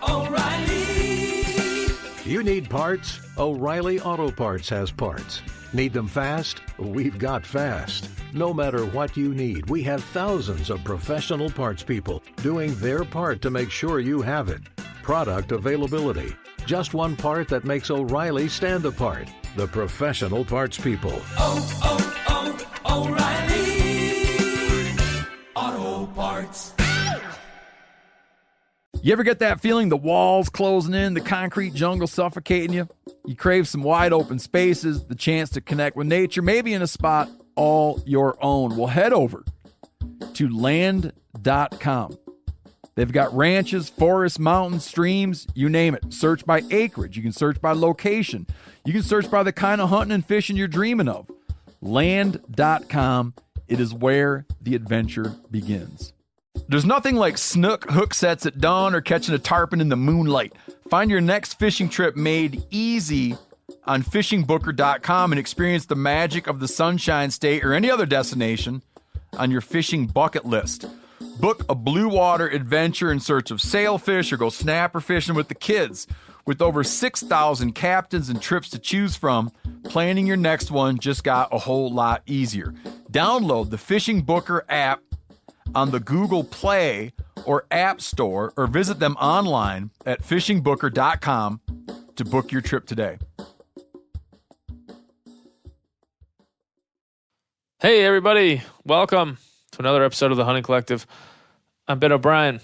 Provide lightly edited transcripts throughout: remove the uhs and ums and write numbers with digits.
O'Reilly. You need parts? O'Reilly Auto Parts has parts. Need them fast? We've got fast. No matter what you need, we have thousands of professional parts people doing their part to make sure you have it. Product availability. Just one part that makes O'Reilly stand apart. The professional parts people. O'Reilly Auto Parts. You ever get that feeling the walls closing in, the concrete jungle suffocating you? You crave some wide open spaces, the chance to connect with nature, maybe in a spot all your own. Well, head over to land.com. They've got ranches, forests, mountains, streams, you name it. Search by acreage. You can search by location. You can search by the kind of hunting and fishing you're dreaming of. Land.com. It is where the adventure begins. There's nothing like snook hook sets at dawn or catching a tarpon in the moonlight. Find your next fishing trip made easy on fishingbooker.com and experience the magic of the Sunshine State or any other destination on your fishing bucket list. Book a blue water adventure in search of sailfish or go snapper fishing with the kids. With over 6,000 captains and trips to choose from, planning your next one just got a whole lot easier. Download the Fishing Booker app on the Google Play or App Store, or visit them online at fishingbooker.com to book your trip today. Hey, everybody. Welcome to another episode of the Hunting Collective. I'm Ben O'Brien,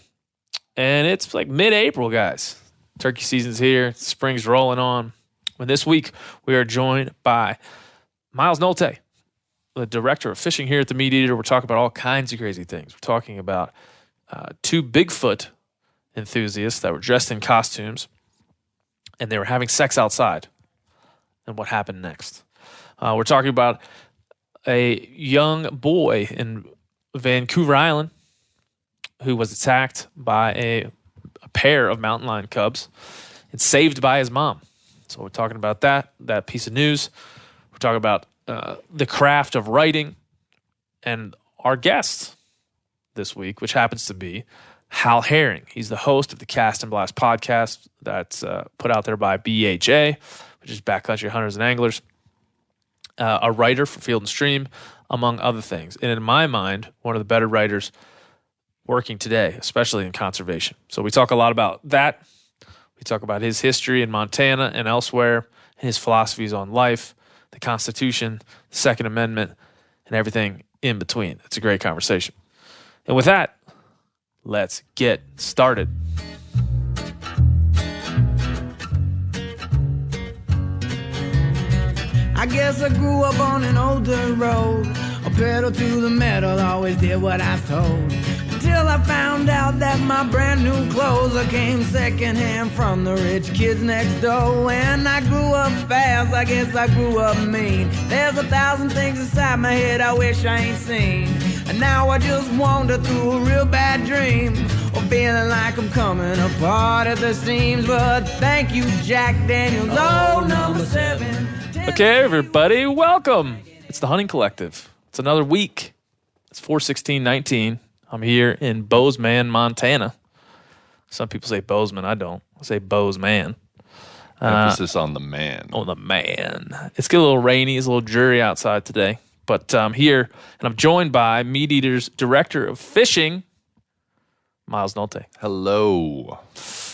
and it's like mid-April, guys. Turkey season's here. Spring's rolling on. And this week, we are joined by Miles Nolte, the director of fishing here at the Meat Eater. We're talking about all kinds of crazy things. We're talking about two Bigfoot enthusiasts that were dressed in costumes, and they were having sex outside, and what happened next. We're talking about a young boy in Vancouver Island who was attacked by a pair of mountain lion cubs and saved by his mom. So we're talking about that piece of news. We're talking about the craft of writing, and our guest this week, which happens to be Hal Herring. He's the host of the Cast and Blast podcast that's put out there by BHA, which is Backcountry Hunters and Anglers. A writer for Field and Stream, among other things. And in my mind, one of the better writers working today, especially in conservation. So we talk a lot about that. We talk about his history in Montana and elsewhere, his philosophies on life, the Constitution, the Second Amendment, and everything in between. It's a great conversation. And with that, let's get started. I guess I grew up on an old dirt road, a pedal to the metal, always did what I was told. Until I found out that my brand new clothes came secondhand from the rich kids next door. When I grew up fast, I guess I grew up mean. There's 1,000 things inside my head I wish I ain't seen. And now I just wander through a real bad dream, or feeling like I'm coming apart at the seams. But thank you, Jack Daniels, oh, number 7. Okay, everybody, welcome. It's the Hunting Collective. It's another week. It's 4/16/19. I'm here in Bozeman, Montana. Some people say Bozeman. I don't. I say Bozeman. Emphasis on the man. Oh, the man. It's getting a little rainy. It's a little dreary outside today. But I'm here, and I'm joined by Meat Eater's director of fishing, Miles Nolte. Hello.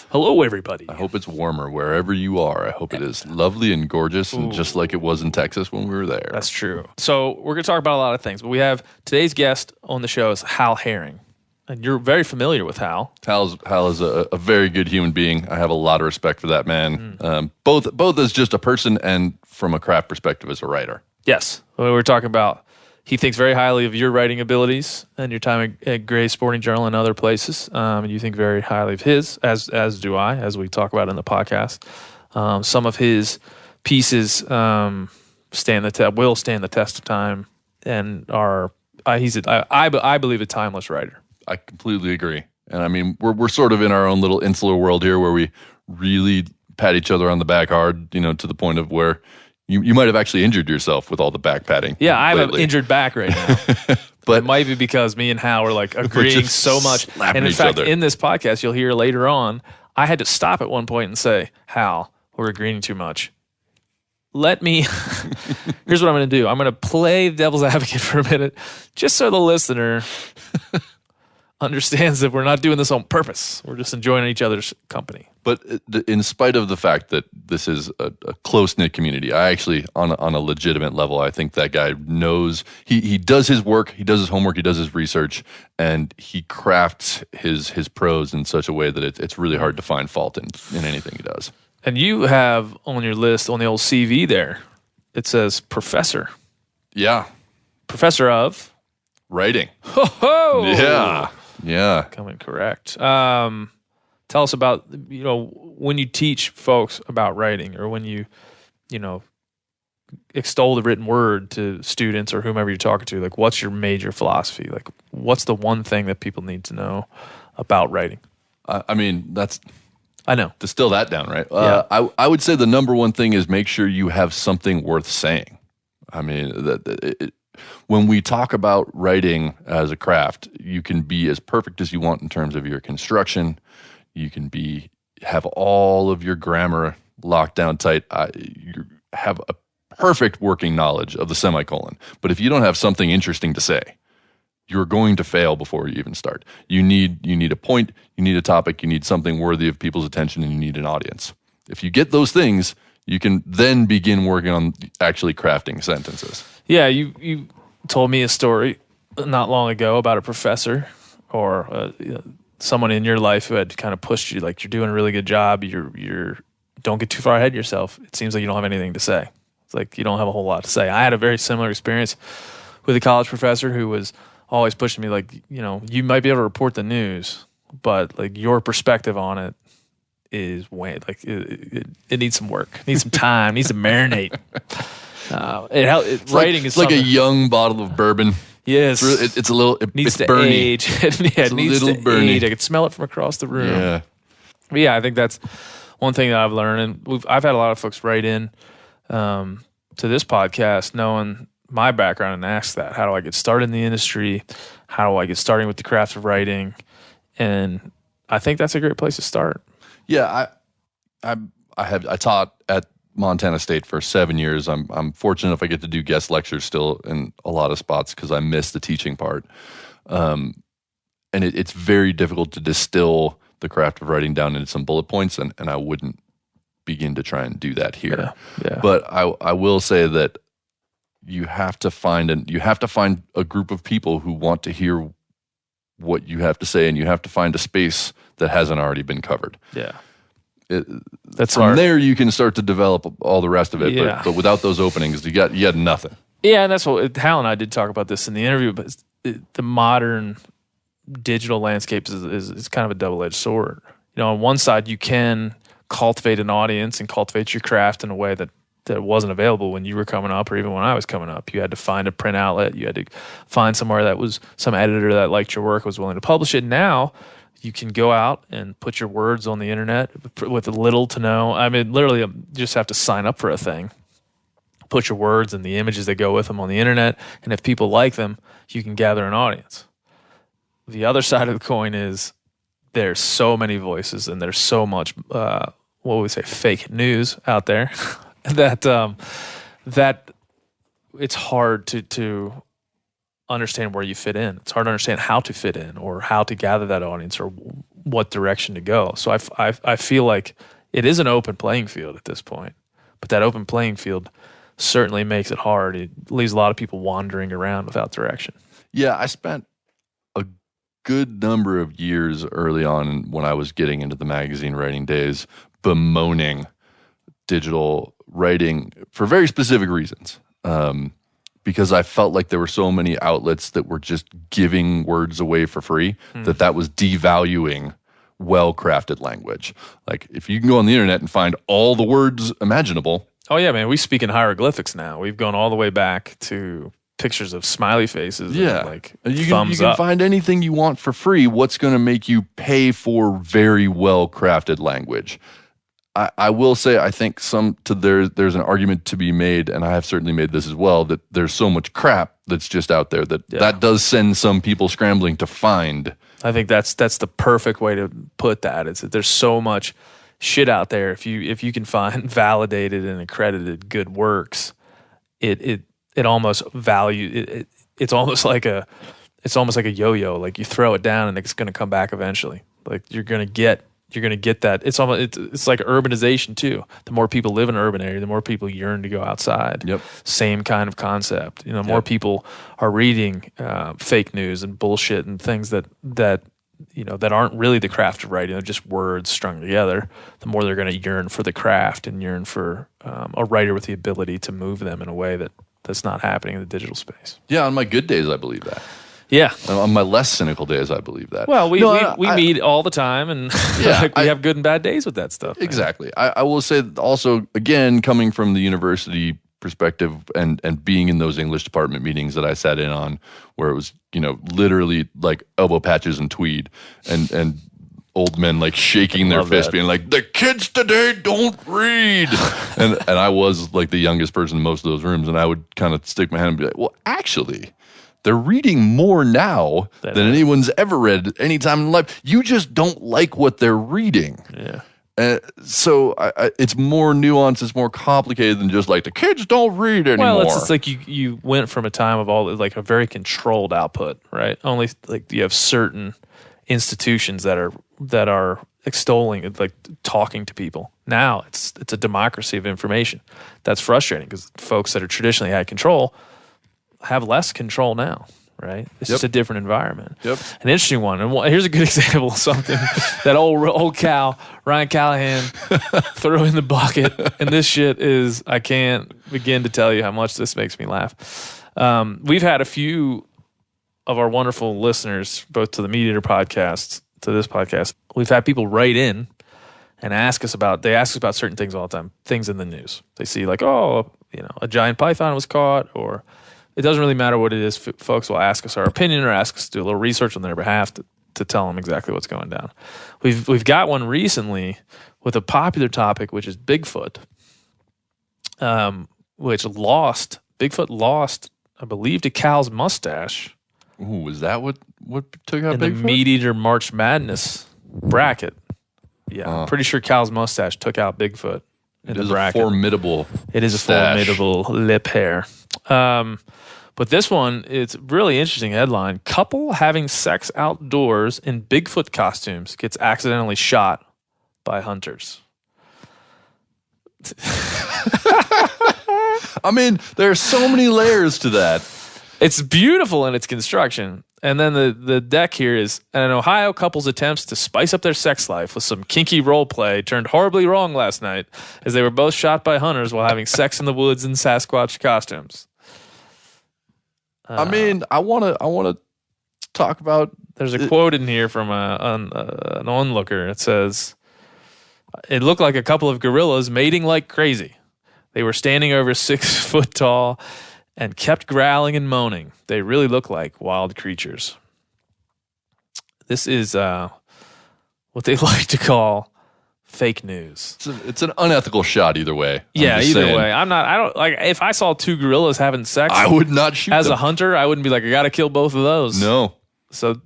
Hello, everybody. I hope it's warmer wherever you are. I hope it is lovely and gorgeous, and just like it was in Texas when we were there. That's true. So we're going to talk about a lot of things, but we have today's guest on the show is Hal Herring. And you're very familiar with Hal. Hal is a very good human being. I have a lot of respect for that man, both as just a person and from a craft perspective as a writer. Yes. We were talking about he thinks very highly of your writing abilities and your time at Gray's Sporting Journal and other places. And you think very highly of his, as do I, as we talk about in the podcast. Some of his pieces will stand the test of time and are. I believe a timeless writer. I completely agree. And I mean, we're sort of in our own little insular world here where we really pat each other on the back hard, to the point of where you might have actually injured yourself with all the back patting. Yeah, I have an injured back right now. But it might be because me and Hal are like agreeing just so much. slapping And in each fact, other. in this podcast, you'll hear later on, I had to stop at one point and say, Hal, we're agreeing too much. Here's what I'm going to do. I'm going to play devil's advocate for a minute, just so the listener understands that we're not doing this on purpose. We're just enjoying each other's company. But in spite of the fact that this is a close-knit community, I actually, on a legitimate level, I think that guy knows, he does his work, he does his homework, he does his research, and he crafts his prose in such a way that it's really hard to find fault in anything he does. And you have on your list, on the old CV there, it says professor. Yeah. Professor of? Writing. Ho-ho! Yeah. Coming correct. Tell us about, when you teach folks about writing, or when you extol the written word to students or whomever you're talking to, like, what's your major philosophy? Like, what's the one thing that people need to know about writing? I mean, I know. Distill that down, right? Yeah. I would say the number one thing is make sure you have something worth saying. I mean, when we talk about writing as a craft, you can be as perfect as you want in terms of your construction. You can have all of your grammar locked down tight. You have a perfect working knowledge of the semicolon. But if you don't have something interesting to say, you're going to fail before you even start. You need a point, you need a topic, you need something worthy of people's attention, and you need an audience. If you get those things, you can then begin working on actually crafting sentences. Yeah, you told me a story not long ago about a professor or someone in your life who had kind of pushed you, like, you're doing a really good job, you're don't get too far ahead of yourself. It seems like you don't have anything to say. It's like you don't have a whole lot to say. I had a very similar experience with a college professor who was always pushing me, like, you might be able to report the news, but like your perspective on it is way, like, it needs some work, needs some time, needs to marinate. Writing is like a young bottle of bourbon. Yes, it's a little. Needs it's to burny. age. It needs to burny. age. I could smell it from across the room. Yeah. But yeah, I think that's one thing that I've learned, and I've had a lot of folks write in to this podcast knowing my background and ask that. How do I get started in the industry? How do I get started with the craft of writing? And I think that's a great place to start. Yeah, I taught at Montana State for 7 years. I'm fortunate if I get to do guest lectures still in a lot of spots because I miss the teaching part. And it's very difficult to distill the craft of writing down into some bullet points, and I wouldn't begin to try and do that here. Yeah. But I will say that you have to find a group of people who want to hear what you have to say, and you have to find a space that hasn't already been covered. Yeah. That's from hard. There you can start to develop all the rest of it. Yeah. But without those openings, you got nothing. Yeah, and that's what Hal and I did talk about this in the interview. But the modern digital landscape is kind of a double-edged sword. On one side, you can cultivate an audience and cultivate your craft in a way that wasn't available when you were coming up, or even when I was coming up. You had to find a print outlet. You had to find somewhere that was some editor that liked your work, was willing to publish it. Now you can go out and put your words on the internet with little to no. I mean, literally, you just have to sign up for a thing, put your words and the images that go with them on the internet, and if people like them, you can gather an audience. The other side of the coin is there's so many voices and there's so much, what would we say, fake news out there that it's hard to understand where you fit in. It's hard to understand how to fit in or how to gather that audience or what direction to go. So I feel like it is an open playing field at this point, but that open playing field certainly makes it hard. It leaves a lot of people wandering around without direction. Yeah, I spent a good number of years early on when I was getting into the magazine writing days bemoaning digital writing for very specific reasons. Because I felt like there were so many outlets that were just giving words away for free, that was devaluing well-crafted language. Like, if you can go on the internet and find all the words imaginable. Oh, yeah, man. We speak in hieroglyphics now. We've gone all the way back to pictures of smiley faces. Yeah. And like you thumbs can up. Find anything you want for free. What's going to make you pay for very well-crafted language? I will say I think there's an argument to be made, and I have certainly made this as well, that there's so much crap that's just out there that does send some people scrambling to find. I think that's the perfect way to put that. Is that there's so much shit out there. If you can find validated and accredited good works, it almost it's almost like a yo-yo. Like you throw it down and it's going to come back eventually. Like you're going to get that. It's like urbanization too. The more people live in an urban area, the more people yearn to go outside. Yep. Same kind of concept. More people are reading fake news and bullshit and things that aren't really the craft of writing. They're just words strung together. The more they're going to yearn for the craft and yearn for a writer with the ability to move them in a way that's not happening in the digital space. Yeah, on my good days, I believe that. Yeah. On my less cynical days, I believe that. Well, we meet all the time, and we have good and bad days with that stuff. Exactly. I will say also, again, coming from the university perspective and being in those English department meetings that I sat in on, where it was, literally like elbow patches and tweed and old men like shaking their fist, being like, the kids today don't read. and I was like the youngest person in most of those rooms, and I would kind of stick my hand and be like, well, actually, they're reading more now than anyone's ever read any time in life. You just don't like what they're reading. Yeah. So it's more nuanced. It's more complicated than just like the kids don't read anymore. Well, it's like you went from a time of all like a very controlled output, right? Only like you have certain institutions that are extolling, like talking to people. Now it's a democracy of information. That's frustrating because folks that are traditionally had control have less control now, right? It's just a different environment. Yep. An interesting one. And here's a good example of something that old Cal, Ryan Callahan, threw in the bucket. And this shit is, I can't begin to tell you how much this makes me laugh. We've had a few of our wonderful listeners, both to the Meat Eater podcast, to this podcast. We've had people write in and ask us about certain things all the time, things in the news. They see like, a giant python was caught, or it doesn't really matter what it is. Folks will ask us our opinion or ask us to do a little research on their behalf to tell them exactly what's going down. We've got one recently with a popular topic, which is Bigfoot, Bigfoot lost, I believe, to Cal's mustache. Ooh, is that what took out in Bigfoot? The Meat Eater March Madness bracket. Yeah, I'm pretty sure Cal's mustache took out Bigfoot in the bracket. It is a formidable lip hair. But this one, it's a really interesting headline. Couple having sex outdoors in Bigfoot costumes gets accidentally shot by hunters. I mean, there are so many layers to that. It's beautiful in its construction. And then the deck here is an Ohio couple's attempts to spice up their sex life with some kinky role play turned horribly wrong last night as they were both shot by hunters while having sex in the woods in Sasquatch costumes. I mean, I want to talk about. There's a quote in here from an onlooker. It says, "It looked like a couple of gorillas mating like crazy. They were standing over 6 foot tall and kept growling and moaning. They really look like wild creatures." This is what they like to call fake news. It's an unethical shot either way. Either way. I don't like, if I saw 2 gorillas having sex, I would not shoot as them. a hunter. I wouldn't be like, I got to kill both of those. No. So,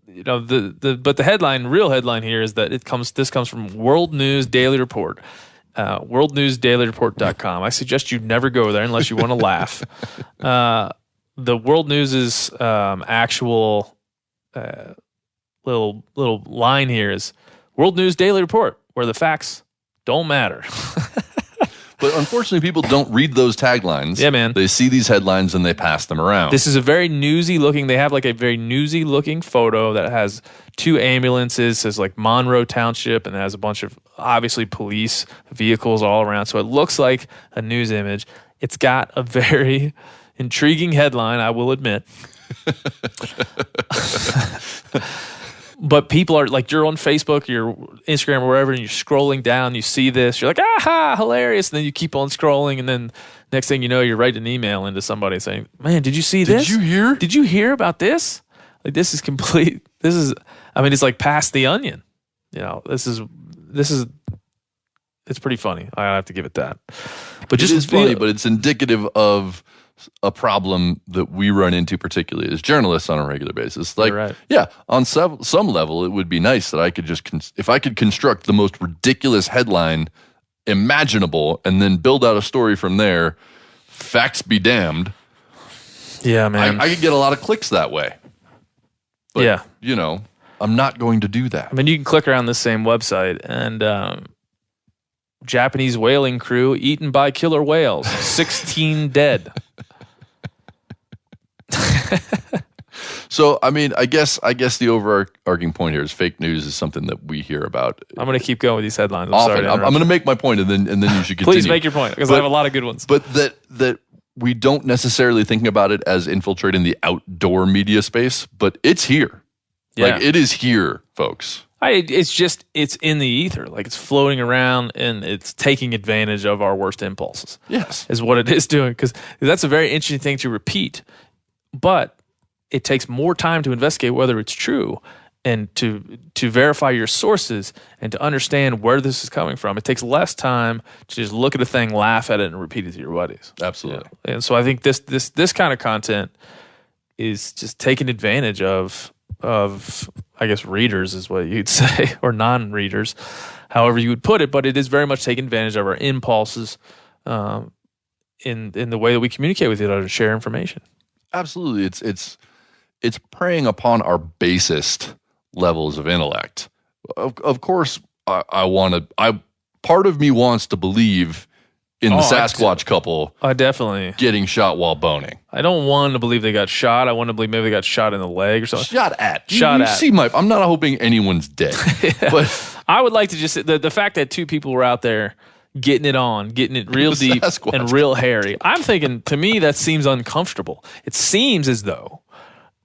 but the real headline here is that this comes from World News Daily Report. worldnewsdailyreport.com. I suggest you never go there unless you want to laugh. The World News's actual little line here is World News Daily Report, where the facts don't matter. But unfortunately, people don't read those taglines. Yeah, man. They see these headlines and they pass them around. This is a very newsy looking. They have like a very newsy looking photo that has 2 ambulances, says like Monroe Township, and it has a bunch of obviously police vehicles all around. So it looks like a news image. It's got a very intriguing headline, I will admit. But people are like, you're on Facebook, you're Instagram, or wherever, and you're scrolling down, you see this, you're like, aha, hilarious. And then you keep on scrolling, and then next thing you know, you're writing an email into somebody saying, man, did you see this? Did you hear? Did you hear about this? Like, this is complete. It's like past the onion. This is It's pretty funny. I have to give it that. But It is funny, but it's indicative of a problem that we run into, particularly as journalists on a regular basis. Like, right. yeah, on some level, it would be nice that I could just, if I could construct the most ridiculous headline imaginable and then build out a story from there, facts be damned. Yeah, man. I could get a lot of clicks that way. But, yeah. you know, I'm not going to do that. I mean, you can click around this same website and Japanese whaling crew eaten by killer whales, 16 dead. So, I mean, I guess the overarching point here is fake news is something that we hear about. I'm going to keep going with these headlines. I'm often. sorry. I'm going to make my point, and then you should continue. Please make your point, because I have a lot of good ones. But that we don't necessarily think about it as infiltrating the outdoor media space, but it's here. Yeah. Like, it is here, folks. It's in the ether. Like, it's floating around and it's taking advantage of our worst impulses. Yes. Is what it is doing. Because that's a very interesting thing to repeat. But it takes more time to investigate whether it's true and to verify your sources and to understand where this is coming from. It takes less time to just look at a thing, laugh at it, and repeat it to your buddies. Absolutely. Yeah. And so I think this kind of content is just taking advantage of I guess readers is what you'd say, or non-readers, however you would put it. But it is very much taking advantage of our impulses in the way that we communicate with each other to share information. Absolutely. It's preying upon our basest levels of intellect. Of course, part of me wants to believe in the Sasquatch couple. I definitely getting shot while boning. I don't want to believe they got shot. I want to believe maybe they got shot in the leg or something. Shot at. See, I'm not hoping anyone's dead. Yeah. But I would like to just the fact that two people were out there getting it real deep Sasquatch and real hairy. I'm thinking, to me, that seems uncomfortable. It seems as though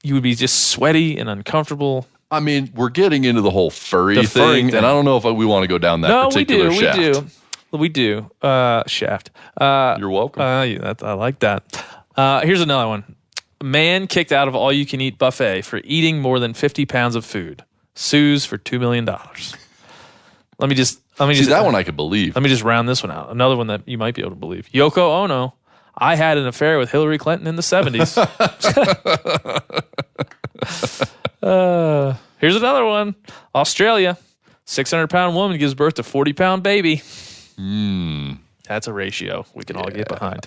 you would be just sweaty and uncomfortable. I mean, we're getting into the whole furry thing, and I don't know if we want to go down that particular shaft. We do. Shaft. You're welcome. I like that. Here's another one. Man kicked out of all-you-can-eat buffet for eating more than 50 pounds of food. Sues for $2 million. Let me just that one I could believe. Let me just round this one out. Another one that you might be able to believe. Yoko Ono. I had an affair with Hillary Clinton in the 70s. Here's another one. Australia. 600-pound woman gives birth to 40-pound baby. That's a ratio we can all get behind.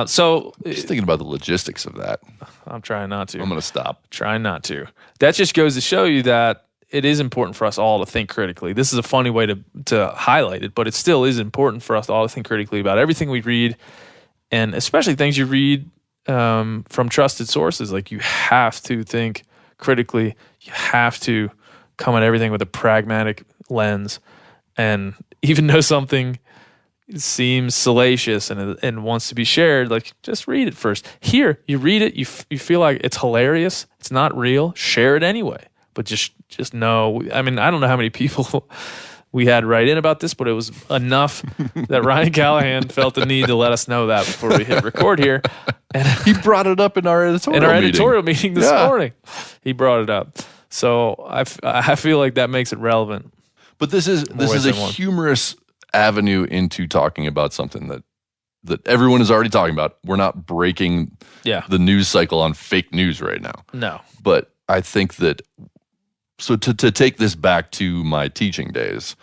So just thinking about the logistics of that. I'm trying not to. I'm going to stop. Trying not to. That just goes to show you that it is important for us all to think critically. This is a funny way to highlight it, but it still is important for us all to think critically about everything we read, and especially things you read from trusted sources. Like, you have to think critically. You have to come at everything with a pragmatic lens. And even though something seems salacious and wants to be shared, like, just read it first. Here, you read it, you feel like it's hilarious, it's not real, share it anyway. But just know, I mean, I don't know how many people we had write in about this, but it was enough that Ryan Callahan felt the need to let us know that before we hit record here. And he brought it up in our editorial meeting this morning. He brought it up. So I feel like that makes it relevant. But this is a humorous avenue into talking about something that everyone is already talking about. We're not breaking the news cycle on fake news right now. No. But I think that, so to take this back to my teaching days,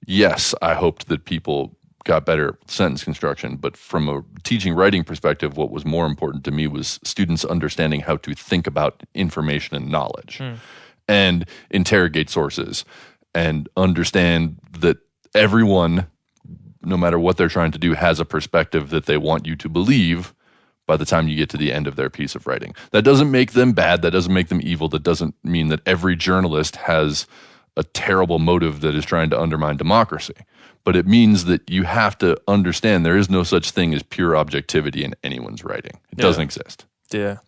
yes, I hoped that people got better at sentence construction, but from a teaching writing perspective, what was more important to me was students understanding how to think about information and knowledge and interrogate sources and understand that everyone, no matter what they're trying to do, has a perspective that they want you to believe by the time you get to the end of their piece of writing. That doesn't make them bad. That doesn't make them evil. That doesn't mean that every journalist has a terrible motive that is trying to undermine democracy. But it means that you have to understand there is no such thing as pure objectivity in anyone's writing. It doesn't exist. Yeah.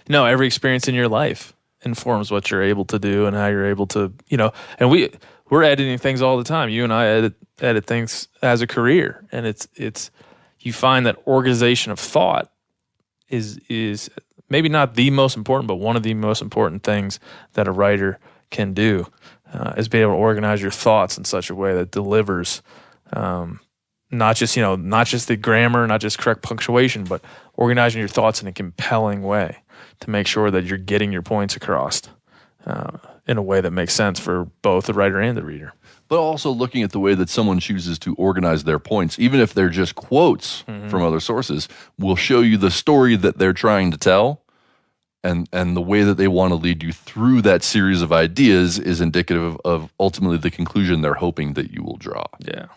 No, every experience in your life informs what you're able to do and how you're able to, and we're editing things all the time. You and I edit things as a career, and it's you find that organization of thought is maybe not the most important, but one of the most important things that a writer can do is be able to organize your thoughts in such a way that delivers Not just the grammar, not just correct punctuation, but organizing your thoughts in a compelling way to make sure that you're getting your points across in a way that makes sense for both the writer and the reader. But also looking at the way that someone chooses to organize their points, even if they're just quotes from other sources, will show you the story that they're trying to tell, and the way that they want to lead you through that series of ideas is indicative of ultimately the conclusion they're hoping that you will draw. Yeah.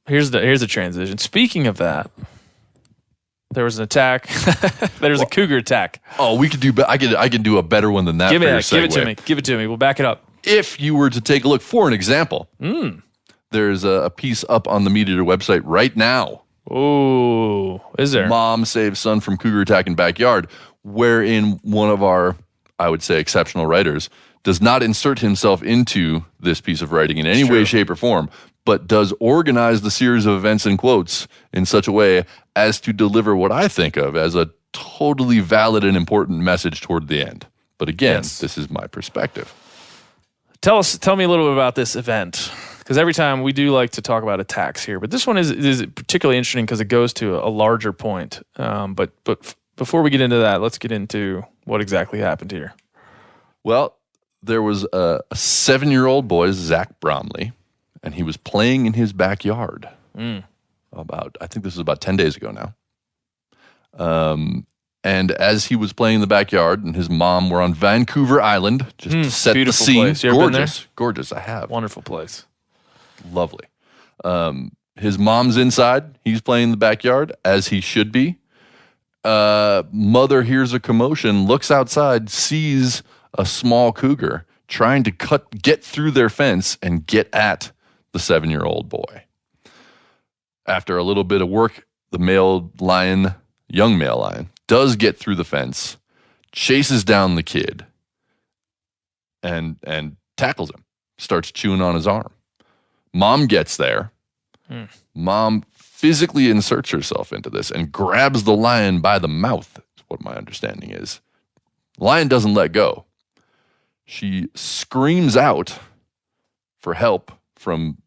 Here's the transition. Speaking of that, there was an attack. There's a cougar attack. Oh, we could do. I can do a better one than that. Give it to me. Give it to me. We'll back it up. If you were to take a look, for an example, there's a piece up on the Meat Eater website right now. Oh, is there? Mom saves son from cougar attack in backyard, wherein one of our, I would say, exceptional writers does not insert himself into this piece of writing in any way, shape, or form, but does organize the series of events and quotes in such a way as to deliver what I think of as a totally valid and important message toward the end. But again, This is my perspective. Tell me a little bit about this event, because every time we do like to talk about attacks here, but this one is particularly interesting because it goes to a larger point. But before we get into that, let's get into what exactly happened here. Well, there was a 7-year-old boy, Zach Bromley, and he was playing in his backyard. I think this was about 10 days ago now. And as he was playing in the backyard, and his mom were on Vancouver Island, just to set the scene. Place. You ever been there? Gorgeous. I have. Wonderful place. Lovely. His mom's inside. He's playing in the backyard, as he should be. Mother hears a commotion, looks outside, sees a small cougar trying to get through their fence and get at the 7-year-old boy. After a little bit of work, the young male lion, does get through the fence, chases down the kid, and tackles him, starts chewing on his arm. Mom gets there. Mom physically inserts herself into this and grabs the lion by the mouth, is what my understanding is. Lion doesn't let go. She screams out for help from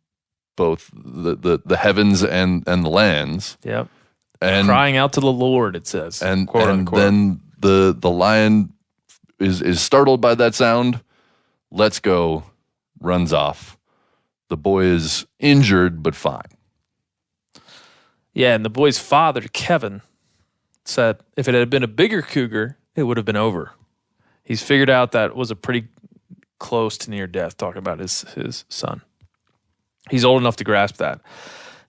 both the heavens and the lands. Yep. And crying out to the Lord, it says. And then the lion is startled by that sound, lets go, runs off. The boy is injured but fine. Yeah, and the boy's father, Kevin, said if it had been a bigger cougar, it would have been over. He's figured out that it was a pretty close to near death, talking about his son. He's old enough to grasp that.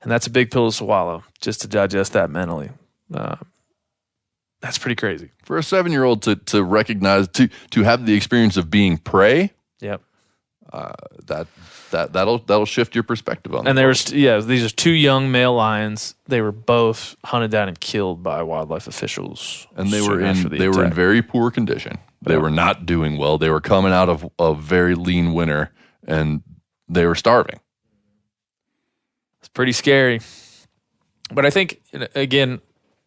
And that's a big pill to swallow, just to digest that mentally. That's pretty crazy. For a 7-year-old to recognize, to have the experience of being prey, yep, that'll shift your perspective on. And these are 2 young male lions. They were both hunted down and killed by wildlife officials, and they were in very poor condition. They were not doing well. They were coming out of a very lean winter, and they were starving. It's pretty scary. But I think, again,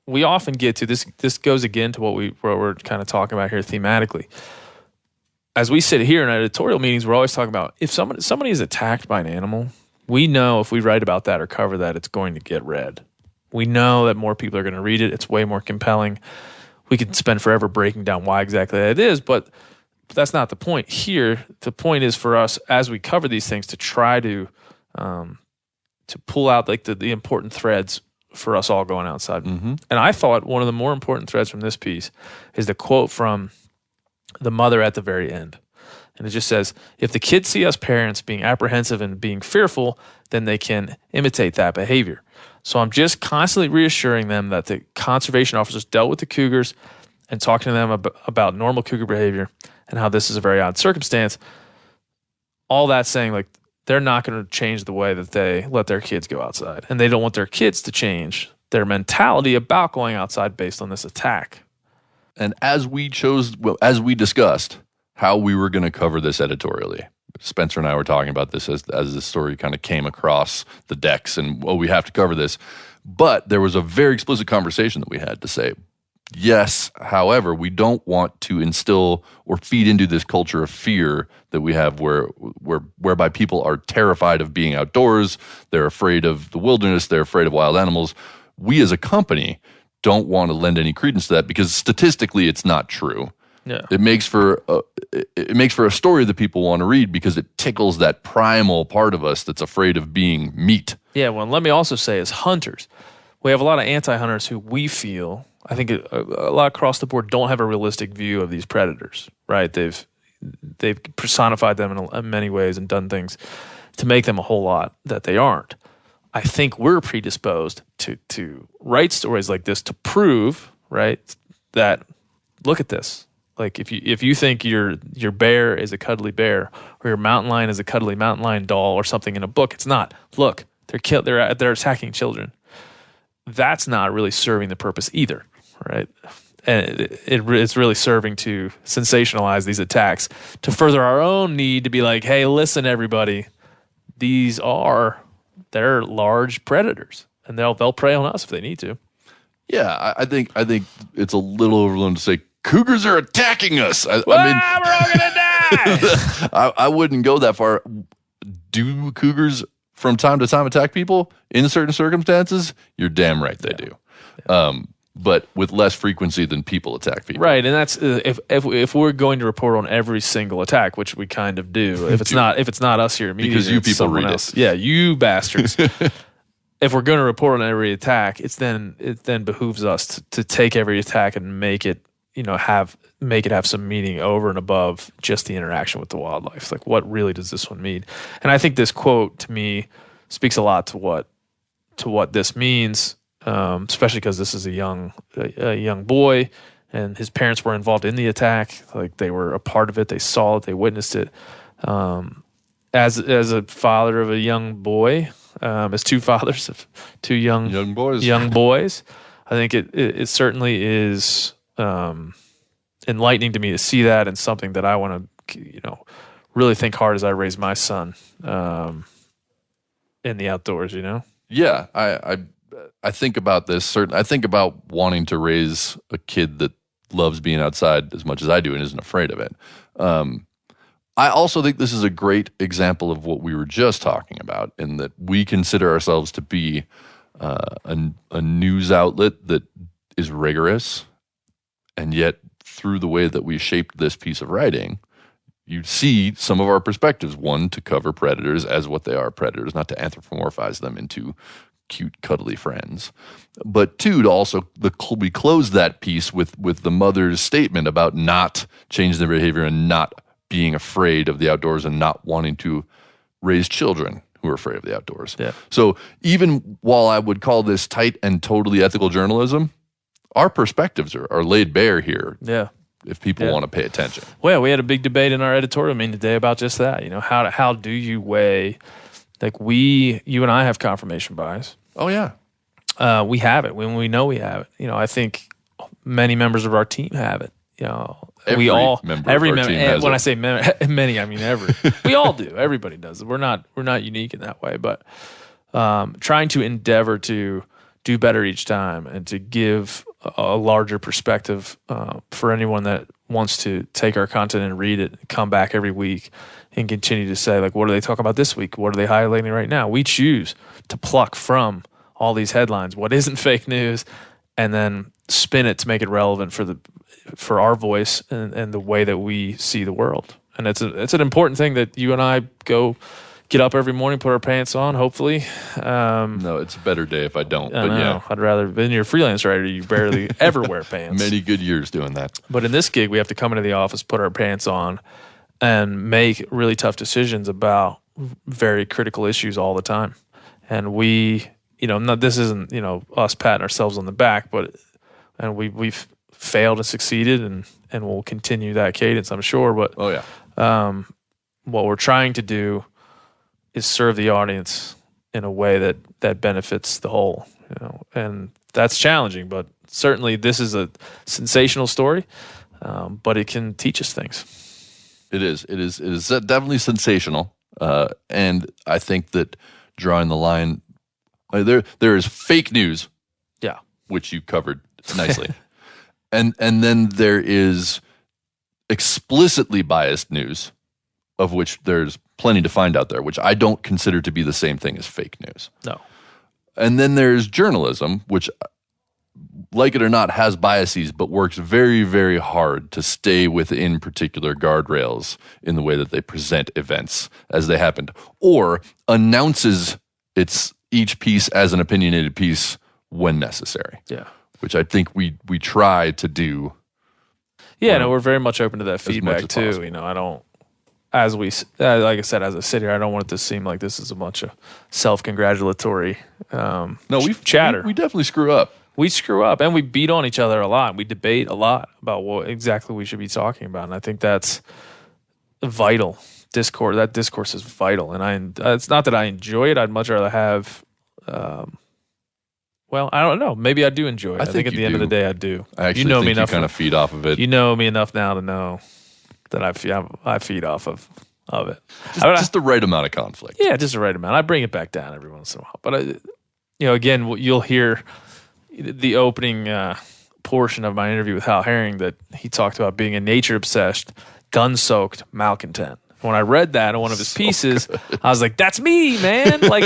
we often get to this. This goes again to what we're kind of talking about here thematically. As we sit here in editorial meetings, we're always talking about if somebody is attacked by an animal, we know if we write about that or cover that, it's going to get read. We know that more people are going to read it. It's way more compelling. We could spend forever breaking down why exactly that is, but that's not the point here. The point is for us, as we cover these things, to try to pull out like the important threads for us all going outside. Mm-hmm. And I thought one of the more important threads from this piece is the quote from the mother at the very end. And it just says, if the kids see us parents being apprehensive and being fearful, then they can imitate that behavior. So I'm just constantly reassuring them that the conservation officers dealt with the cougars and talking to them about normal cougar behavior and how this is a very odd circumstance. All that saying, like, they're not going to change the way that they let their kids go outside. And they don't want their kids to change their mentality about going outside based on this attack. And as we discussed how we were going to cover this editorially, Spencer and I were talking about this as this story kind of came across the decks and, we have to cover this. But there was a very explicit conversation that we had to say, Yes, however, we don't want to instill or feed into this culture of fear that we have whereby people are terrified of being outdoors, they're afraid of the wilderness, they're afraid of wild animals. We as a company don't want to lend any credence to that because statistically it's not true. Yeah. It makes for a story that people want to read because it tickles that primal part of us that's afraid of being meat. Yeah, well, let me also say as hunters, we have a lot of anti-hunters who we feel, I think a lot across the board, don't have a realistic view of these predators, right? They've personified them in many ways and done things to make them a whole lot that they aren't. I think we're predisposed to write stories like this to prove, right, that look at this. Like if you think your bear is a cuddly bear or your mountain lion is a cuddly mountain lion doll or something in a book, it's not. Look, they're attacking children. That's not really serving the purpose either, right? And it's really serving to sensationalize these attacks to further our own need to be like, hey, listen, everybody, they're large predators, and they'll prey on us if they need to. Yeah, I think it's a little overblown to say cougars are attacking us. I mean, we're all gonna die. I wouldn't go that far. Do cougars from time to time attack people in certain circumstances? You're damn right they do. But with less frequency than people attack people. Right, and that's if we're going to report on every single attack, which we kind of do. If it's not us here immediately, because you people read else. it. Yeah, you bastards. If we're going to report on every attack, it then behooves us to take every attack and make it have some meaning over and above just the interaction with the wildlife. Like, what really does this one mean? And I think this quote to me speaks a lot to what this means. Especially because this is a young boy, and his parents were involved in the attack. Like, they were a part of it, they saw it, they witnessed it. As a father of a young boy, as two fathers of two young boys, I think it certainly is enlightening to me to see that, and something that I want to really think hard as I raise my son in the outdoors. Yeah, I think about this. I think about wanting to raise a kid that loves being outside as much as I do and isn't afraid of it. I also think this is a great example of what we were just talking about, in that we consider ourselves to be a news outlet that is rigorous, and yet through the way that we shaped this piece of writing, you see some of our perspectives. One, to cover predators as what they are, predators, not to anthropomorphize them into cute, cuddly friends. But two, to also we close that piece with the mother's statement about not changing their behavior and not being afraid of the outdoors and not wanting to raise children who are afraid of the outdoors. Yeah. So even while I would call this tight and totally ethical journalism, our perspectives are laid bare here. Yeah. If people want to pay attention. Well, we had a big debate in our editorial meeting today about just that. How do you weigh, like, you and I have confirmation bias. Oh yeah. We have it when we know we have it. I think many members of our team have it. Every member of our team has when it. I say many, I mean every. We all do. Everybody does it. We're not unique in that way, but trying to endeavor to do better each time and to give a larger perspective for anyone that wants to take our content and read it, come back every week and continue to say, like, what are they talking about this week? What are they highlighting right now? We choose to pluck from all these headlines what isn't fake news, and then spin it to make it relevant for our voice and the way that we see the world. And it's an important thing that you and I get up every morning, put our pants on, hopefully. No, it's a better day if I don't. I know. Yeah. I'd rather, when you're a freelance writer, you barely ever wear pants. Many good years doing that. But in this gig, we have to come into the office, put our pants on, and make really tough decisions about very critical issues all the time. And we, this isn't, us patting ourselves on the back, and we've failed and succeeded, and we'll continue that cadence, I'm sure. But oh yeah, what we're trying to do is serve the audience in a way that benefits the whole, and that's challenging. But certainly, this is a sensational story, but it can teach us things. It is definitely sensational, and I think that drawing the line, there is fake news, Yeah, which you covered nicely. And then there is explicitly biased news, of which there's plenty to find out there, which I don't consider to be the same thing as fake news. No. And then there's journalism, which, like it or not, has biases, but works very, very hard to stay within particular guardrails in the way that they present events as they happened, or announces each piece as an opinionated piece when necessary. Yeah. Which I think we try to do. Yeah, no, we're very much open to that feedback too. Possible. You know, I don't, like I said, as I sit here, I don't want it to seem like this is a bunch of self-congratulatory chatter. We definitely screw up. We screw up, and we beat on each other a lot. We debate a lot about what exactly we should be talking about, and I think that's vital. That discourse is vital, and it's not that I enjoy it. I'd much rather have. Well, I don't know. Maybe I do enjoy it. I think at the end of the day, I do. I actually think you kind of feed off of it. You know me enough now to know that I feed off of it. Just the right amount of conflict. Yeah, just the right amount. I bring it back down every once in a while. But, again, you'll hear the opening portion of my interview with Hal Herring that he talked about being a nature-obsessed, gun-soaked malcontent. When I read that in one of his pieces, I was like, that's me, man. Like,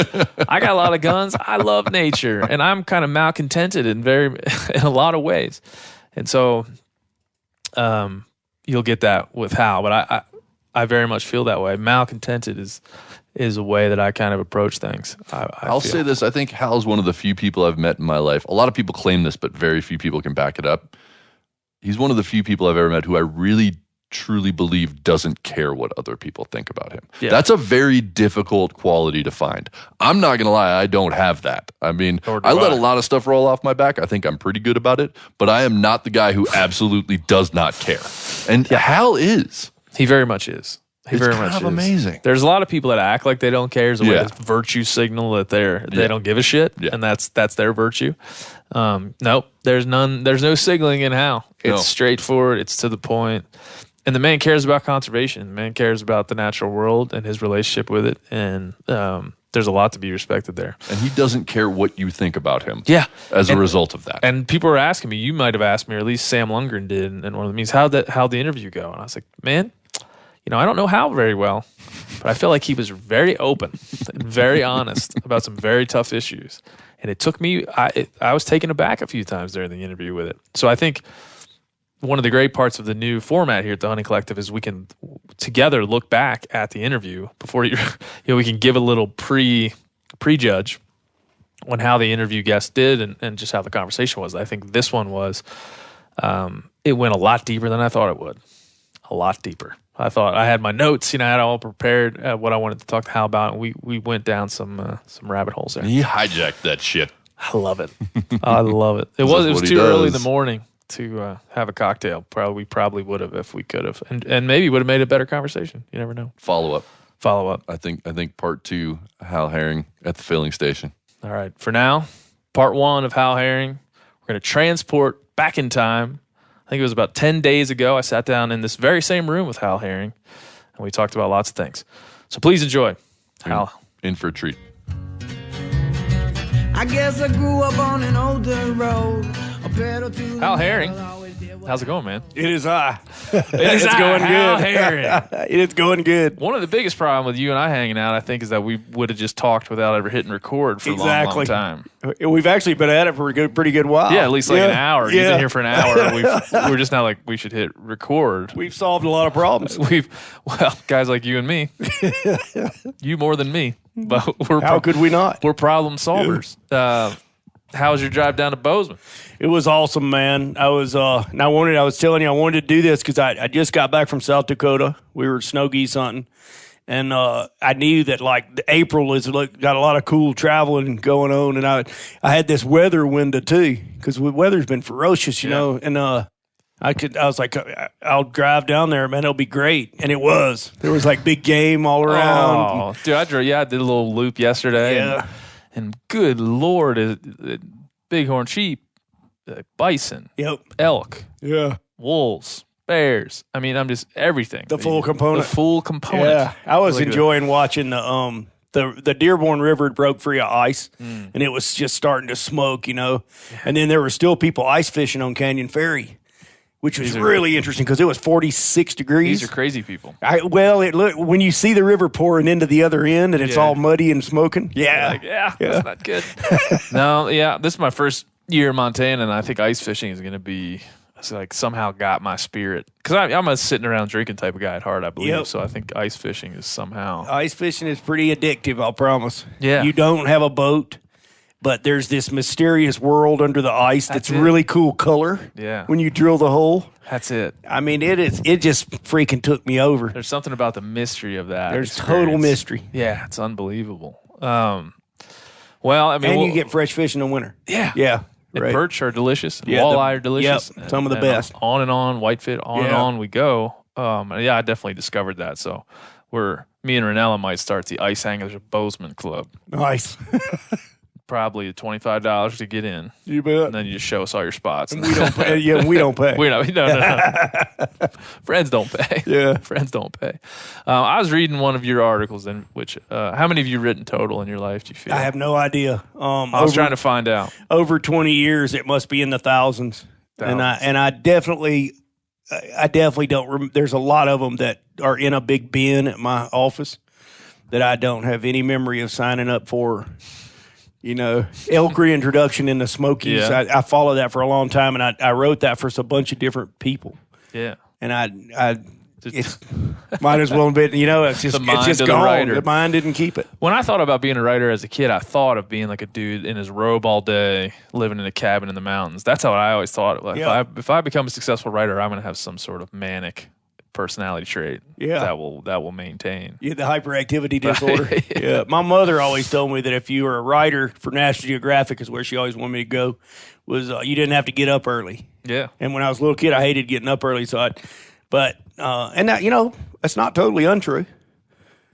I got a lot of guns. I love nature. And I'm kind of malcontented in a lot of ways. And so you'll get that with Hal. But I very much feel that way. Malcontented is a way that I kind of approach things. I'll say this. I think Hal's one of the few people I've met in my life. A lot of people claim this, but very few people can back it up. He's one of the few people I've ever met who I really truly believe doesn't care what other people think about him. Yeah. That's a very difficult quality to find. I'm not going to lie, I don't have that. I mean, I let a lot of stuff roll off my back. I think I'm pretty good about it, but I am not the guy who absolutely does not care. And Hal is. He very much is. He very much is. Amazing. There's a lot of people that act like they don't care. There's a way to virtue signal that they don't give a shit, and that's their virtue. Nope, there's none. There's no signaling in Hal. It's straightforward. It's to the point. And the man cares about conservation. The man cares about the natural world and his relationship with it. And there's a lot to be respected there. And he doesn't care what you think about him. Yeah. As a result of that. And people are asking me, you might have asked me, or at least Sam Lundgren did in one of the meetings, how'd the interview go? And I was like, man, I don't know Hal very well, but I feel like he was very open and very honest about some very tough issues. And it took me, I was taken aback a few times during the interview with it. So I think one of the great parts of the new format here at the Hunting Collective is we can together look back at the interview before we can give a little prejudge on how the interview guest did and just how the conversation was. I think this one was it went a lot deeper than I thought it would. A lot deeper. I thought I had my notes, I had all prepared what I wanted to talk to Hal about, and we went down some rabbit holes there. He hijacked that shit. I love it. I love it. It was too early in the morning to have a cocktail. We probably would have if we could have, and maybe would have made a better conversation. You never know. Follow up. I think part 2, Hal Herring at the filling station. All right. For now, part 1 of Hal Herring. We're going to transport back in time. I think it was about 10 days ago. I sat down in this very same room with Hal Herring, and we talked about lots of things. So please enjoy. Hal. In for a treat. I guess I grew up on an older road. Hal Herring. How's it going, man? It is I. It's going Hal good. Herring. It's going good. One of the biggest problems with you and I hanging out, I think, is that we would have just talked without ever hitting record for a long time. We've actually been at it for a pretty good while. Yeah, at least an hour. You've been here for an hour. We're just not like we should hit record. We've solved a lot of problems. Guys like you and me. You more than me. But how could we not? We're problem solvers. How was your drive down to Bozeman? It was awesome, man. I was telling you, I wanted to do this because I just got back from South Dakota. We were snow geese hunting, and I knew that April got a lot of cool traveling going on, and I had this weather window too because the weather's been ferocious, you know, and I was like, I'll drive down there, man. It'll be great, and it was. There was big game all around. Oh, dude, I did a little loop yesterday. Yeah. And good Lord, bighorn sheep, bison, elk, wolves, bears. I mean, I'm just everything. The full component. Yeah, I was enjoying watching the Dearborn River broke free of ice, and it was just starting to smoke, and then there were still people ice fishing on Canyon Ferry. which was really interesting because it was 46 degrees. These are crazy people. When you see the river pouring into the other end and it's all muddy and smoking. Yeah. That's not good. No, this is my first year in Montana, and I think ice fishing is going to be somehow got my spirit. Because I'm a sitting around drinking type of guy at heart, I believe. Yep. So I think ice fishing is somehow. Ice fishing is pretty addictive, I'll promise. Yeah. You don't have a boat. But there's this mysterious world under the ice that's really cool color. Yeah. When you drill the hole. That's it. I mean, it just freaking took me over. There's something about the mystery of that. There's total mystery. Yeah, it's unbelievable. And you get fresh fish in the winter. Yeah. Yeah. And right. perch are delicious. Walleye are delicious. Yep, some of the best. On and on, whitefish, on and on we go. I definitely discovered that. So me and Ranella might start the Ice Anglers of Bozeman Club. Nice. Probably $25 to get in. You bet. And then you just show us all your spots. And we don't pay. Yeah, we don't pay. No. Friends don't pay. Yeah. Friends don't pay. I was reading one of your articles, in which, how many have you written total in your life, do you feel? I have no idea. I was trying to find out. Over 20 years, it must be in the thousands. And I definitely don't. There's a lot of them that are in a big bin at my office that I don't have any memory of signing up for. Elk reintroduction in the Smokies. Yeah. I followed that for a long time, and I wrote that for a bunch of different people. Yeah. And I might as well have been, it's just gone. Writer. The mind didn't keep it. When I thought about being a writer as a kid, I thought of being like a dude in his robe all day, living in a cabin in the mountains. That's how I always thought. Like, if I become a successful writer, I'm going to have some sort of manic personality trait that will maintain. Yeah, the hyperactivity disorder. Yeah. My mother always told me that if you were a writer for National Geographic, is where she always wanted me to go, was you didn't have to get up early. Yeah. And when I was a little kid, I hated getting up early, and that, that's not totally untrue.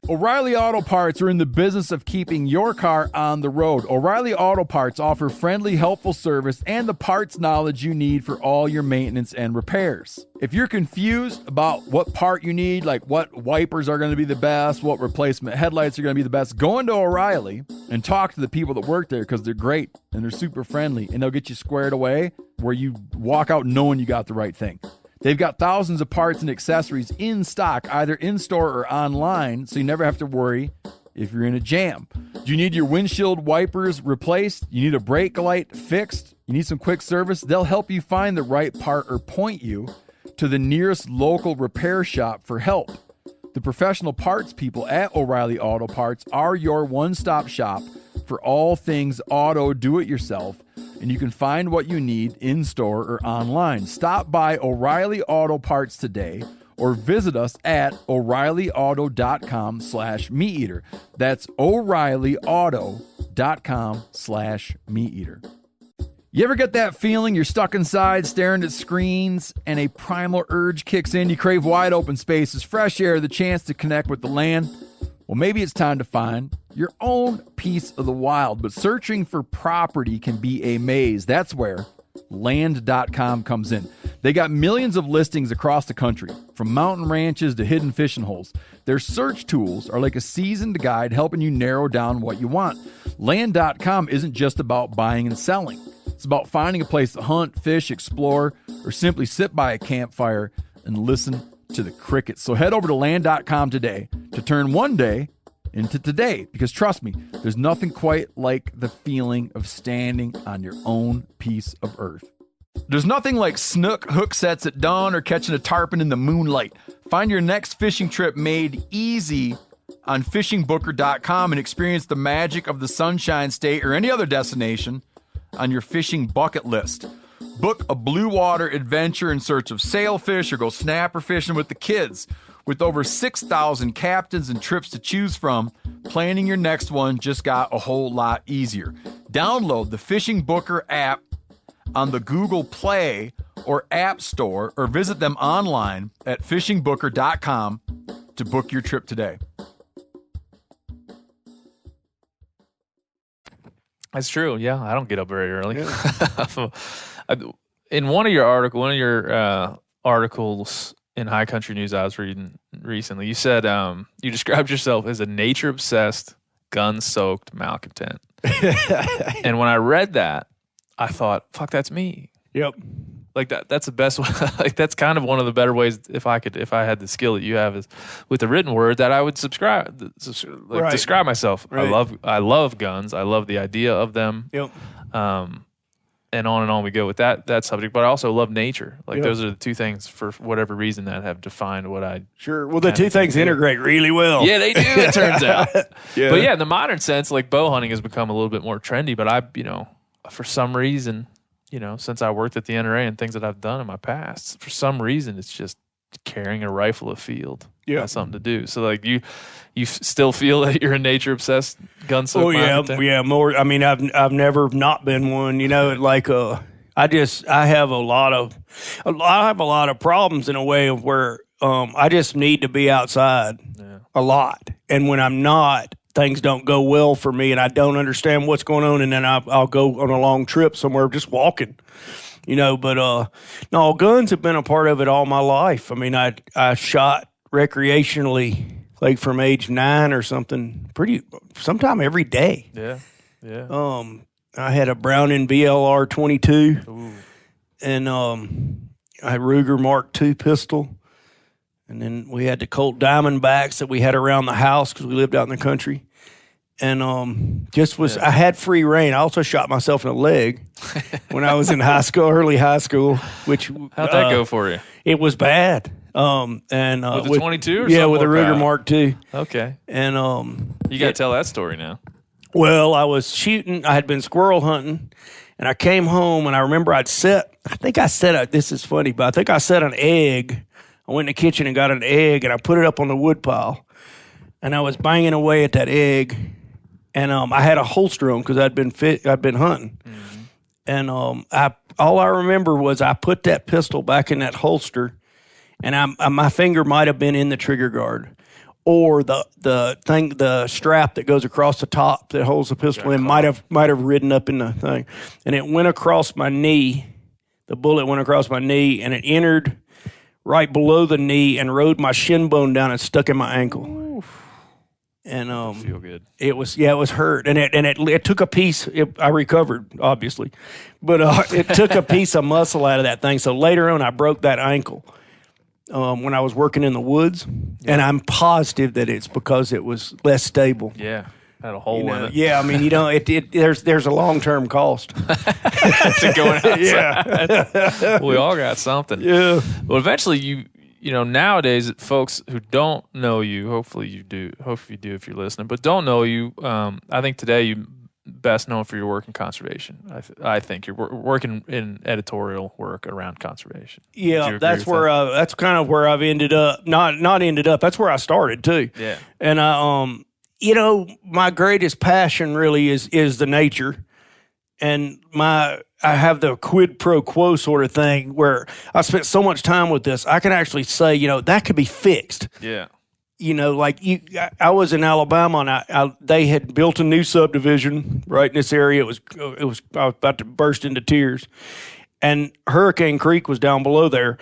O'Reilly Auto Parts are in the business of keeping your car on the road. O'Reilly Auto Parts offer friendly, helpful service and the parts knowledge you need for all your maintenance and repairs. If you're confused about what part you need, like what wipers are going to be the best, what replacement headlights are going to be the best, go into O'Reilly and talk to the people that work there because they're great and they're super friendly and they'll get you squared away where you walk out knowing you got the right thing. They've got thousands of parts and accessories in stock, either in-store or online, so you never have to worry if you're in a jam. Do you need your windshield wipers replaced? You need a brake light fixed? You need some quick service? They'll help you find the right part or point you to the nearest local repair shop for help. The professional parts people at O'Reilly Auto Parts are your one-stop shop for all things auto do-it-yourself, and you can find what you need in-store or online. Stop by O'Reilly Auto Parts today or visit us at O'ReillyAuto.com/MeatEater. That's O'ReillyAuto.com/MeatEater. You ever get that feeling you're stuck inside staring at screens and a primal urge kicks in? You crave wide open spaces, fresh air, the chance to connect with the land. Well, maybe it's time to find your own piece of the wild, but searching for property can be a maze. That's where Land.com comes in. They got millions of listings across the country, from mountain ranches to hidden fishing holes. Their search tools are like a seasoned guide helping you narrow down what you want. Land.com isn't just about buying and selling. It's about finding a place to hunt, fish, explore, or simply sit by a campfire and listen to the crickets. So head over to Land.com today to turn one day into today, because trust me, there's nothing quite like the feeling of standing on your own piece of earth. There's nothing like snook hook sets at dawn or catching a tarpon in the moonlight. Find your next fishing trip made easy on fishingbooker.com and experience the magic of the Sunshine State or any other destination on your fishing bucket list. Book a blue water adventure in search of sailfish or go snapper fishing with the kids. With over 6,000 captains and trips to choose from, planning your next one just got a whole lot easier. Download the Fishing Booker app on the Google Play or App Store, or visit them online at fishingbooker.com to book your trip today. That's true. Yeah, I don't get up very early. Yeah. In one of your articles in High Country News I was reading recently, you said you described yourself as a nature-obsessed, gun-soaked malcontent. And when I read that, I thought, fuck, that's me. Yep. Like that's the best way. Like that's kind of one of the better ways if I had the skill that you have is with the written word that I would describe myself. Right. I love guns. I love the idea of them. Yep. And on we go with that subject. But I also love nature. Like Yep. those are the two things for whatever reason that have defined what I. Sure. Well, the two things integrate really well. Yeah, they do. It turns out. Yeah. But yeah, in the modern sense, like bow hunting has become a little bit more trendy. But I, for some reason, since I worked at the NRA and things that I've done in my past, for some reason, it's just carrying a rifle afield. Yeah. That's something to do. So like you still feel that you're a nature obsessed gunsmith. Oh yeah, more. I mean, I've never not been one. Like I have a lot of problems in a way of where I just need to be outside a lot, and when I'm not, things don't go well for me, and I don't understand what's going on, and then I'll go on a long trip somewhere just walking. But no, guns have been a part of it all my life. I mean, I shot recreationally like from age 9 or something, sometime every day. Yeah. Yeah. I had a Browning BLR 22, and I had Ruger Mark II pistol, and then we had the Colt Diamondbacks that we had around the house because we lived out in the country. And I had free reign. I also shot myself in the leg when I was in early high school. How'd that go for you? It was bad. With the 22 or yeah, something with a Ruger Mark II. Okay. And you got to tell that story now. Well, I was shooting. I had been squirrel hunting, and I came home, and I remember this is funny, but I think I set an egg. I went in the kitchen and got an egg, and I put it up on the wood pile, and I was banging away at that egg. And I had a holster on because I'd been hunting, and all I remember was I put that pistol back in that holster, and my finger might have been in the trigger guard, or the strap that goes across the top that holds the pistol in might have ridden up in the thing, and it went across my knee. The bullet went across my knee, and it entered right below the knee and rode my shin bone down and stuck in my ankle. And feel good. It was hurt, and it took a piece. I recovered, obviously, but it took a piece of muscle out of that thing. So later on, I broke that ankle when I was working in the woods, and I'm positive that it's because it was less stable. Yeah, had a hole in it. Yeah, I mean, there's a long-term cost to going outside. Yeah, we all got something. Yeah. Well, eventually nowadays, folks who don't know you, hopefully you do if you're listening, but don't know you, I think today you best known for your work in conservation. I think you're working in editorial work around conservation. Yeah, that's kind of where I've ended up. Not ended up. That's where I started too. Yeah. And my greatest passion really is the nature, and I have the quid pro quo sort of thing where I spent so much time with this. I can actually say, that could be fixed. Yeah. I was in Alabama, and they had built a new subdivision right in this area. I was about to burst into tears, and Hurricane Creek was down below there,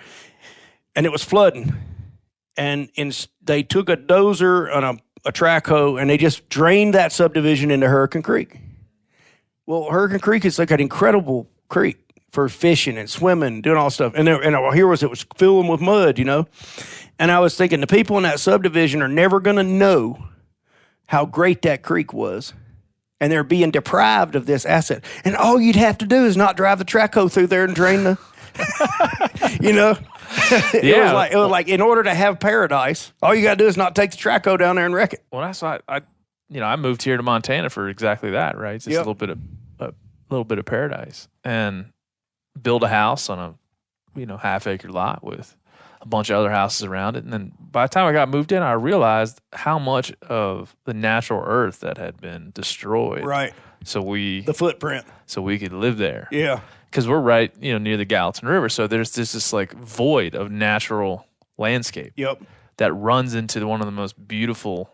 and it was flooding. And they took a dozer and a track hoe, and they just drained that subdivision into Hurricane Creek. Well, Hurricane Creek is like an incredible creek for fishing and swimming, doing all stuff. And here it was filling with mud, And I was thinking the people in that subdivision are never going to know how great that creek was. And they're being deprived of this asset. And all you'd have to do is not drive the track hoe through there and drain the, It was like in order to have paradise, all you got to do is not take the track hoe down there and wreck it. Well, that's why I moved here to Montana for exactly that, right? It's just a little bit of paradise, and build a house on a half-acre lot with a bunch of other houses around it. And then by the time I got moved in, I realized how much of the natural earth that had been destroyed. Right. The footprint. So we could live there. Yeah. Because we're right, near the Gallatin River. So there's this like void of natural landscape. Yep. That runs into one of the most beautiful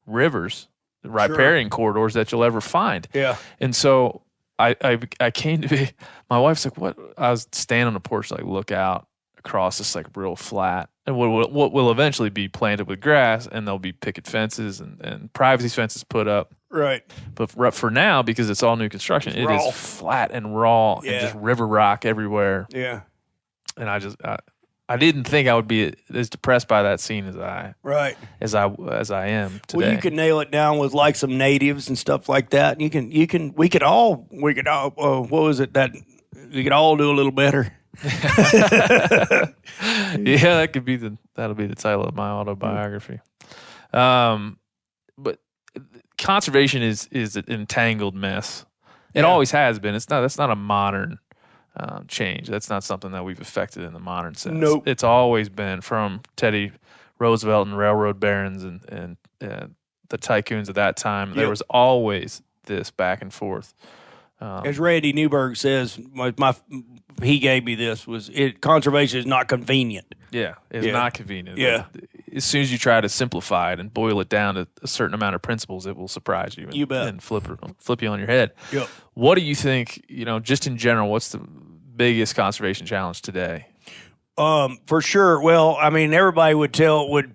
rivers, riparian corridors that you'll ever find. Yeah. And so I came to be, my wife's like, what? I was standing on the porch, like look out across this like real flat, and what will eventually be planted with grass, and there'll be picket fences and privacy fences put up. Right. But for now, because it's all new construction, it is flat and raw and just river rock everywhere. Yeah. and I didn't think I would be as depressed by that scene as I am today. Well, you could nail it down with like some natives and stuff like that. We could all what was it that we could all do a little better. Yeah, that'll be the title of my autobiography. But conservation is an entangled mess. It always has been. That's not a modern change. That's not something that we've affected in the modern sense. Nope. It's always been from Teddy Roosevelt and railroad barons and the tycoons of that time. Yep. There was always this back and forth. As Randy Newberg says, he gave me this, conservation is not convenient. Yeah, it's not convenient. Yeah. As soon as you try to simplify it and boil it down to a certain amount of principles, it will surprise you. You bet. And flip you on your head. Yep. What do you think, just in general, what's the biggest conservation challenge today? For sure. Well, I mean, everybody would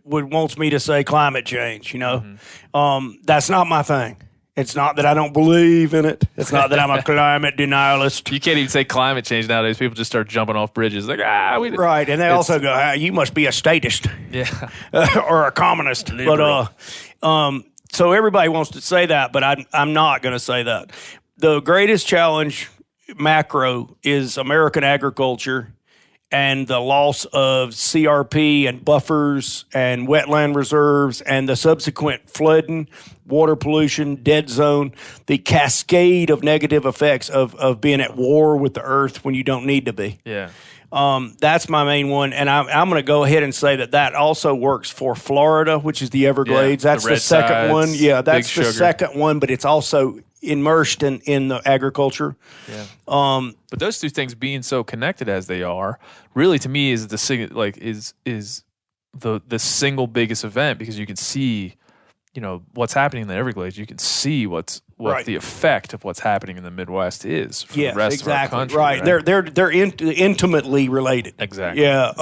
wants me to say climate change, Mm-hmm. That's not my thing. It's not that I don't believe in it. It's not that I'm a climate denialist. You can't even say climate change nowadays. People just start jumping off bridges. Like, right. And they also go, you must be a statist. Yeah. Or a communist. Liberal. But, so everybody wants to say that, but I'm not going to say that. The greatest challenge, macro, is American agriculture and the loss of CRP and buffers and wetland reserves and the subsequent flooding, water pollution, dead zone, the cascade of negative effects of being at war with the earth when you don't need to be. Yeah. That's my main one. And I'm going to go ahead and say that also works for Florida, which is the Everglades. Yeah, that's the second tides, one. Yeah, that's the sugar. second one, but it's also immersed in the agriculture. Yeah. But those two things being so connected as they are, really to me is the single biggest event, because you can see, what's happening in the Everglades. You can see what right. the effect of what's happening in the Midwest is for the rest of our country. Right. They're intimately related. Exactly. Yeah.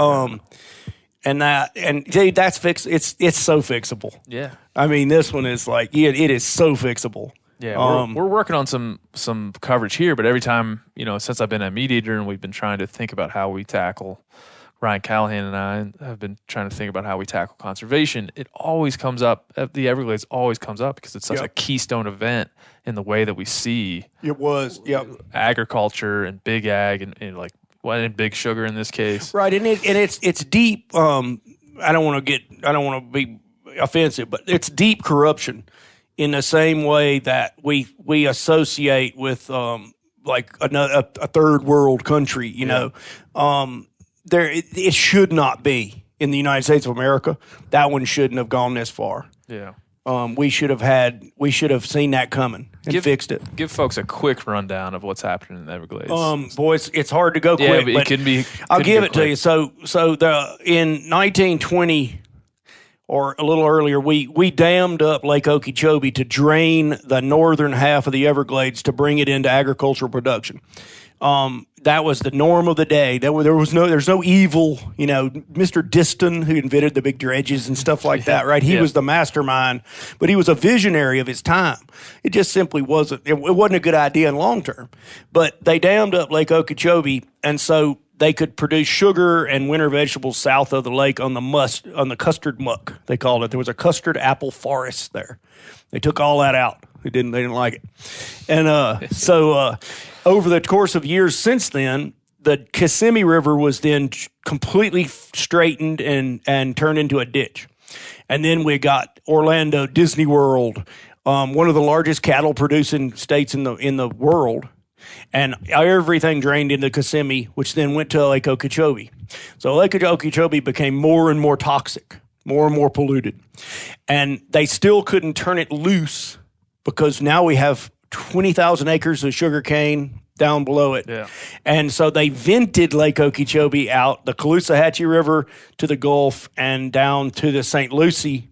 And that's fixed. It's so fixable. Yeah. I mean, this one is like, it is so fixable. Yeah, we're working on some coverage here, but every time, since I've been a meat eater and we've been trying to think about how we tackle, Ryan Callahan and I have been trying to think about how we tackle conservation, it always comes up, the Everglades always comes up because it's such a keystone event in the way that we see it was agriculture and big ag and big sugar in this case. Right, and it's deep. I don't want to be offensive, but it's deep corruption. In the same way that we associate with like a third world country, it should not be in the United States of America. That one shouldn't have gone this far. Yeah, we should have seen that coming and fixed it. Give folks a quick rundown of what's happening in the Everglades. Boys, it's hard to go quick, but it can be. I'll give it to you. So in 1920. Or a little earlier, we dammed up Lake Okeechobee to drain the northern half of the Everglades to bring it into agricultural production. That was the norm of the day. There's no evil, Mr. Diston, who invented the big dredges and stuff like that, right? He was the mastermind, but he was a visionary of his time. It just simply wasn't a good idea in long term. But they dammed up Lake Okeechobee, and so they could produce sugar and winter vegetables south of the lake on the custard muck, they called it. There was a custard apple forest there. They took all that out. They didn't like it. And so over the course of years since then, the Kissimmee River was then completely straightened and turned into a ditch. And then we got Orlando Disney World, one of the largest cattle producing states in the world. And everything drained into Kissimmee, which then went to Lake Okeechobee. So Lake Okeechobee became more and more toxic, more and more polluted. And they still couldn't turn it loose because now we have 20,000 acres of sugar cane down below it. Yeah. And so they vented Lake Okeechobee out, the Caloosahatchee River to the Gulf and down to the St. Lucie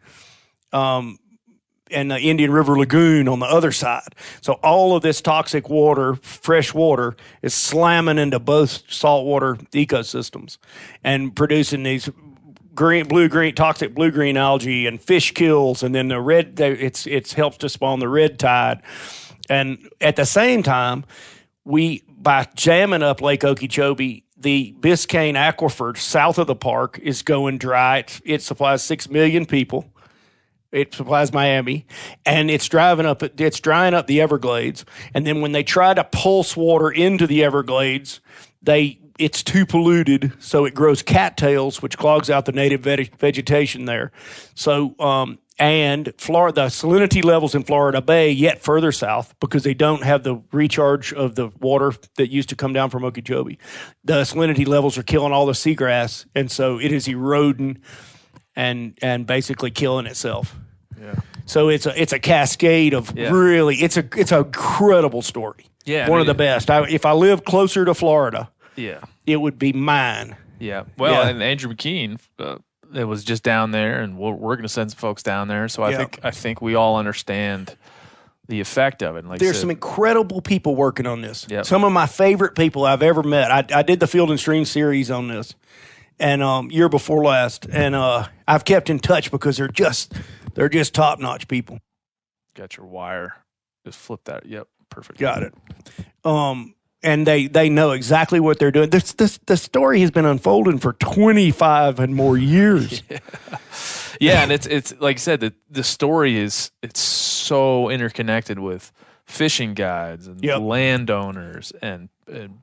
and the Indian River Lagoon on the other side. So all of this toxic water, fresh water, is slamming into both saltwater ecosystems and producing these toxic blue-green algae and fish kills, and then the red, it's helps to spawn the red tide. And at the same time, by jamming up Lake Okeechobee, the Biscayne Aquifer south of the park is going dry. It supplies 6 million people. It supplies Miami, and it's drying up the Everglades. And then when they try to pulse water into the Everglades, it's too polluted, so it grows cattails, which clogs out the native vegetation there. So, and Florida, the salinity levels in Florida Bay yet further south because they don't have the recharge of the water that used to come down from Okeechobee. The salinity levels are killing all the seagrass, and so it is eroding and basically killing itself. Yeah. So it's a cascade of really it's an incredible story. Yeah, one of the best. If I lived closer to Florida, it would be mine. Yeah. Well, and Andrew McKean, it was just down there, and we're going to send some folks down there. So I think we all understand the effect of it. Like there's some incredible people working on this. Yep. Some of my favorite people I've ever met. I did the Field and Stream series on this, and year before last, and I've kept in touch because they're just top notch people. Got your wire. Just flip that. Yep. Perfect. Got it. And they know exactly what they're doing. The story has been unfolding for 25 and more years. Yeah, and it's like I said, the story it's so interconnected with fishing guides and landowners and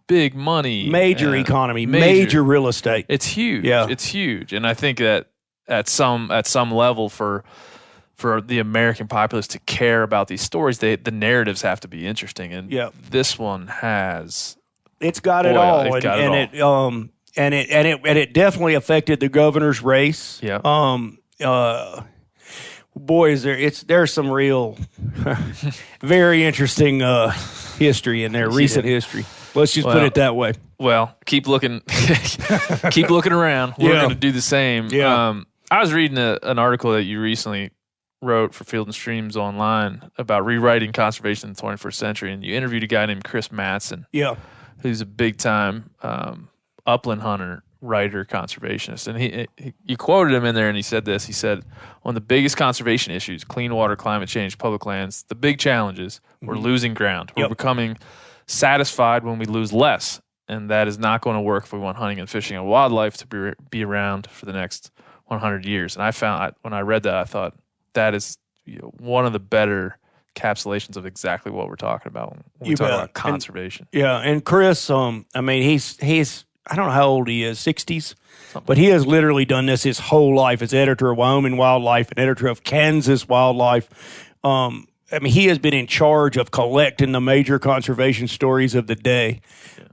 big money, major economy, major real estate. It's huge. Yeah. It's huge, and I think that at some level for the American populace to care about these stories, the narratives have to be interesting, and this one has. It's got it all, and it definitely affected the governor's race. Yeah. Boy, there's some real, very interesting history in there, recent history. Let's just put it that way. Well, keep looking, keep looking around. We're going to do the same. Yeah. I was reading an article that you recently wrote for Field and Streams Online about rewriting conservation in the 21st century, and you interviewed a guy named Chris Matson, who's a big-time upland hunter, writer, conservationist. And you quoted him in there, and he said this. He said, one of the biggest conservation issues, clean water, climate change, public lands, the big challenges, we're losing ground. We're becoming satisfied when we lose less, and that is not going to work if we want hunting and fishing and wildlife to be around for the next 100 years. And I found, when I read that, I thought, that is one of the better encapsulations of exactly what we're talking about when we talk about conservation. And Chris, I mean, he's I don't know how old he is, 60s, but he has literally done this his whole life as editor of Wyoming Wildlife and editor of Kansas Wildlife. I mean, he has been in charge of collecting the major conservation stories of the day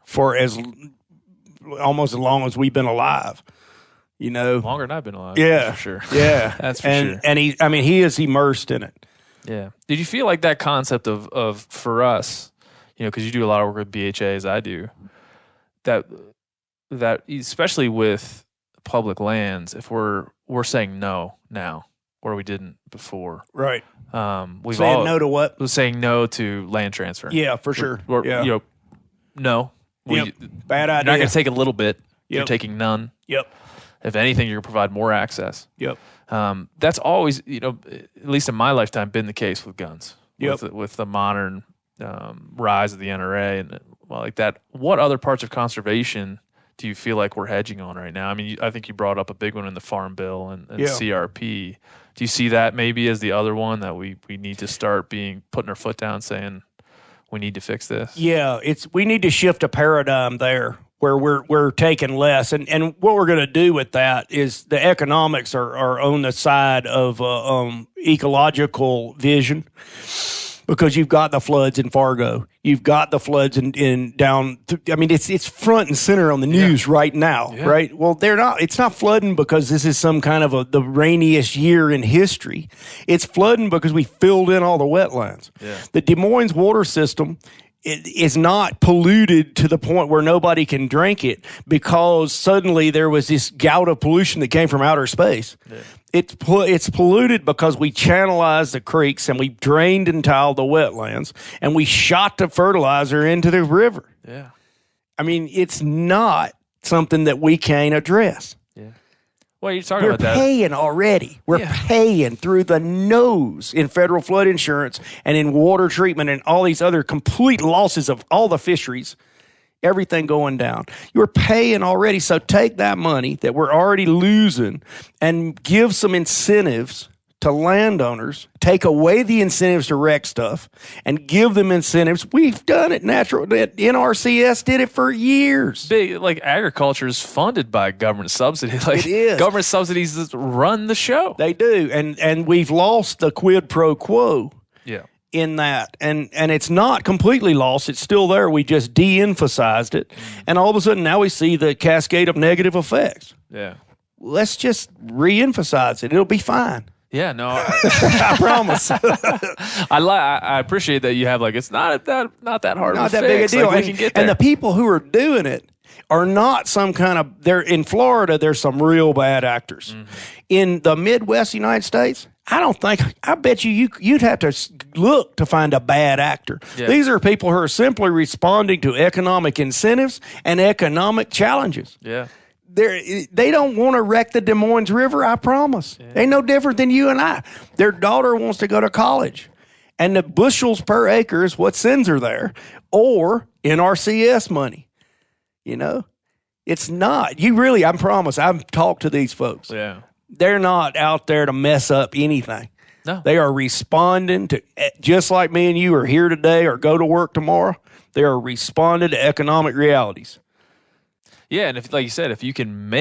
for almost as long as we've been alive. You know, longer than I've been alive. Yeah, for sure. Yeah, that's for sure. And he is immersed in it. Yeah. Did you feel like that concept of for us, because you do a lot of work with BHA as I do, that especially with public lands, if we're saying no now, or we didn't before, right? We've saying no to what? We're saying no to land transfer. Yeah, for sure. No. Bad idea. You're not going to take a little bit. Yep. You're taking none. Yep. If anything, you're going to provide more access. Yep. That's always, at least in my lifetime, been the case with guns. Yep. With the modern rise of the NRA and like that. What other parts of conservation do you feel like we're hedging on right now? I mean, I think you brought up a big one in the Farm Bill and CRP. Do you see that maybe as the other one that we need to start putting our foot down, saying we need to fix this? Yeah, we need to shift a paradigm there where we're taking less, and what we're going to do with that is the economics are on the side of ecological vision, because you've got the floods in Fargo, you've got the floods in down. I mean, it's front and center on the news right now, right? Well, they're not. It's not flooding because this is some kind of the rainiest year in history. It's flooding because we filled in all the wetlands. Yeah. The Des Moines water system is not polluted to the point where nobody can drink it because suddenly there was this gout of pollution that came from outer space. Yeah. It's polluted because we channelized the creeks and we drained and tiled the wetlands and we shot the fertilizer into the river. Yeah. I mean, it's not something that we can't address. Yeah. Well, you're talking about that. We're paying already. We're paying through the nose in federal flood insurance and in water treatment and all these other complete losses of all the fisheries everything going down. You're paying already. So take that money that we're already losing and give some incentives to landowners, take away the incentives to wreck stuff and give them incentives. We've done it NRCS did it for years. Big, like agriculture is funded by government subsidy. Like, it is. Government subsidies run the show. They do. And we've lost the quid pro quo. Yeah. In that, and it's not completely lost. It's still there. We just de-emphasized it, and all of a sudden now we see the cascade of negative effects. Yeah, let's just re-emphasize it. It'll be fine. Yeah, no, I promise. I appreciate that you have like it's not that hard, not of a that fix. big a deal. Like, we can get there. And the people who are doing it are not some kind of. They're in Florida. There's some real bad actors. In the Midwest United States, I bet you'd have to look to find a bad actor. Yeah. These are people who are simply responding to economic incentives and economic challenges. Yeah. They don't want to wreck the Des Moines River, I promise. Yeah. Ain't no different than you and I. Their daughter wants to go to college, and the bushels per acre is what sends her there, or NRCS money. You know? It's not. I promise, I've talked to these folks. Yeah. They're not out there to mess up anything. No. They are responding to, just like me and you are here today or go to work tomorrow, they are responding to economic realities. Yeah, and if, like you said, if you can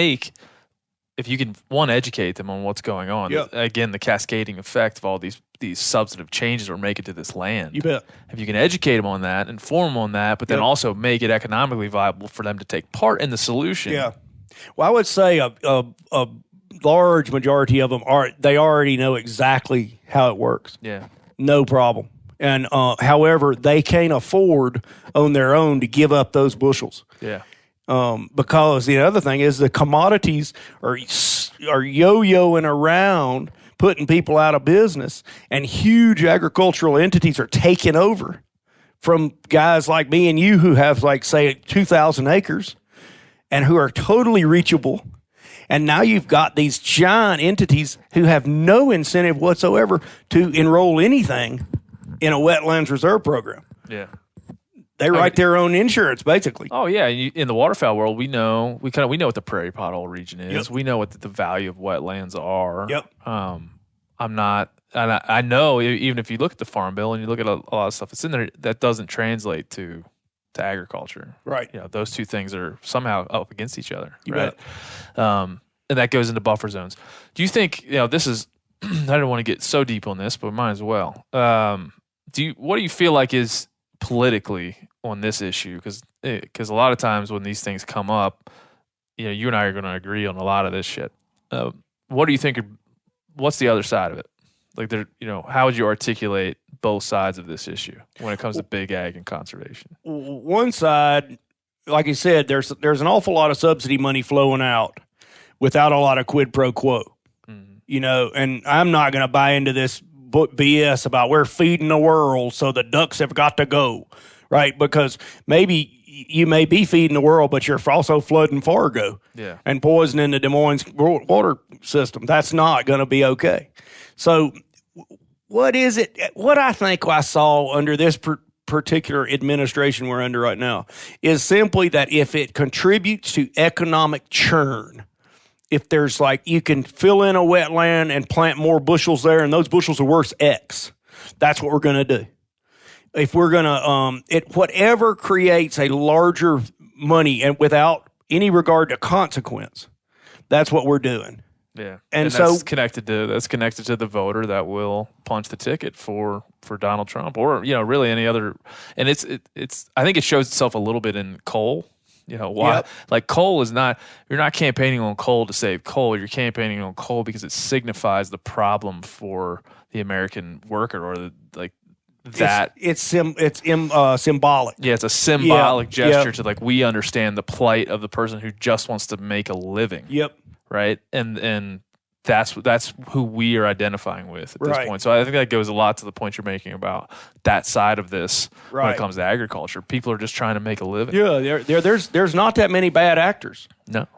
educate them on what's going on, yep. Again, the cascading effect of all these substantive changes we're making to this land. You bet. If you can educate them on that, inform them on that, but then also make it economically viable for them to take part in the solution. Yeah. Well, I would say a large majority of them they already know exactly how it works. Yeah. No problem. And however, they can't afford on their own to give up those bushels. Yeah. Because the other thing is the commodities are yo-yoing around, putting people out of business, and huge agricultural entities are taking over from guys like me and you who have, like, say, 2,000 acres and who are totally reachable. And now you've got these giant entities who have no incentive whatsoever to enroll anything in a wetlands reserve program. Yeah. They write their own insurance, basically. Oh yeah, in the waterfowl world, we know what the prairie pothole region is. Yep. We know what the value of wetlands are. Yep. I know even if you look at the farm bill and you look at a lot of stuff that's in there, that doesn't translate to agriculture. Right. You know, those two things are somehow up against each other. You right. bet. And that goes into buffer zones. Do you think this is? I don't want to get so deep on this, but might as well. What do you feel like is politically on this issue? Because a lot of times when these things come up, you and I are going to agree on a lot of this shit. What do you think? What's the other side of it? Like, how would you articulate both sides of this issue when it comes to big ag and conservation? One side, like you said, there's an awful lot of subsidy money flowing out without a lot of quid pro quo. Mm-hmm. And I'm not going to buy into this BS about we're feeding the world, so the ducks have got to go, right? Because maybe you may be feeding the world, but you're also flooding Fargo and poisoning the Des Moines water system. That's not going to be okay. So what is it? What I think I saw under this particular administration we're under right now is simply that if it contributes to economic churn, if there's you can fill in a wetland and plant more bushels there, and those bushels are worth X, that's what we're going to do. If we're going to, whatever creates a larger money and without any regard to consequence, that's what we're doing. Yeah, and so that's connected to the voter that will punch the ticket for Donald Trump, or really any other. And it's I think it shows itself a little bit in coal. Why? Yep. Like, coal is not. You're not campaigning on coal to save coal. You're campaigning on coal because it signifies the problem for the American worker, or that. It's symbolic. Yeah, it's a symbolic gesture to we understand the plight of the person who just wants to make a living. Yep. Right, and that's who we are identifying with at this right. point. So I think that goes a lot to the point you're making about that side of this when it comes to agriculture. People are just trying to make a living. Yeah, there's not that many bad actors. No,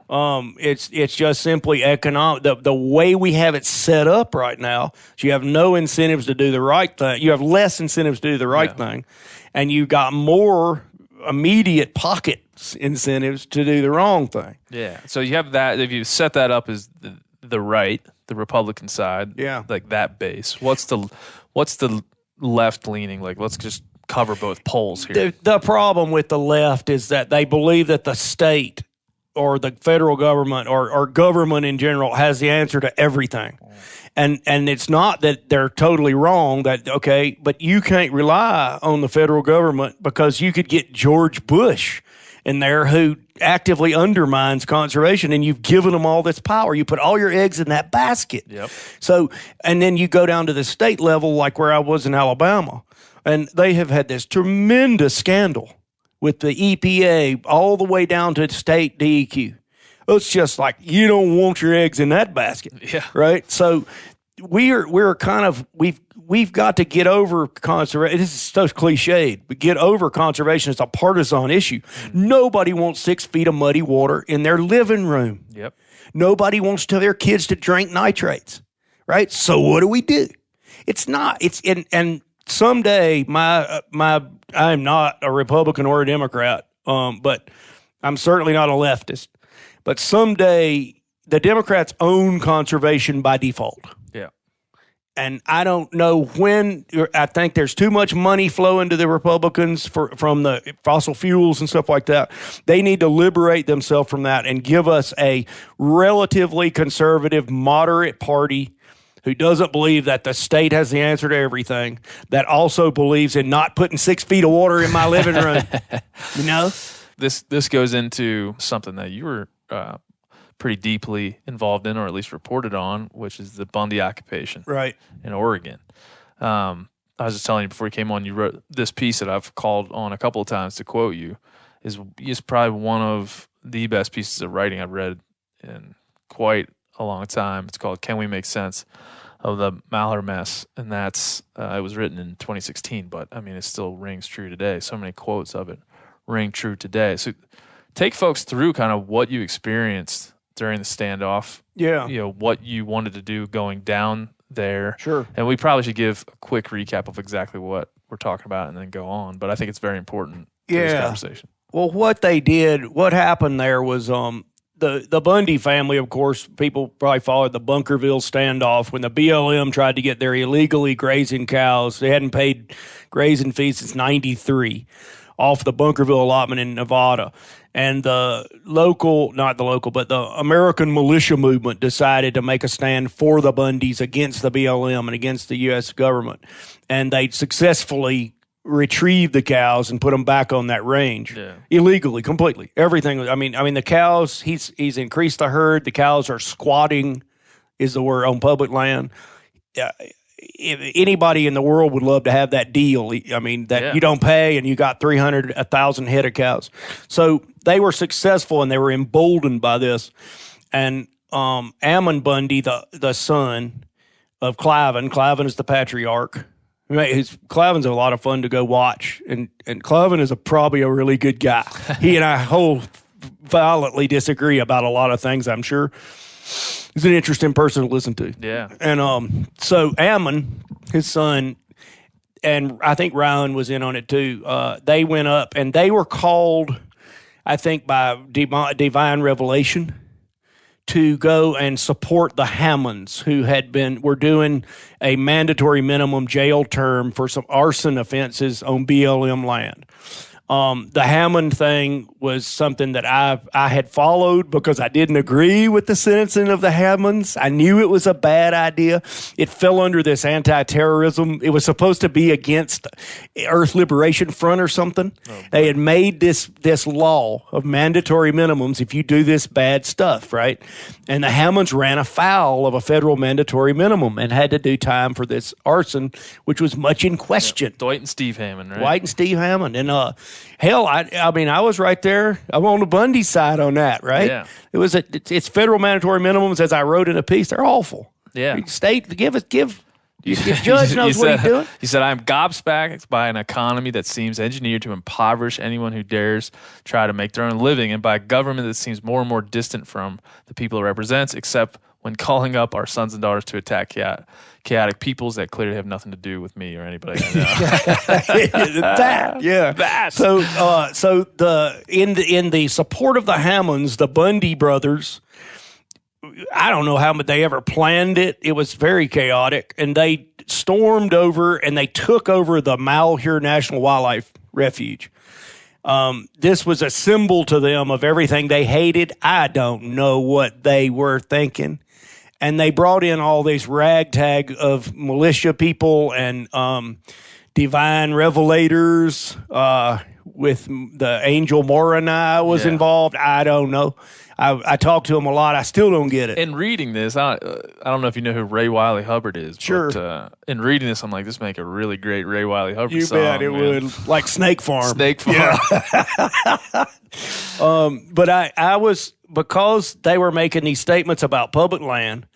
it's just simply economic. The way we have it set up right now, so you have no incentives to do the right thing. You have less incentives to do the right thing, and you got more immediate pocket incentives to do the wrong thing. Yeah. So you have that. If you set that up as the right, the Republican side, Yeah. like that base. What's the left leaning? Like, let's just cover both poles here. The problem with the left is that they believe that the state or the federal government or government in general has the answer to everything. And it's not that they're totally wrong, but you can't rely on the federal government because you could get George Bush in there who actively undermines conservation, and you've given them all this power. You put all your eggs in that basket. Yep. So, and then you go down to the state level, like where I was in Alabama, and they have had this tremendous scandal with the EPA all the way down to state DEQ. It's just like, you don't want your eggs in that basket. Yeah. Right? So we're kind of, we've got to get over conservation. This is so cliched, but get over conservation as a partisan issue. Nobody wants 6 feet of muddy water in their living room. Yep. Nobody wants to their kids to drink nitrates, right? So what do? It's not. And someday I am not a Republican or a Democrat, but I'm certainly not a leftist. But someday the Democrats own conservation by default. Yeah. And I don't know when. I think there's too much money flowing to the Republicans from the fossil fuels and stuff like that. They need to liberate themselves from that and give us a relatively conservative, moderate party who doesn't believe that the state has the answer to everything, that also believes in not putting 6 feet of water in my living room. You know? This goes into something that you were pretty deeply involved in, or at least reported on, which is the Bundy occupation in Oregon. I was just telling you before you came on, you wrote this piece that I've called on a couple of times to quote you, is probably one of the best pieces of writing I've read in quite a long time. It's called "Can We Make Sense of the Malheur Mess?" And that's it was written in 2016, but I mean it still rings true today. So many quotes of it ring true today. So take folks through kind of what you experienced during the standoff. Yeah. You know, what you wanted to do going down there. Sure. And we probably should give a quick recap of exactly what we're talking about and then go on. But I think it's very important for this conversation. Well, what happened there was the Bundy family, of course, people probably followed the Bunkerville standoff when the BLM tried to get their illegally grazing cows. They hadn't paid grazing fees since 93 off the Bunkerville allotment in Nevada. And the American militia movement decided to make a stand for the Bundys against the BLM and against the U.S. government. And they successfully retrieved the cows and put them back on that range illegally, completely. Everything. I mean, the cows, he's increased the herd. The cows are squatting, is the word, on public land. If anybody in the world would love to have that deal. I mean, you don't pay and you got 1,000 head of cows. So they were successful and they were emboldened by this. And Ammon Bundy, the son of Cliven is the patriarch. Cliven's a lot of fun to go watch. And Cliven is probably a really good guy. He and I violently disagree about a lot of things, I'm sure. He's an interesting person to listen to. Yeah. And so Ammon, his son, and I think Ryan was in on it too, they went up and they were called, I think, by divine revelation to go and support the Hammonds, who were doing a mandatory minimum jail term for some arson offenses on BLM land. The Hammond thing was something that I had followed because I didn't agree with the sentencing of the Hammonds. I knew it was a bad idea. It fell under this anti-terrorism. It was supposed to be against Earth Liberation Front or something. They had made this law of mandatory minimums if you do this bad stuff, right? And the Hammonds ran afoul of a federal mandatory minimum and had to do time for this arson, which was much in question. Dwight and Steve Hammond, right? Dwight and Steve Hammond. And hell, I mean, I was right there. I'm on the Bundy side on that, right? Yeah. It's federal mandatory minimums, as I wrote in a piece. They're awful. Yeah. State, if Judge knows what he's doing. He said, "I'm gobsmacked by an economy that seems engineered to impoverish anyone who dares try to make their own living, and by a government that seems more and more distant from the people it represents, except when calling up our sons and daughters to attack chaotic peoples that clearly have nothing to do with me or anybody I know. That. So in the support of the Hammonds, the Bundy brothers, I don't know how they ever planned it. It was very chaotic, and they stormed over and they took over the Malheur National Wildlife Refuge. This was a symbol to them of everything they hated. I don't know what they were thinking. And they brought in all these ragtag of militia people and divine revelators with the angel Moroni was involved. I don't know. I talked to him a lot. I still don't get it. In reading this, I don't know if you know who Ray Wiley Hubbard is. Sure. But, in reading this, I'm like, this make a really great Ray Wiley Hubbard You song. bet it would. Like Snake Farm. Snake Farm. But I was, because they were making these statements about public land,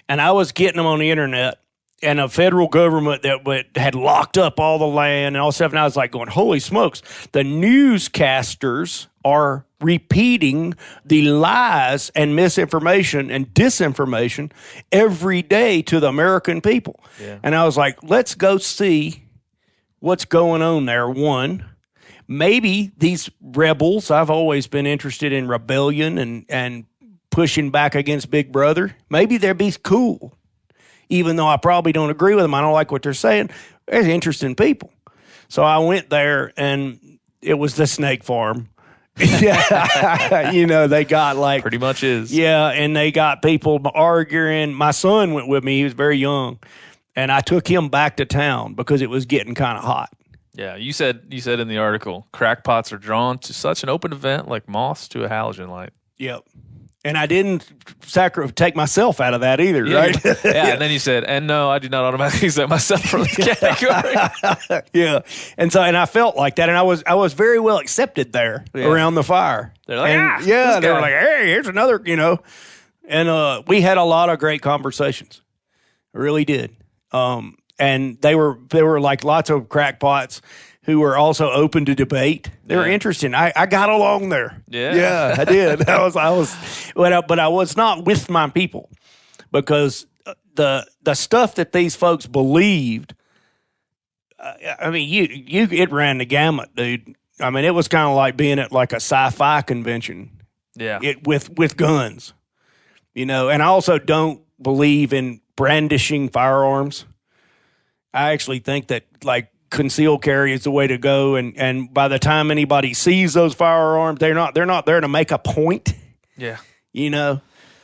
and I was getting them on the internet, and a federal government that had locked up all the land and all stuff, and I was like going, holy smokes, the newscasters are repeating the lies and misinformation and disinformation every day to the American people. Yeah. And I was like, let's go see what's going on there. One, maybe these rebels, I've always been interested in rebellion and pushing back against Big Brother. Maybe they'd be cool, even though I probably don't agree with them. I don't like what they're saying. They're interesting people. So I went there, and it was the Snake Farm. Yeah, they got like pretty much is. Yeah, and they got people arguing. My son went with me. He was very young, and I took him back to town because it was getting kind of hot. Yeah, you said in the article, crackpots are drawn to such an open event like moths to a halogen light. Yep. And I didn't take myself out of that either, right? Yeah, and then you said, and no, I do not automatically accept myself from the category. Yeah. And I felt like that, and I was very well accepted there around the fire. They're like, they were like, hey, here's another, And we had a lot of great conversations. Really did. And they were like lots of crackpots who were also open to debate. They were interesting. I got along there. Yeah, I did. But I was not with my people, because the stuff that these folks believed. I mean, it ran the gamut, dude. I mean, it was kind of like being at like a sci-fi convention. Yeah, with guns, And I also don't believe in brandishing firearms. I actually think that like concealed carry is the way to go, and by the time anybody sees those firearms, they're not there to make a point. Yeah, And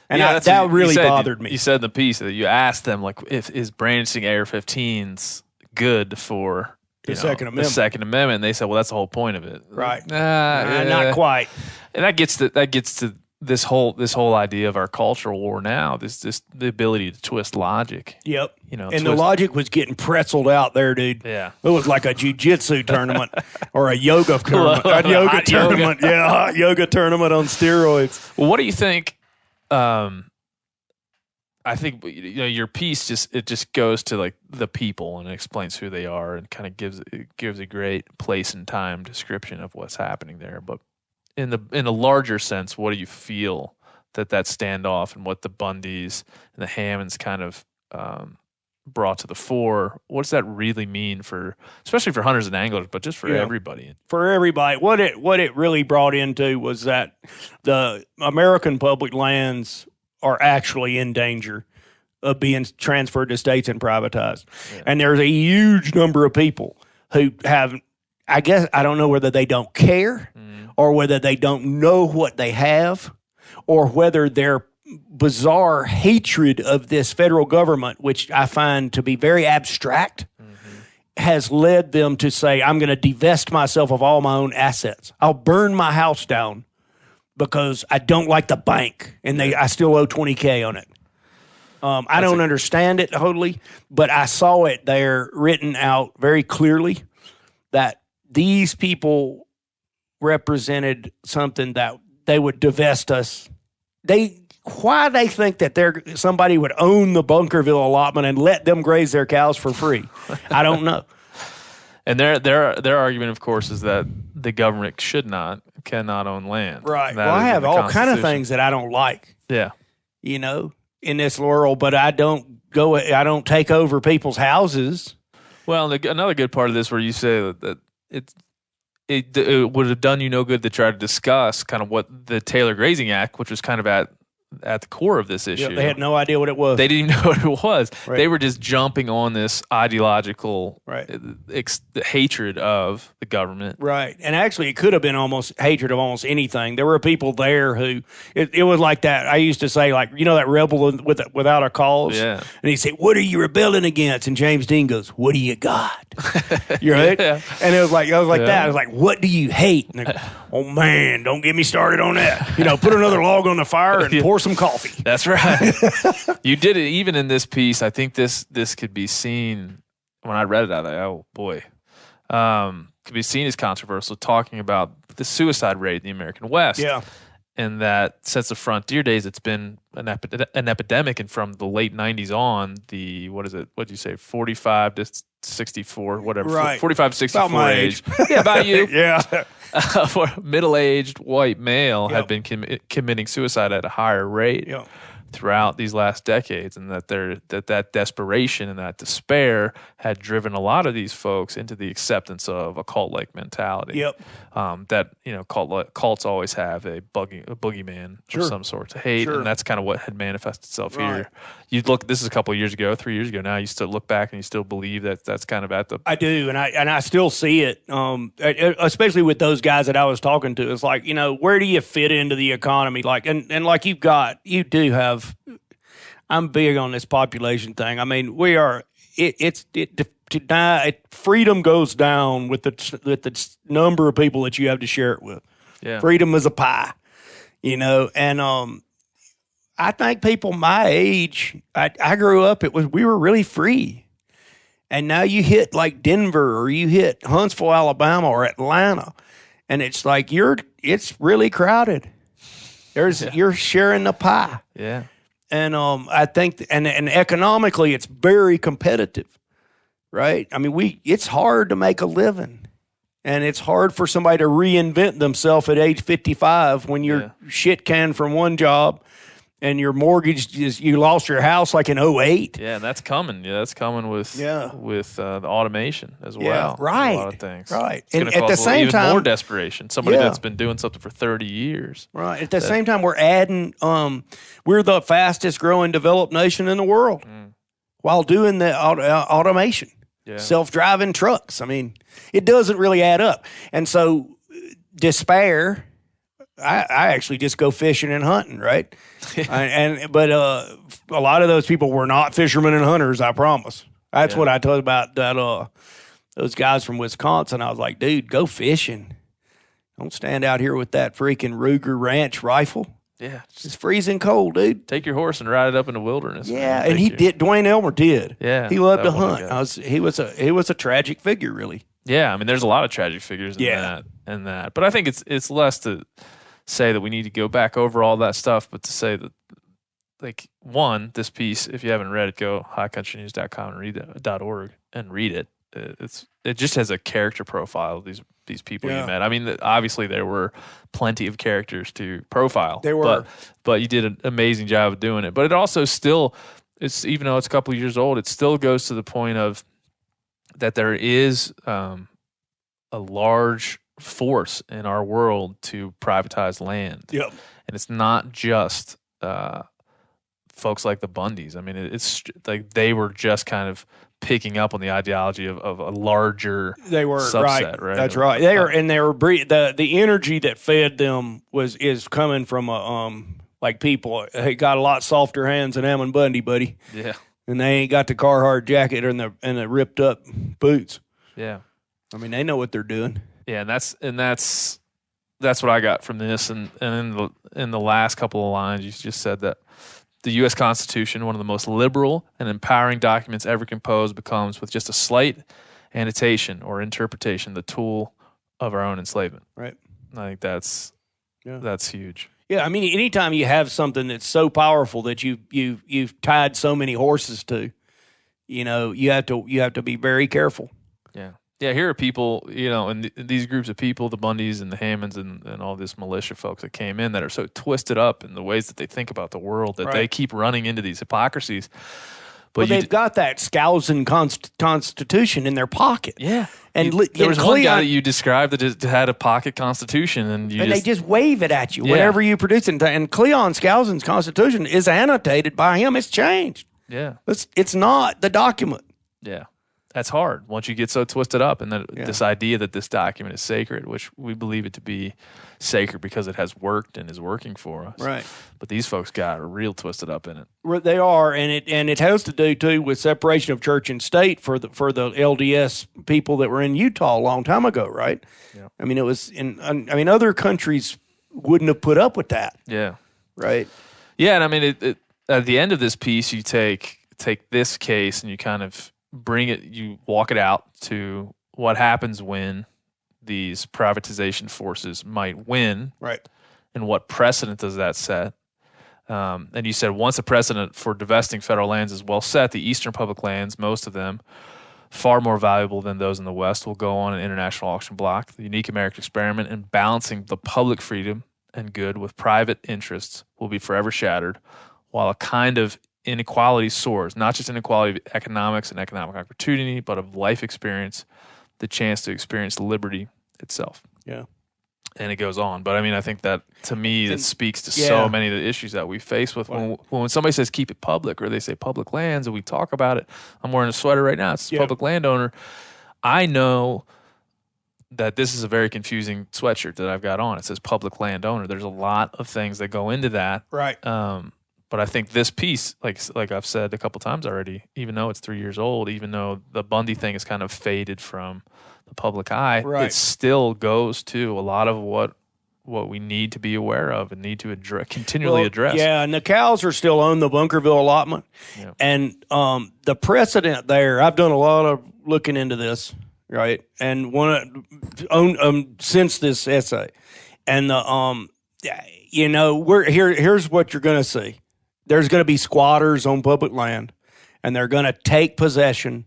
that really bothered me. You said in the piece that you asked them, like, is brandishing AR-15s good for the Second Amendment? The Second Amendment. They said, well, that's the whole point of it. Right? Not quite. And that gets to this whole idea of our cultural war now. The ability to twist logic. Yep. And the logic was getting pretzeled out there, dude. Yeah. It was like a jiu-jitsu tournament or a yoga tournament. Hot yoga tournament on steroids. Well, what do you think? I think your piece just goes to like the people and explains who they are and kind of gives a great place and time description of what's happening there. But in a larger sense, what do you feel that standoff and what the Bundys and the Hammonds kind of brought to the fore? What does that really mean especially for hunters and anglers, but just for everybody? For everybody, what it really brought into was that the American public lands are actually in danger of being transferred to states and privatized. Yeah. And there's a huge number of people who have, I guess, I don't know whether they don't care or whether they don't know what they have or whether their bizarre hatred of this federal government, which I find to be very abstract, has led them to say, I'm going to divest myself of all my own assets. I'll burn my house down because I don't like the bank, and I still owe $20,000 on it. I don't understand it totally, but I saw it there written out very clearly that these people represented something that they would divest us. Why they think that somebody would own the Bunkerville allotment and let them graze their cows for free, I don't know. And their argument, of course, is that the government cannot own land. Right. Well, I have all kind of things that I don't like. Yeah. in this world, but I don't take over people's houses. Well, another good part of this where you say that it would have done you no good to try to discuss kind of what the Taylor Grazing Act, which was kind of at the core of this issue. Yep, they had no idea what it was. They didn't even know what it was. Right. They were just jumping on this ideological hatred of the government. Right. And actually, it could have been almost hatred of almost anything. There were people there who, it was like that. I used to say, like, that rebel without a cause? Yeah. And he'd say, what are you rebelling against? And James Dean goes, what do you got? You're right? Yeah. And it was like, I was like that. I was like, what do you hate? And they go, oh, man, don't get me started on that. Put another log on the fire and pour some coffee. That's right. You did it even in this piece. I think this could be seen, when I read it, I thought, oh boy, could be seen as controversial, talking about the suicide rate in the American West. Yeah. And that since the frontier days, it's been an epidemic, and from the late 90s on, the, what did you say, 45 to 64, whatever, right. 45 to 64 about my age. Yeah, about you. Yeah. For middle-aged white male Yep. had been committing suicide at a higher rate Yep. throughout these last decades, and that desperation and that despair had driven a lot of these folks into the acceptance of a cult-like mentality. Yep. That cults always have a boogeyman Sure. of some sort to hate, Sure. and that's kind of what had manifested itself Right. here. You look, this is a couple of years ago, 3 years ago now. You still look back and you still believe that that's kind of at the. I do, and I still see it, especially with those guys that I was talking to. It's like, where do you fit into the economy? Like, and like you do have. I'm big on this population thing. I mean, we are. To die, freedom goes down with the number of people that you have to share it with. Yeah. Freedom is a pie, and I think people my age, I grew up, we were really free. And now you hit like Denver or you hit Huntsville, Alabama or Atlanta, and it's like it's really crowded. You're sharing the pie. Yeah. And I think and economically it's very competitive. Right? I mean, it's hard to make a living. And it's hard for somebody to reinvent themselves at age 55 when you're shit canned from one job and your mortgage you lost your house like in 2008. Yeah, and that's coming. Yeah, that's coming with the automation as well. Yeah, right. A lot of things. Right. It's And at the same even time, more desperation. Somebody that's been doing something for 30 years. Right. At the same time, we're adding. We're the fastest growing developed nation in the world while doing the automation. Yeah. Self-driving trucks. I mean, it doesn't really add up. And so despair, I actually just go fishing and hunting, right? But a lot of those people were not fishermen and hunters, I promise. That's what I told about that those guys from Wisconsin. I was like, dude, go fishing. Don't stand out here with that freaking Ruger Ranch rifle. Yeah. It's freezing cold, dude. Take your horse and ride it up in the wilderness. Yeah, and he did. Dwayne Elmer did. Yeah, he loved to that one hunt. He was a tragic figure, really. Yeah, I mean, there's a lot of tragic figures in that. But I think it's less to say that we need to go back over all that stuff, but to say that, like, one, this piece, if you haven't read it, go highcountrynews.com and read it, .org and read it. It just has a character profile of these people you met. I mean, obviously there were plenty of characters to profile. There were, but you did an amazing job of doing it. But it also still, it's even though it's a couple of years old, it still goes to the point of that there is a large force in our world to privatize land. Yep. And it's not just folks like the Bundys. I mean, it's like they were just kind of picking up on the ideology of a larger subset, right? That's right. They were the energy that fed them is coming from like people. They got a lot softer hands than Ammon Bundy, buddy. Yeah. And they ain't got the Carhartt jacket and the ripped up boots. Yeah. I mean, they know what they're doing. Yeah, and that's what I got from this. And in the last couple of lines, you just said that the U.S. Constitution, one of the most liberal and empowering documents ever composed, becomes, with just a slight annotation or interpretation, the tool of our own enslavement. Right. I think that's huge. Yeah, I mean, anytime you have something that's so powerful that you've tied so many horses to, you have to be very careful. Yeah. Yeah, here are people, and these groups of people, the Bundys and the Hammonds and all this militia folks that came in that are so twisted up in the ways that they think about the world that they keep running into these hypocrisies. But they've got that Skousen constitution in their pocket. Yeah. And there was one guy that you described that had a pocket constitution. And they just wave it at you whenever you produce it. And Cleon Skousen's constitution is annotated by him. It's changed. Yeah. It's not the document. Yeah. That's hard once you get so twisted up. And this idea that this document is sacred, which we believe it to be sacred because it has worked and is working for us. Right. But these folks got real twisted up in it. They are, and it has to do too with separation of church and state for the LDS people that were in Utah a long time ago, right? Yeah. I mean, it was other countries wouldn't have put up with that. Yeah. Right. Yeah, and I mean, at the end of this piece, you take this case and you kind of you walk it out to what happens when these privatization forces might win, right? And what precedent does that set? And you said once a precedent for divesting federal lands is well set, the eastern public lands, most of them, far more valuable than those in the West, will go on an international auction block. The unique American experiment in balancing the public freedom and good with private interests will be forever shattered, while a kind of inequality soars, not just inequality of economics and economic opportunity, but of life experience, the chance to experience liberty itself. Yeah. And it goes on. But I mean, I think that to me, it speaks to so many of the issues that we face with when somebody says keep it public or they say public lands and we talk about it. I'm wearing a sweater right now. It's a public landowner. I know that this is a very confusing sweatshirt that I've got on. It says public landowner. There's a lot of things that go into that. Right. But I think this piece, like I've said a couple times already, even though it's 3 years old, even though the Bundy thing is kind of faded from the public eye, it still goes to a lot of what we need to be aware of and need to continually address. Yeah, and the cows are still on the Bunkerville allotment. Yeah. And the precedent there, I've done a lot of looking into this, right? And since this essay. And here's what you're going to see. There's going to be squatters on public land, and they're going to take possession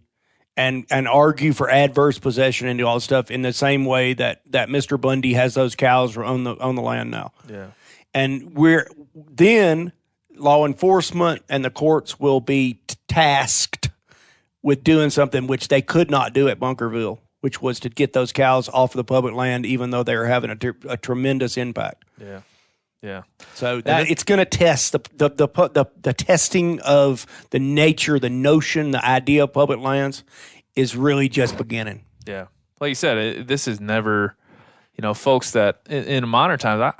and argue for adverse possession and do all this stuff in the same way that Mr. Bundy has those cows on the land now. Yeah. And then law enforcement and the courts will be tasked with doing something which they could not do at Bunkerville, which was to get those cows off of the public land, even though they were having a tremendous impact. Yeah. Yeah. So it's going to test the testing of the nature, the notion, the idea of public lands is really just beginning. Yeah. Like you said, this is never, folks that in modern times,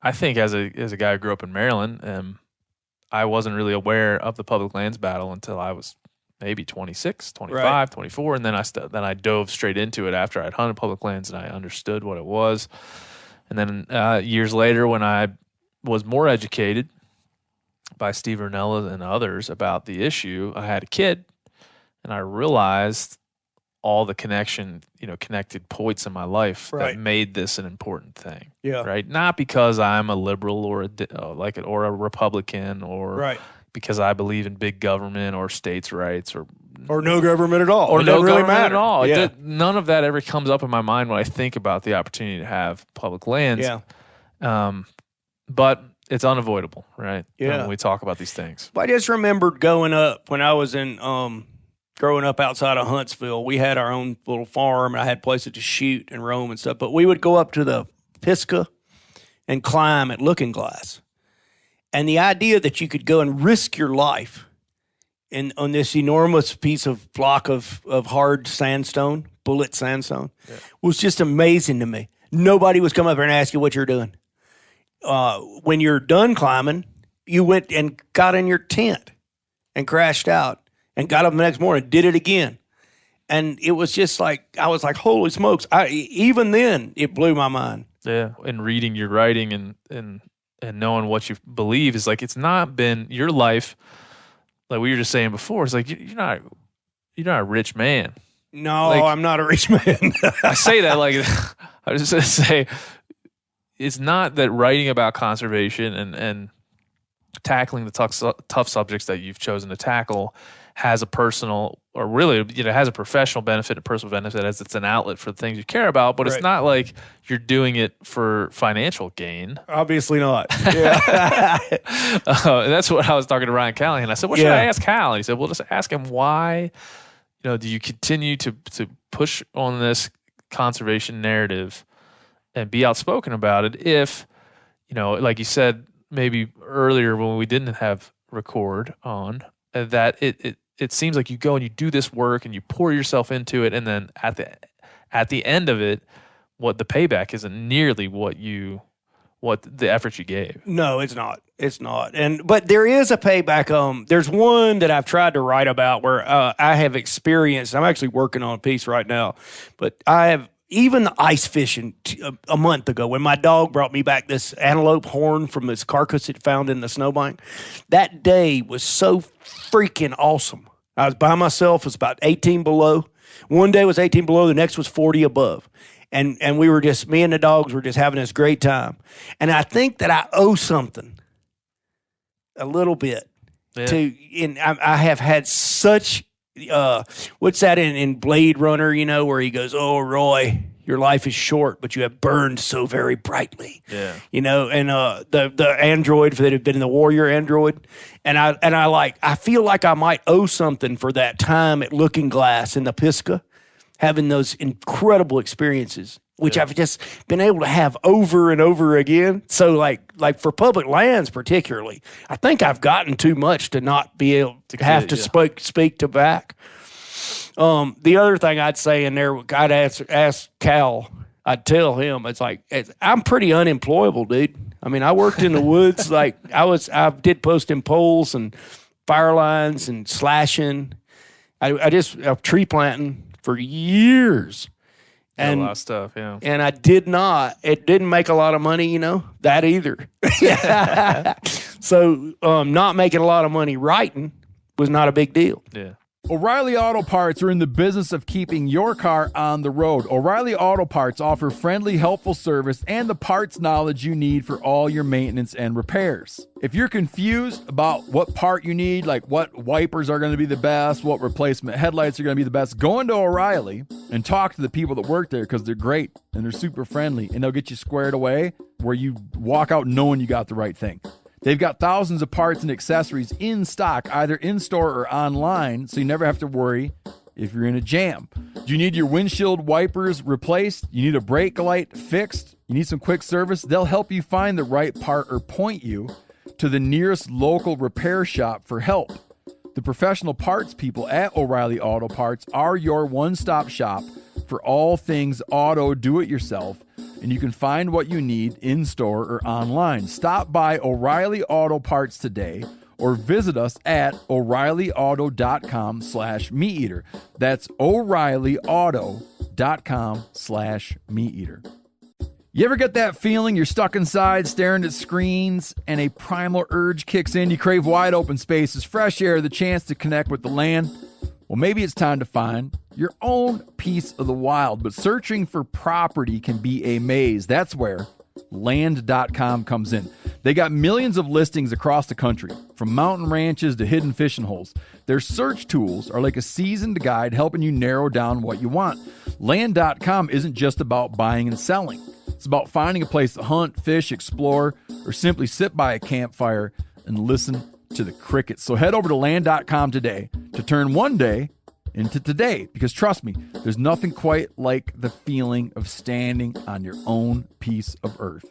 I think as a guy who grew up in Maryland, I wasn't really aware of the public lands battle until I was maybe 26, 25, 24. And then I dove straight into it after I'd hunted public lands and I understood what it was. And then years later, when I was more educated by Steve Rinella and others about the issue, I had a kid, and I realized all the connected points in my life that made this an important thing. Yeah. Right. Not because I'm a liberal or a Republican or because I believe in big government or states' rights or no government at all. Or no really government matter. at all. Yeah. None of that ever comes up in my mind when I think about the opportunity to have public lands. Yeah. But it's unavoidable, right? Yeah. When we talk about these things. I just remembered growing up when I was growing up outside of Huntsville. We had our own little farm, and I had places to shoot and roam and stuff. But we would go up to the Pisgah and climb at Looking Glass. And the idea that you could go and risk your life on this enormous block of hard sandstone, bullet sandstone, was just amazing to me. Nobody was coming up there and ask you what you're doing. When you're done climbing, you went and got in your tent and crashed out and got up the next morning and did it again. And it was just like, I was like, holy smokes. Even then, it blew my mind. Yeah. And reading your writing and knowing what you believe is like, it's not been your life. Like we were just saying before, it's like, you're not a rich man. No, I'm not a rich man. I say that like, I was just going to say, it's not that writing about conservation and tackling the tough subjects that you've chosen to tackle has a personal or really, has a professional benefit, a personal benefit, as it's an outlet for the things you care about. But it's not like you're doing it for financial gain. Obviously not. Yeah. And that's what I was talking to Ryan Callahan. I said, "What should I ask Cal?" And he said, "Well, just ask him why. Do you continue to push on this conservation narrative and be outspoken about it? If like you said, maybe earlier when we didn't have record on, that it seems like you go and you do this work and you pour yourself into it, and then at the end of it, what the payback isn't nearly what the effort you gave." No, it's not. It's not. But there is a payback. There's one that I've tried to write about where I have experienced. I'm actually working on a piece right now, but I have even ice fishing a month ago when my dog brought me back this antelope horn from this carcass it found in the snowbank. That day was so freaking awesome. I was by myself. It was about 18 below. One day was 18 below. The next was 40 above. And we were me and the dogs were just having this great time. And I think that I owe something a little bit I have had such, what's that in Blade Runner, where he goes, "Oh, Roy, your life is short, but you have burned so very brightly." Yeah. And the android that had been the warrior android. And I feel like I might owe something for that time at Looking Glass in the Pisgah, having those incredible experiences, which I've just been able to have over and over again. So like for public lands particularly, I think I've gotten too much to not be able to have to speak to back. The other thing I'd say in there, I'd ask Cal, I'd tell him, I'm pretty unemployable, dude. I mean, I worked in the woods. I did posting poles and fire lines and slashing. I just tree planting for years. And a lot of stuff, yeah. And it didn't make a lot of money, that either. So not making a lot of money writing was not a big deal. Yeah. O'Reilly Auto Parts are in the business of keeping your car on the road. O'Reilly Auto Parts offer friendly, helpful service and the parts knowledge you need for all your maintenance and repairs. If you're confused about what part you need, like what wipers are going to be the best, what replacement headlights are going to be the best, go into O'Reilly and talk to the people that work there, because they're great and they're super friendly, and they'll get you squared away where you walk out knowing you got the right thing. They've got thousands of parts and accessories in stock, either in-store or online, so you never have to worry if you're in a jam. Do you need your windshield wipers replaced? You need a brake light fixed? You need some quick service? They'll help you find the right part or point you to the nearest local repair shop for help. The professional parts people at O'Reilly Auto Parts are your one-stop shop for all things auto do-it-yourself, and you can find what you need in-store or online. Stop by O'Reilly Auto Parts today or visit us at O'ReillyAuto.com/MeatEater. That's O'ReillyAuto.com/MeatEater. You ever get that feeling you're stuck inside staring at screens and a primal urge kicks in? You crave wide open spaces, fresh air, the chance to connect with the land. Well, maybe it's time to find your own piece of the wild, but searching for property can be a maze. That's where Land.com comes in. They got millions of listings across the country, from mountain ranches to hidden fishing holes. Their search tools are like a seasoned guide helping you narrow down what you want. Land.com isn't just about buying and selling. It's about finding a place to hunt, fish, explore, or simply sit by a campfire and listen to the crickets. So head over to Land.com today to turn one day into today, because trust me, there's nothing quite like the feeling of standing on your own piece of earth.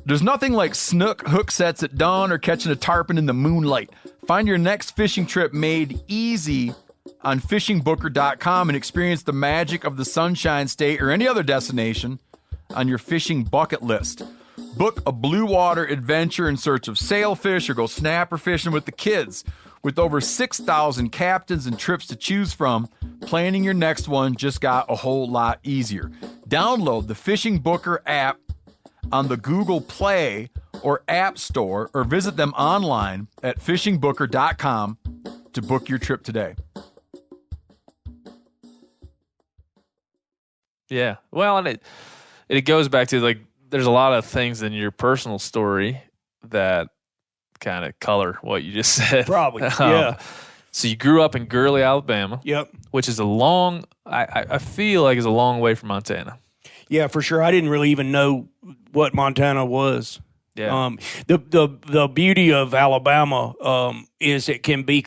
There's nothing like snook hook sets at dawn or catching a tarpon in the moonlight. Find your next fishing trip made easy on fishingbooker.com and experience the magic of the Sunshine State or any other destination on your fishing bucket list. Book a blue water adventure in search of sailfish or go snapper fishing with the kids. With over 6,000 captains and trips to choose from, planning your next one just got a whole lot easier. Download the Fishing Booker app on the Google Play or App Store, or visit them online at fishingbooker.com to book your trip today. Yeah. Well, and it goes back to, like, there's a lot of things in your personal story that kind of color what you just said. Probably, yeah. So you grew up in Gurley, Alabama. Yep. Which is a long, I feel like is a long way from Montana. Yeah, for sure. I didn't really even know what Montana was. Yeah. The beauty of Alabama is it can be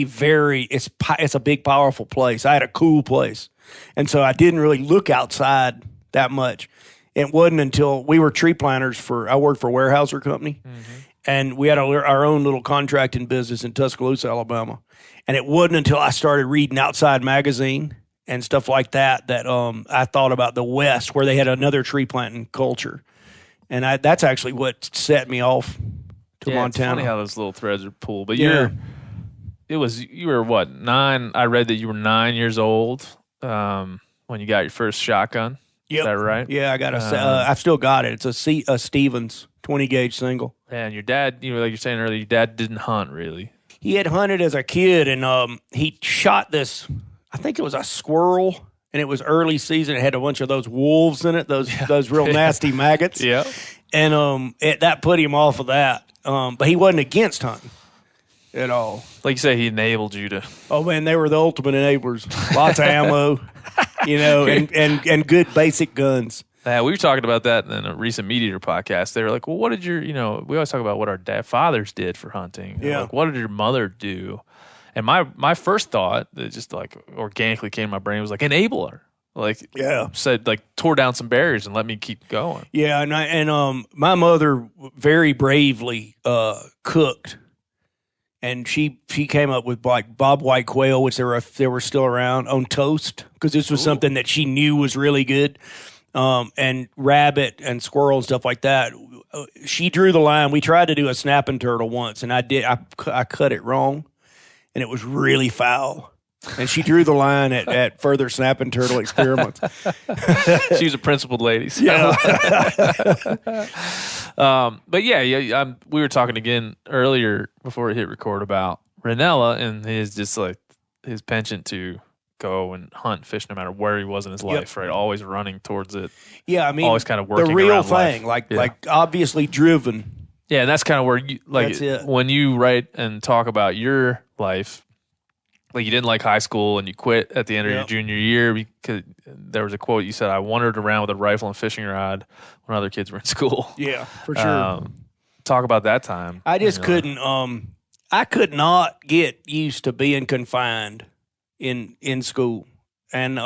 very it's a big, powerful place. I had a cool place, and so I didn't really look outside that much. It wasn't until we were tree planters I worked for a Weyerhaeuser company, and we had our own little contracting business in Tuscaloosa, Alabama. And it wasn't until I started reading Outside Magazine and stuff like that I thought about the West, where they had another tree planting culture. And that's actually what set me off to Montana. It's funny how those little threads are pulled. But you were what, 9? I read that you were 9 years old when you got your first shotgun. Yep. Is that right? Yeah, I got I've still got it. It's a Stevens 20 gauge single. And your dad, like you're saying earlier, your dad didn't hunt really. He had hunted as a kid, and he shot this. I think it was a squirrel, and it was early season. It had a bunch of those wolves in it, those real nasty maggots. Yeah, and that put him off of that. But he wasn't against hunting at all. Like you say, he enabled you to. Oh man, they were the ultimate enablers. Lots of ammo, and good basic guns. We were talking about that in a recent Meat Eater podcast. They were like, well, what did we always talk about what our fathers did for hunting. Yeah. Like, what did your mother do? And my first thought that just like organically came to my brain was like, enable her. Like, said, like, tore down some barriers and let me keep going. Yeah. And my mother very bravely cooked. And she came up with like Bob White quail, which they were still around, on toast, because this was something that she knew was really good. And rabbit and squirrel and stuff like that. She drew the line. We tried to do a snapping turtle once, and I cut it wrong, and it was really foul. And she drew the line at further snapping turtle experiments. She was a principled lady. So. Yeah. But we were talking again earlier before we hit record about Ranella and his penchant to go and hunt, fish, no matter where he was in his life, right? Always running towards it. Yeah, I mean, always kind of working the real around thing, life. like obviously driven. Yeah, and that's kind of where you like when you write and talk about your life. Like you didn't like high school and you quit at the end of your junior year because there was a quote you said, "I wandered around with a rifle and fishing rod when other kids were in school." Yeah, for sure. Talk about that time. I just couldn't. I could not get used to being confined in school, and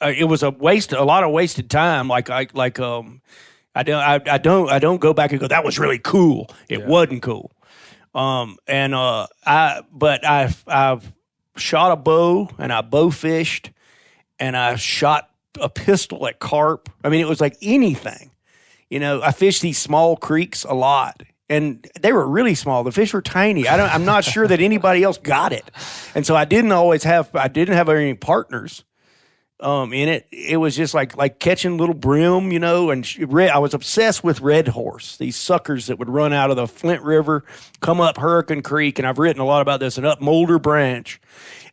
it was a lot of wasted time. I don't go back and go, that was really cool. It wasn't cool. But I've shot a bow, and I bow fished, and I shot a pistol at carp. I mean, it was like anything. I fished these small creeks a lot, and they were really small. The fish were tiny. I'm not sure that anybody else got it, and so I didn't have any partners in it. It was just like catching little brim, and I was obsessed with red horse, these suckers that would run out of the Flint River, come up Hurricane Creek, and I've written a lot about this, and up Mulder Branch,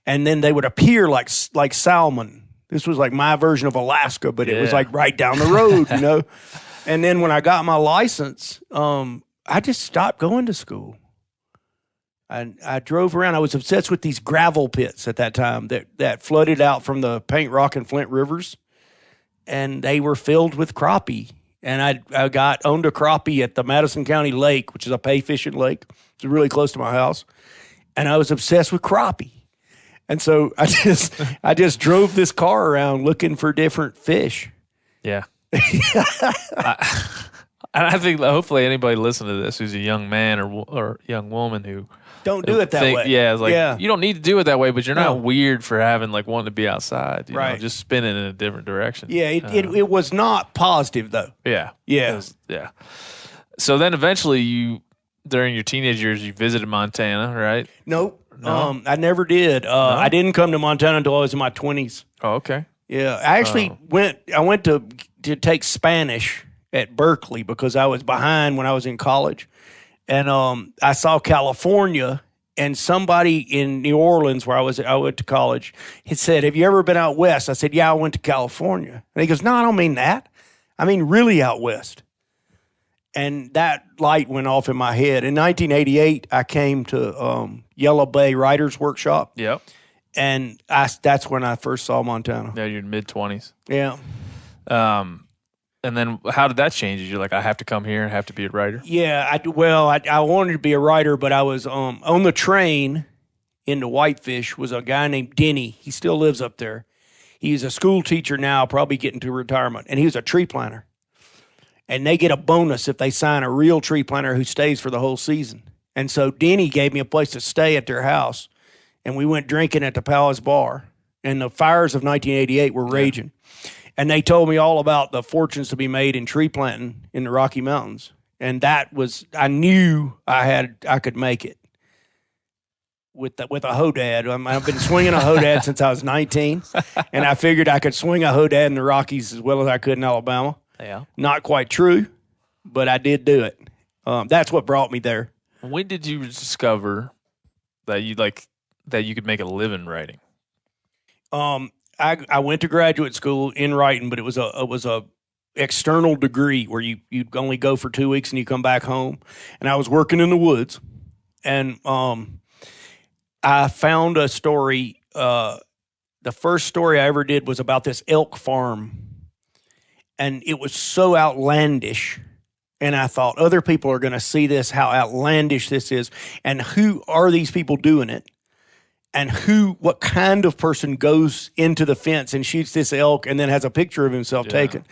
and then they would appear like salmon. This was like my version of Alaska, but it was like right down the road, And then when I got my license, I just stopped going to school. I drove around. I was obsessed with these gravel pits at that time that flooded out from the Paint Rock and Flint rivers, and they were filled with crappie. And I owned a crappie at the Madison County Lake, which is a pay fishing lake. It's really close to my house, and I was obsessed with crappie. And so I just drove this car around looking for different fish. Yeah. I think hopefully anybody listening to this who's a young man or young woman who don't do it that way. Yeah, it's like you don't need to do it that way, but you're not weird for having wanting to be outside. You know, just spinning in a different direction. Yeah, it was not positive though. Yeah. Yeah. So then eventually during your teenage years you visited Montana, right? Nope. No? I never did. No? I didn't come to Montana until I was in my 20s. Oh, okay. Yeah, I actually went to take Spanish at Berkeley because I was behind when I was in college. And I saw California, and somebody in New Orleans where I went to college, he said, "Have you ever been out west?" I said, "Yeah, I went to California." And he goes, "No, I don't mean that. I mean really out west." And that light went off in my head. In 1988, I came to Yellow Bay Writers Workshop. Yep. And that's when I first saw Montana. Yeah, you're mid-20s. Yeah. And then how did that change? You're like, I have to come here and have to be a writer? Yeah. I wanted to be a writer, but I was on the train into Whitefish was a guy named Denny. He still lives up there. He's a school teacher now, probably getting to retirement. And he was a tree planter. And they get a bonus if they sign a real tree planter who stays for the whole season. And so Denny gave me a place to stay at their house, and we went drinking at the Palace Bar. And the fires of 1988 were raging. And they told me all about the fortunes to be made in tree planting in the Rocky Mountains. And that was, I knew I could make it with a Hodad. I've been swinging a Hodad since I was 19, and I figured I could swing a Hodad in the Rockies as well as I could in Alabama. Yeah. Not quite true, but I did do it. That's what brought me there. When did you discover that you could make a living writing? I went to graduate school in writing, but it was a external degree where you'd only go for 2 weeks and you come back home. And I was working in the woods, and I found a story. The first story I ever did was about this elk farm. And it was so outlandish. And I thought, other people are going to see this, how outlandish this is. And who are these people doing it? And what kind of person goes into the fence and shoots this elk and then has a picture of himself taken?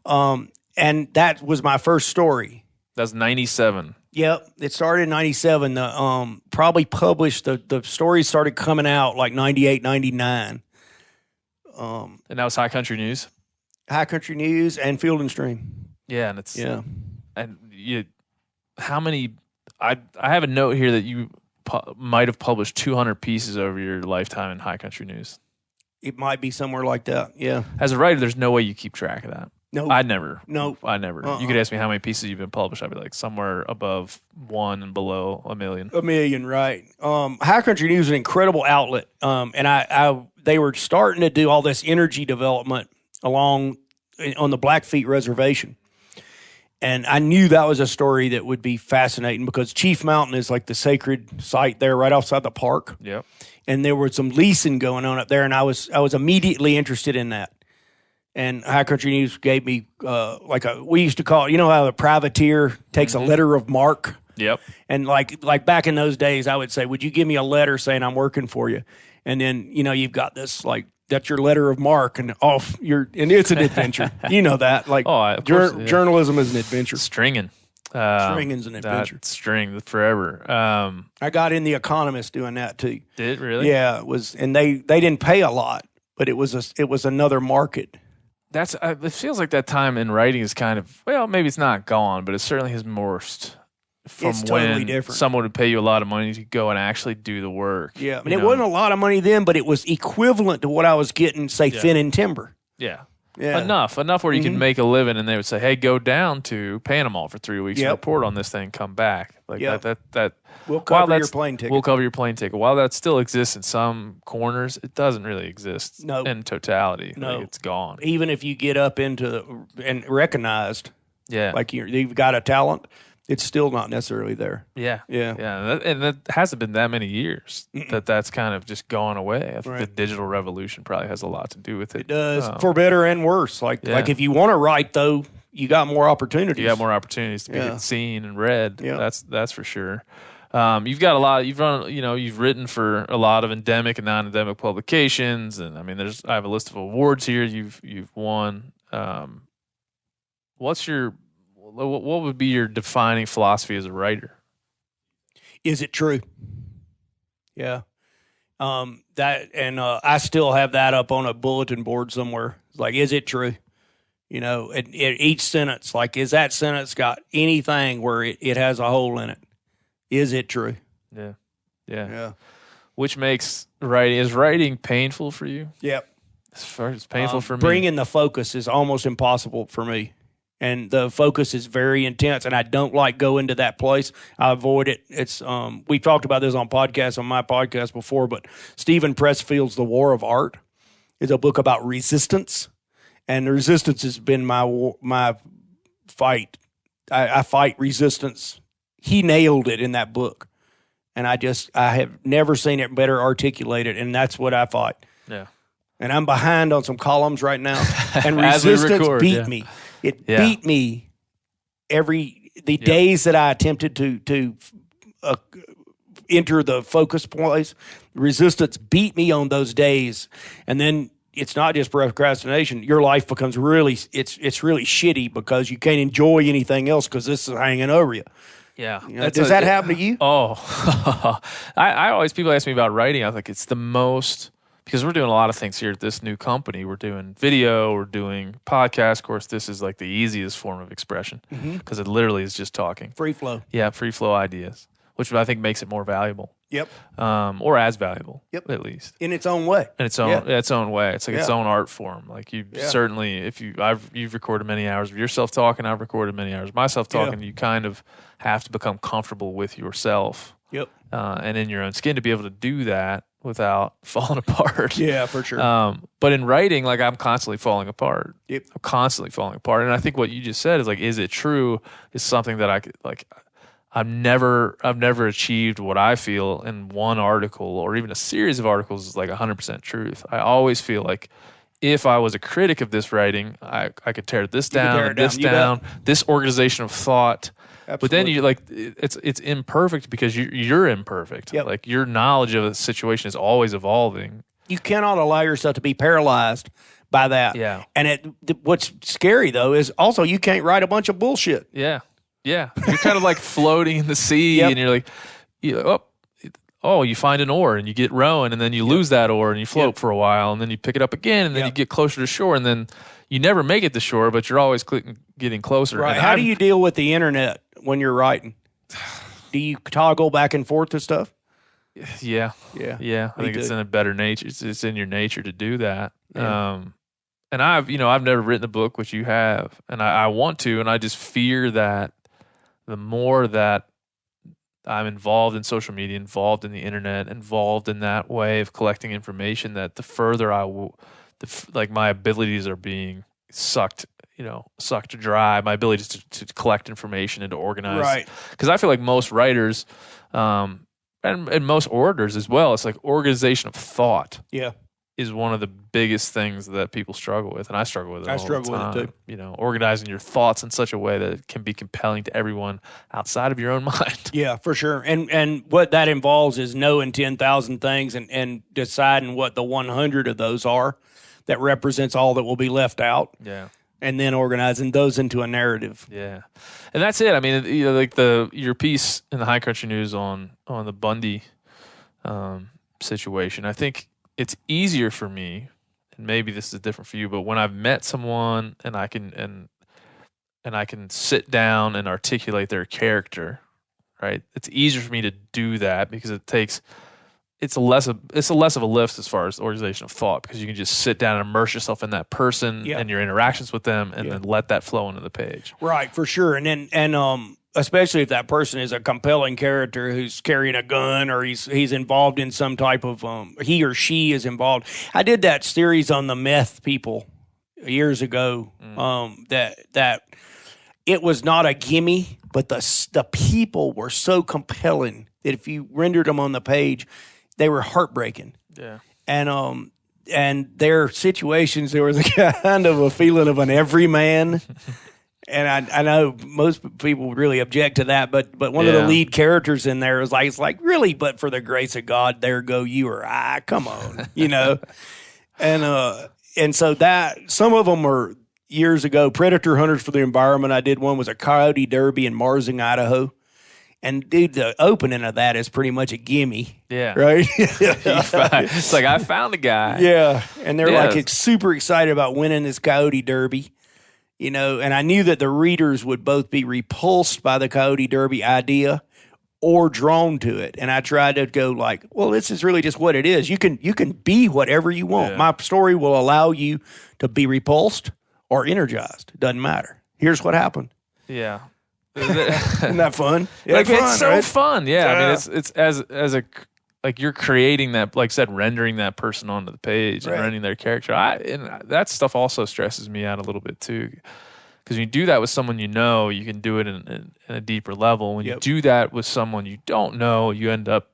And that was my first story. That's 97. Yep. It started in 97. Probably published, the stories started coming out like 98, 99. And that was High Country News? High Country News and Field and Stream. Yeah, and it's and how many? I have a note here that you might have published 200 pieces over your lifetime in High Country News. It might be somewhere like that. Yeah. As a writer, there's no way you keep track of that. No, I never. No, I never. You could ask me how many pieces you've been published. I'd be like somewhere above 1 and below 1 million. 1 million, right? High Country News is an incredible outlet, and they were starting to do all this energy development on the Blackfeet Reservation. And I knew that was a story that would be fascinating because Chief Mountain is like the sacred site there right outside the park. Yep. And there was some leasing going on up there, and I was immediately interested in that. And High Country News gave me we used to call it, you know how a privateer takes a letter of marque? Yep. And like back in those days, I would say, would you give me a letter saying I'm working for you? And then, you've got this that's your letter of marque, and and it's an adventure. You know that. Journalism is an adventure. Stringing. Stringing's an adventure. String forever. I got in The Economist doing that too. Did it really? Yeah, it was, and they didn't pay a lot, but it was another market. It feels like that time in writing is kind of, well, maybe it's not gone, but it certainly has morphed from it's totally when different. Someone would pay you a lot of money to go and actually do the work. Yeah, it wasn't a lot of money then, but it was equivalent to what I was getting, say, Finn and Timber. Yeah. Yeah. Enough where you can make a living, and they would say, hey, go down to Panama for 3 weeks and report on this thing, come back. That we'll cover your plane ticket. We'll cover your plane ticket. While that still exists in some corners, it doesn't really exist in totality. No. It's gone. Even if you get up into and recognized, you've got a talent, it's still not necessarily there. Yeah. Yeah. And that hasn't been that many years that's kind of just gone away. I think the digital revolution probably has a lot to do with it. It does, for better and worse. Like if you want to write, though, you got more opportunities. You got more opportunities to be seen and read. Yeah. That's for sure. You've got a lot. You've written for a lot of endemic and non-endemic publications, and I mean, I have a list of awards here you've won. What would be your defining philosophy as a writer? Is it true? Yeah. I still have that up on a bulletin board somewhere. It's like, is it true? Each sentence, is that sentence got anything where it has a hole in it? Is it true? Yeah. Which makes writing painful for you? Yep. It's painful for me. Bringing the focus is almost impossible for me. And the focus is very intense, and I don't like going to that place. I avoid it. It's we talked about this on my podcast before, but Stephen Pressfield's The War of Art is a book about resistance, and the resistance has been my fight I fight resistance. He nailed it in that book. And I have never seen it better articulated, and that's what I fight. Yeah. And I'm behind on some columns right now, and As we resistance record, beat me. It beat me the days that I attempted to enter the focus place. Resistance beat me on those days, and then it's not just procrastination. Your life becomes really it's really shitty because you can't enjoy anything else because this is hanging over you. Yeah. Does that happen to you? Oh, I always, people ask me about writing. I was like, it's the most, because we're doing a lot of things here at this new company. We're doing video, we're doing podcast. Of course, this is like the easiest form of expression because it literally is just talking. Free flow. Yeah, free flow ideas, which I think makes it more valuable. Yep. Or as valuable. Yep. At least. In its own way. In its own way. It's like its own art form. Like you certainly, if you've recorded many hours of yourself talking, I've recorded many hours of myself talking. You kind of have to become comfortable with yourself. Yep. And in your own skin to be able to do that without falling apart. Yeah, for sure. But in writing, like I'm constantly falling apart. Yep. I'm constantly falling apart. And I think what you just said is like, is it true? Is something that I could like. I've never achieved what I feel in one article or even a series of articles is like 100% truth. I always feel like if I was a critic of this writing, I could tear this down, this organization of thought. Absolutely. But then you like it's imperfect because you're imperfect. Yep. Like your knowledge of a situation is always evolving. You cannot allow yourself to be paralyzed by that. Yeah. And what's scary though is also you can't write a bunch of bullshit. Yeah. Yeah, you're kind of like floating in the sea, and you're like, you find an oar and you get rowing, and then you lose that oar and you float for a while, and then you pick it up again, and then you get closer to shore, and then you never make it to shore, but you're always getting closer. Right. And How do you deal with the internet when you're writing? Do you toggle back and forth to stuff? Yeah. Yeah. I think it's in a better nature. It's in your nature to do that. Yeah. And I've never written a book, which you have, and I want to, and I just fear that the more that I'm involved in social media, involved in the internet, involved in that way of collecting information, that the further my abilities are being sucked dry. My abilities to collect information and to organize. Right. Because I feel like most writers, and most orators as well, it's like organization of thought. Yeah. Is one of the biggest things that people struggle with, and I struggle with it. I struggle with it too. Organizing your thoughts in such a way that it can be compelling to everyone outside of your own mind. Yeah, for sure. And what that involves is knowing 10,000 things and deciding what the 100 of those are that represents all that will be left out. Yeah. And then organizing those into a narrative. Yeah, and that's it. I mean, like your piece in the High Country News on the Bundy situation. I think it's easier for me, and maybe this is different for you, but when I've met someone and I can sit down and articulate their character, right? It's easier for me to do that because it's less of a lift as far as the organization of thought, because you can just sit down and immerse yourself in that person and your interactions with them, and then let that flow into the page. Right, for sure. And especially if that person is a compelling character who's carrying a gun or he's involved in some type of he or she is involved. I did that series on the meth people years ago. That it was not a gimme, but the people were so compelling that if you rendered them on the page, they were heartbreaking. Yeah. And their situations, there was a kind of a feeling of an everyman. And I know most people really object to that, but one of the lead characters in there is like, it's like, really, but for the grace of God, there go you or I, come on, And so that, some of them are years ago, Predator Hunters for the Environment. I did one was a coyote derby in Marsing, Idaho. And dude, the opening of that is pretty much a gimme. Yeah. Right? It's like, I found a guy. Yeah. And they're like super excited about winning this coyote derby. And I knew that the readers would both be repulsed by the coyote derby idea or drawn to it. And I tried to go like, well, this is really just what it is. You can be whatever you want. Yeah. My story will allow you to be repulsed or energized. Doesn't matter. Here's what happened. Yeah. Isn't that fun? Yeah, like, fun, it's so right? fun. Yeah. I mean, it's as a, like, you're creating that, like I said, rendering that person onto the page and rendering their character. And that stuff also stresses me out a little bit too, Because when you do that with someone you know, you can do it in a deeper level. When you do that with someone you don't know, you end up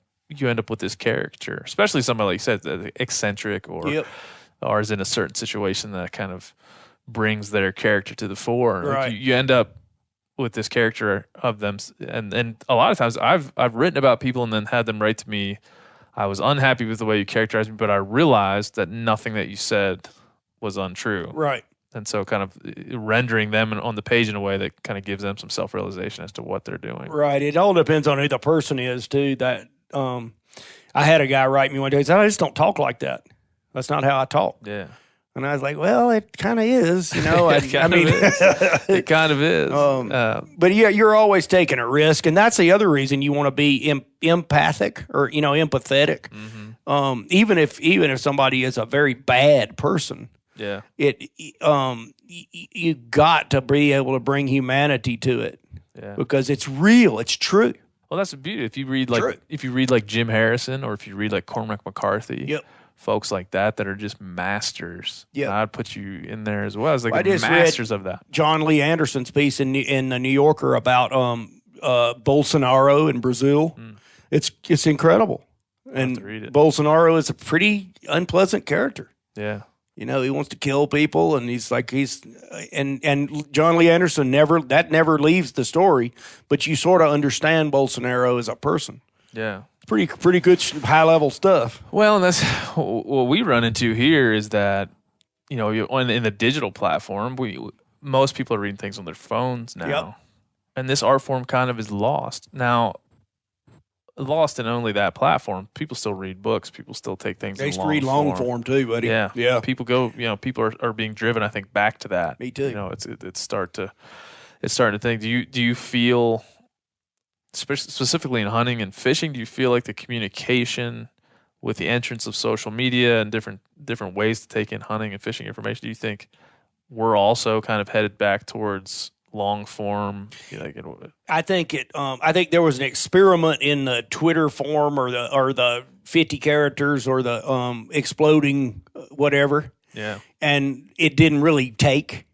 with this character, especially somebody like you said, that's eccentric or is in a certain situation that kind of brings their character to the fore. Right. Like you end up with this character of them, and a lot of times I've written about people and then had them write to me, I was unhappy with the way you characterized me, but I realized that nothing that you said was untrue. Right. And so kind of rendering them on the page in a way that kind of gives them some self-realization as to what they're doing. Right. It all depends on who the person is, too. That I had a guy write me one day, he said, I just don't talk like that. That's not how I talk. Yeah. And I was like, well, it kind of is, you know. It kind of is. But yeah, you're always taking a risk, and that's the other reason you want to be empathic or empathetic. Mm-hmm. Even if somebody is a very bad person, you got to be able to bring humanity to it, because it's real, it's true. Well, that's the beauty. If you read like Jim Harrison, or if you read like Cormac McCarthy, folks like that are just masters. Yeah, I'd put you in there as well as like masters of that. John Lee Anderson's piece in the New Yorker about Bolsonaro in Brazil. It's incredible, and Bolsonaro is a pretty unpleasant character. Yeah, you know, he wants to kill people, and and John Lee Anderson never leaves the story, but you sort of understand Bolsonaro as a person. Yeah. Pretty good high level stuff. Well, and that's what we run into here is that, you know, in the digital platform, most people are reading things on their phones now, and this art form kind of is lost now. Lost in only that platform. People still read books. People still take things. They read long form too, buddy. Yeah. People go. You know, people are being driven, I think, back to that. Me too. You know, it's starting to think. Do you feel, specifically in hunting and fishing, do you feel like the communication with the entrance of social media and different ways to take in hunting and fishing information, do you think we're also kind of headed back towards long form? I think I think there was an experiment in the Twitter form or the 50 characters or the exploding whatever. Yeah. And it didn't really take.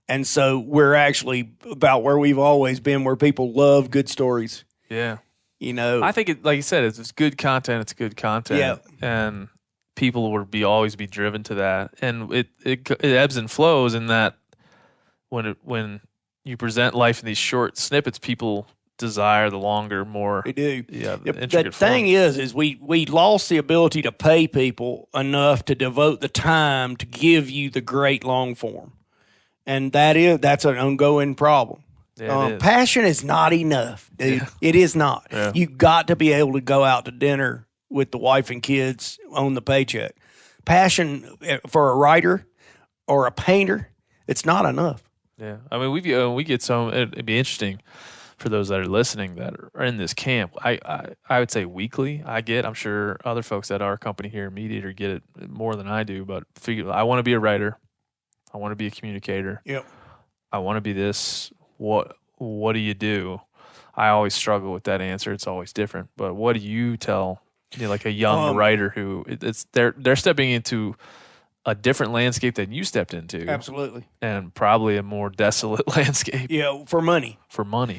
And so we're actually about where we've always been, where people love good stories. Yeah. You know, I think like you said, it's good content. It's good content. Yeah. And people will always be driven to that. And it ebbs and flows in that when you present life in these short snippets, people desire the longer, more. They do. Yeah. The thing is we lost the ability to pay people enough to devote the time to give you the great long form. And that's an ongoing problem. Yeah, passion is not enough, dude. Yeah. It is not. Yeah. You got to be able to go out to dinner with the wife and kids on the paycheck. Passion for a writer or a painter, it's not enough. Yeah, I mean we get some. It'd be interesting for those that are listening that are in this camp. I would say weekly. I'm sure other folks at our company here, Mediator, get it more than I do. But I want to be a writer. I want to be a communicator. Yep. I want to be this. What do you do? I always struggle with that answer. It's always different. But what do you tell, like a young writer who they're stepping into a different landscape than you stepped into? Absolutely. And probably a more desolate landscape. Yeah, for money.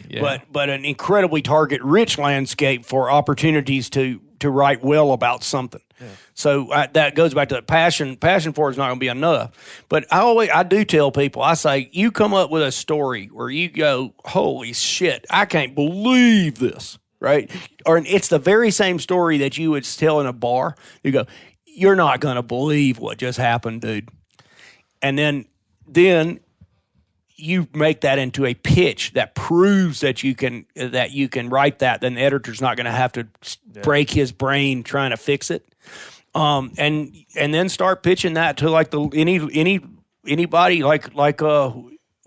Yeah. But an incredibly target-rich landscape for opportunities to write well about something. Yeah. So that goes back to the passion. Passion for it is not going to be enough. But I do tell people, I say, you come up with a story where you go, holy shit, I can't believe this, right? Or it's the very same story that you would tell in a bar. You go, you're not going to believe what just happened, dude. And then you make that into a pitch that proves that you can write that. Then the editor's not going to have to break his brain trying to fix it. And then start pitching that to like anybody like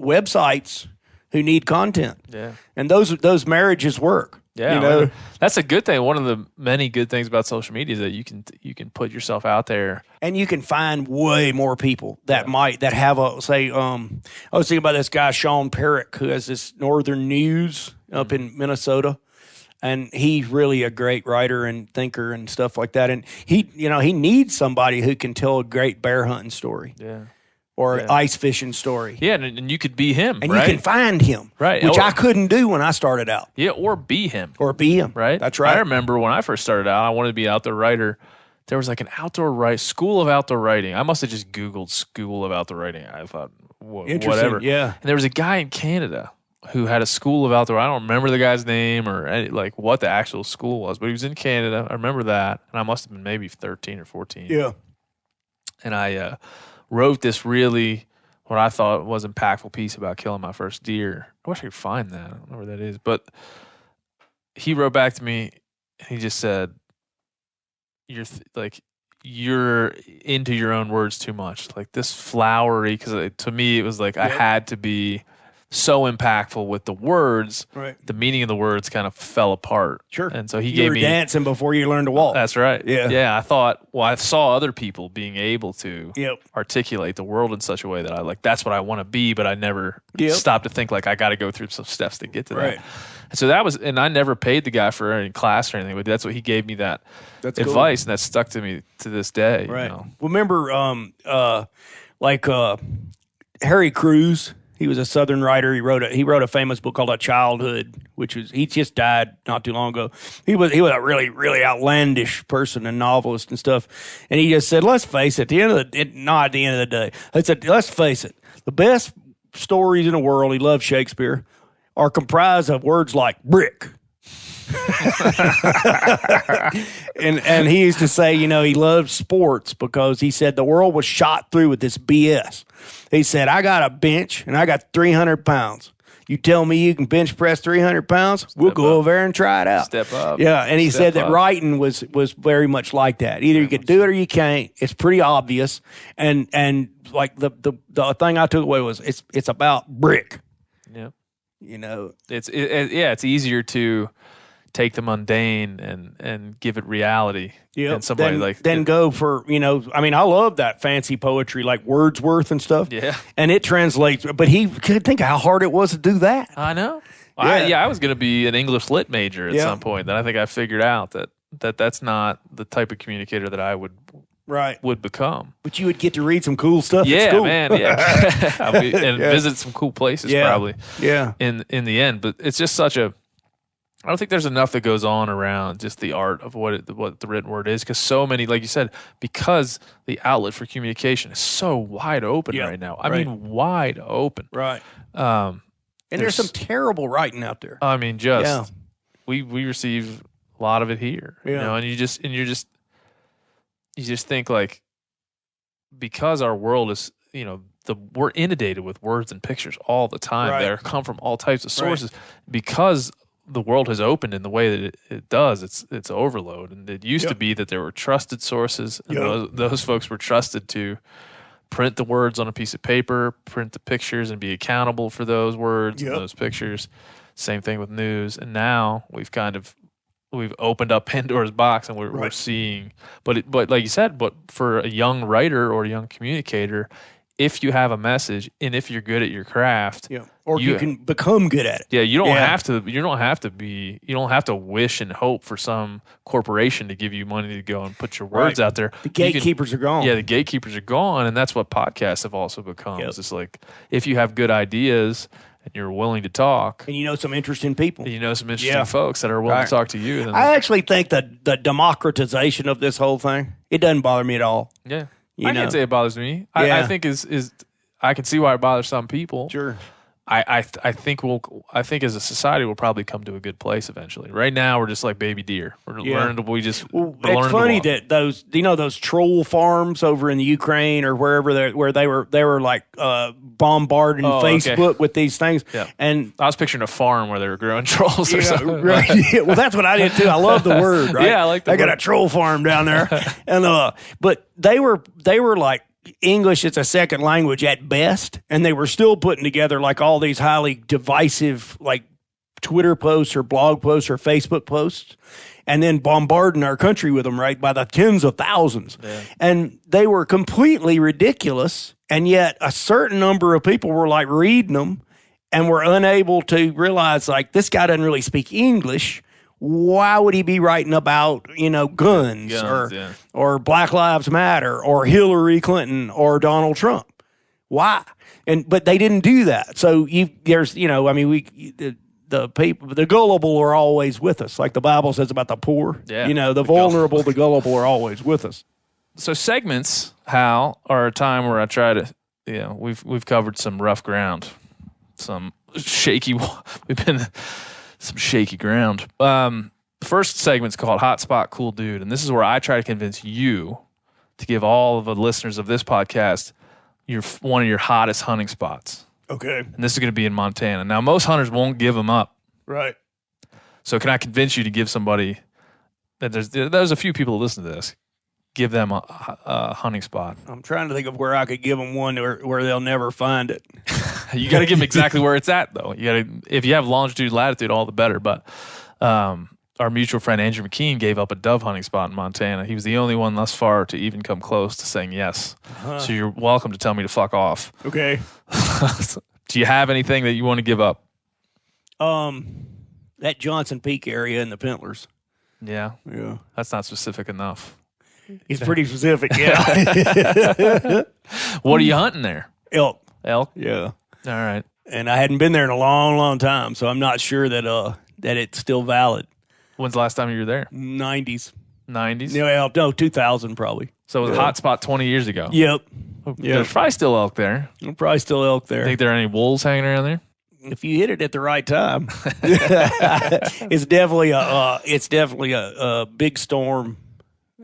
websites who need content. Yeah. And those marriages work. Yeah, you know? That's a good thing. One of the many good things about social media is that you can put yourself out there, and you can find way more people that have I was thinking about this guy Sean Perrick, who has this Northern News up in Minnesota, and he's really a great writer and thinker and stuff like that. And he needs somebody who can tell a great bear hunting story. Yeah. or an ice fishing story. Yeah, and you could be him, and right? you can find him, right? Which I couldn't do when I started out. Yeah, or be him, right? That's right. I remember when I first started out, I wanted to be an outdoor writer. There was like an school of outdoor writing. I must have just Googled school of outdoor writing. I thought, whatever. Yeah. And there was a guy in Canada who had a school of outdoor. I don't remember the guy's name or like what the actual school was, but he was in Canada. I remember that, and I must have been maybe 13 or 14. Yeah. And I wrote this really, what I thought was impactful piece about killing my first deer. I wish I could find that. I don't know where that is, but he wrote back to me. And he just said, "You're into your own words too much. Like this flowery." Because to me, it was like I had to be so impactful with the words. Right. The meaning of the words kind of fell apart. Sure. And so he you gave were me dancing before you learned to walk. That's right. Yeah. Yeah. I thought, I saw other people being able to Yep. articulate the world in such a way that I that's what I want to be, but I never Yep. stopped to think like I got to go through some steps to get to Right. that. And so that was, and I never paid the guy for any class or anything, but that's what he gave me that That's advice, and that stuck to me to this day. Right. You know? Well, remember, Harry Crews. He was a Southern writer. He wrote a famous book called A Childhood, which was, he just died not too long ago. He was a really, really outlandish person and novelist and stuff. And he just said, let's face it, not at the end of the day. He said, let's face it, the best stories in the world, he loved Shakespeare, are comprised of words like brick. and he used to say, he loved sports because he said the world was shot through with this BS. He said, I got a bench and I got 300 pounds. You tell me you can bench press 300 pounds, we'll go over there and try it out. Step up. Yeah, and he said that writing was very much like that. Either you could do it or you can't. It's pretty obvious. And like the thing I took away was it's about brick. Yeah. It's easier to take the mundane and give it reality. Yeah, and somebody then go for I love that fancy poetry like Wordsworth and stuff. Yeah, and it translates. But he could think how hard it was to do that. I know. Yeah. I was going to be an English lit major at some point. Then I think I figured out that's not the type of communicator that I would become. But you would get to read some cool stuff. Yeah, at school. man. Yeah, visit some cool places probably. Yeah. In the end, but it's just I don't think there's enough that goes on around just the art of what the written word is, because so many, like you said, because the outlet for communication is so wide open right now. I mean, wide open. Right. And there's some terrible writing out there. I mean, we receive a lot of it here. Yeah. And you just think like, because our world is, we're inundated with words and pictures all the time. Right. They come from all types of sources because the world has opened in the way that it does. It's overload. And it used to be that there were trusted sources, and those folks were trusted to print the words on a piece of paper, print the pictures, and be accountable for those words and those pictures. Same thing with news. And now we've opened up Pandora's box, and we're seeing. But like you said, but for a young writer or a young communicator, if you have a message and if you're good at your craft, or you can become good at it. Yeah, you don't have to. You don't have to wish and hope for some corporation to give you money to go and put your words out there. The gatekeepers are gone. Yeah, the gatekeepers are gone, and that's what podcasts have also become. It's like, if you have good ideas and you're willing to talk, and some interesting people, some interesting folks that are willing to talk to you. Then I actually think that the democratization of this whole thing, it doesn't bother me at all. Yeah. I can't say it bothers me. I think I can see why it bothers some people. Sure. I think as a society we'll probably come to a good place eventually. Right now we're just like baby deer. We're learning to It's funny that those troll farms over in the Ukraine or wherever where they were like bombarding Facebook with these things. Yeah. And I was picturing a farm where they were growing trolls or something. Right. Well, that's what I did too. I love the word. Right? Yeah, I like the word. I got a troll farm down there, and but they were like, English is a second language at best, and they were still putting together like all these highly divisive like Twitter posts or blog posts or Facebook posts, and then bombarding our country with them, right, by the tens of thousands. Yeah. And they were completely ridiculous, and yet a certain number of people were like reading them and were unable to realize like, this guy doesn't really speak English. Why would he be writing about, guns or Black Lives Matter or Hillary Clinton or Donald Trump? Why? But they didn't do that. So there's, the people, the gullible are always with us. Like the Bible says about the poor. Yeah. The vulnerable, the gullible are always with us. So segments, Hal, are a time where I try to, we've covered some rough ground, some shaky, we've been some shaky ground. The first segment's called Hot Spot Cool Dude, and this is where I try to convince you to give all of the listeners of this podcast one of your hottest hunting spots. Okay. And this is going to be in Montana. Now, most hunters won't give them up. Right. So can I convince you to give somebody that there's a few people that listen to this, give them a hunting spot? I'm trying to think of where I could give them one where they'll never find it. You got to give them exactly where it's at, though. You got to, if you have longitude, latitude, all the better. But our mutual friend Andrew McKean gave up a dove hunting spot in Montana. He was the only one thus far to even come close to saying yes. So you're welcome to tell me to fuck off. Okay. Do you have anything that you want to give up? That Johnson Peak area in the Pentlers. Yeah. Yeah. That's not specific enough. It's pretty specific, yeah. What are you hunting there? Elk. Elk? Yeah. All right. And I hadn't been there in a long, long time, so I'm not sure that it's still valid. When's the last time you were there? 90s. 90s? No, 2000 probably. So it was a hot spot 20 years ago. Yep. There's probably still elk there. Probably still elk there. Think there are any wolves hanging around there? If you hit it at the right time, it's definitely a big storm,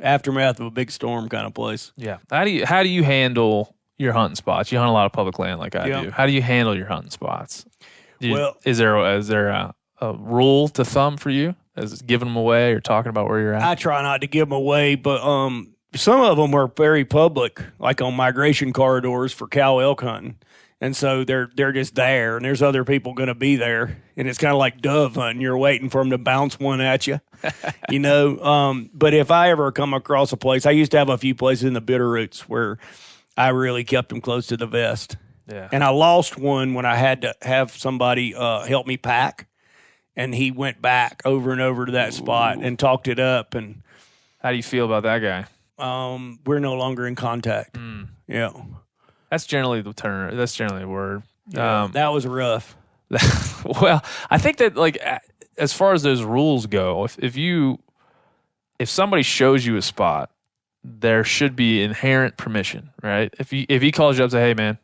aftermath of a big storm kind of place. Yeah. How do you handle your hunting spots? You hunt a lot of public land like I do. How do you handle your hunting spots? Is there a rule to thumb for you? Is it giving them away or talking about where you're at? I try not to give them away, but some of them are very public, like on migration corridors for cow elk hunting. And so they're just there, and there's other people going to be there. And it's kind of like dove hunting. You're waiting for them to bounce one at you, But if I ever come across a place, I used to have a few places in the Bitterroots where I really kept them close to the vest. Yeah. And I lost one when I had to have somebody help me pack. And he went back over and over to that spot and talked it up. And how do you feel about that guy? We're no longer in contact. Yeah. That's generally the term. That's generally a word. Yeah, that was rough. Well, I think that like as far as those rules go, if somebody shows you a spot, there should be inherent permission, right? If he calls you up and say, "Hey, man,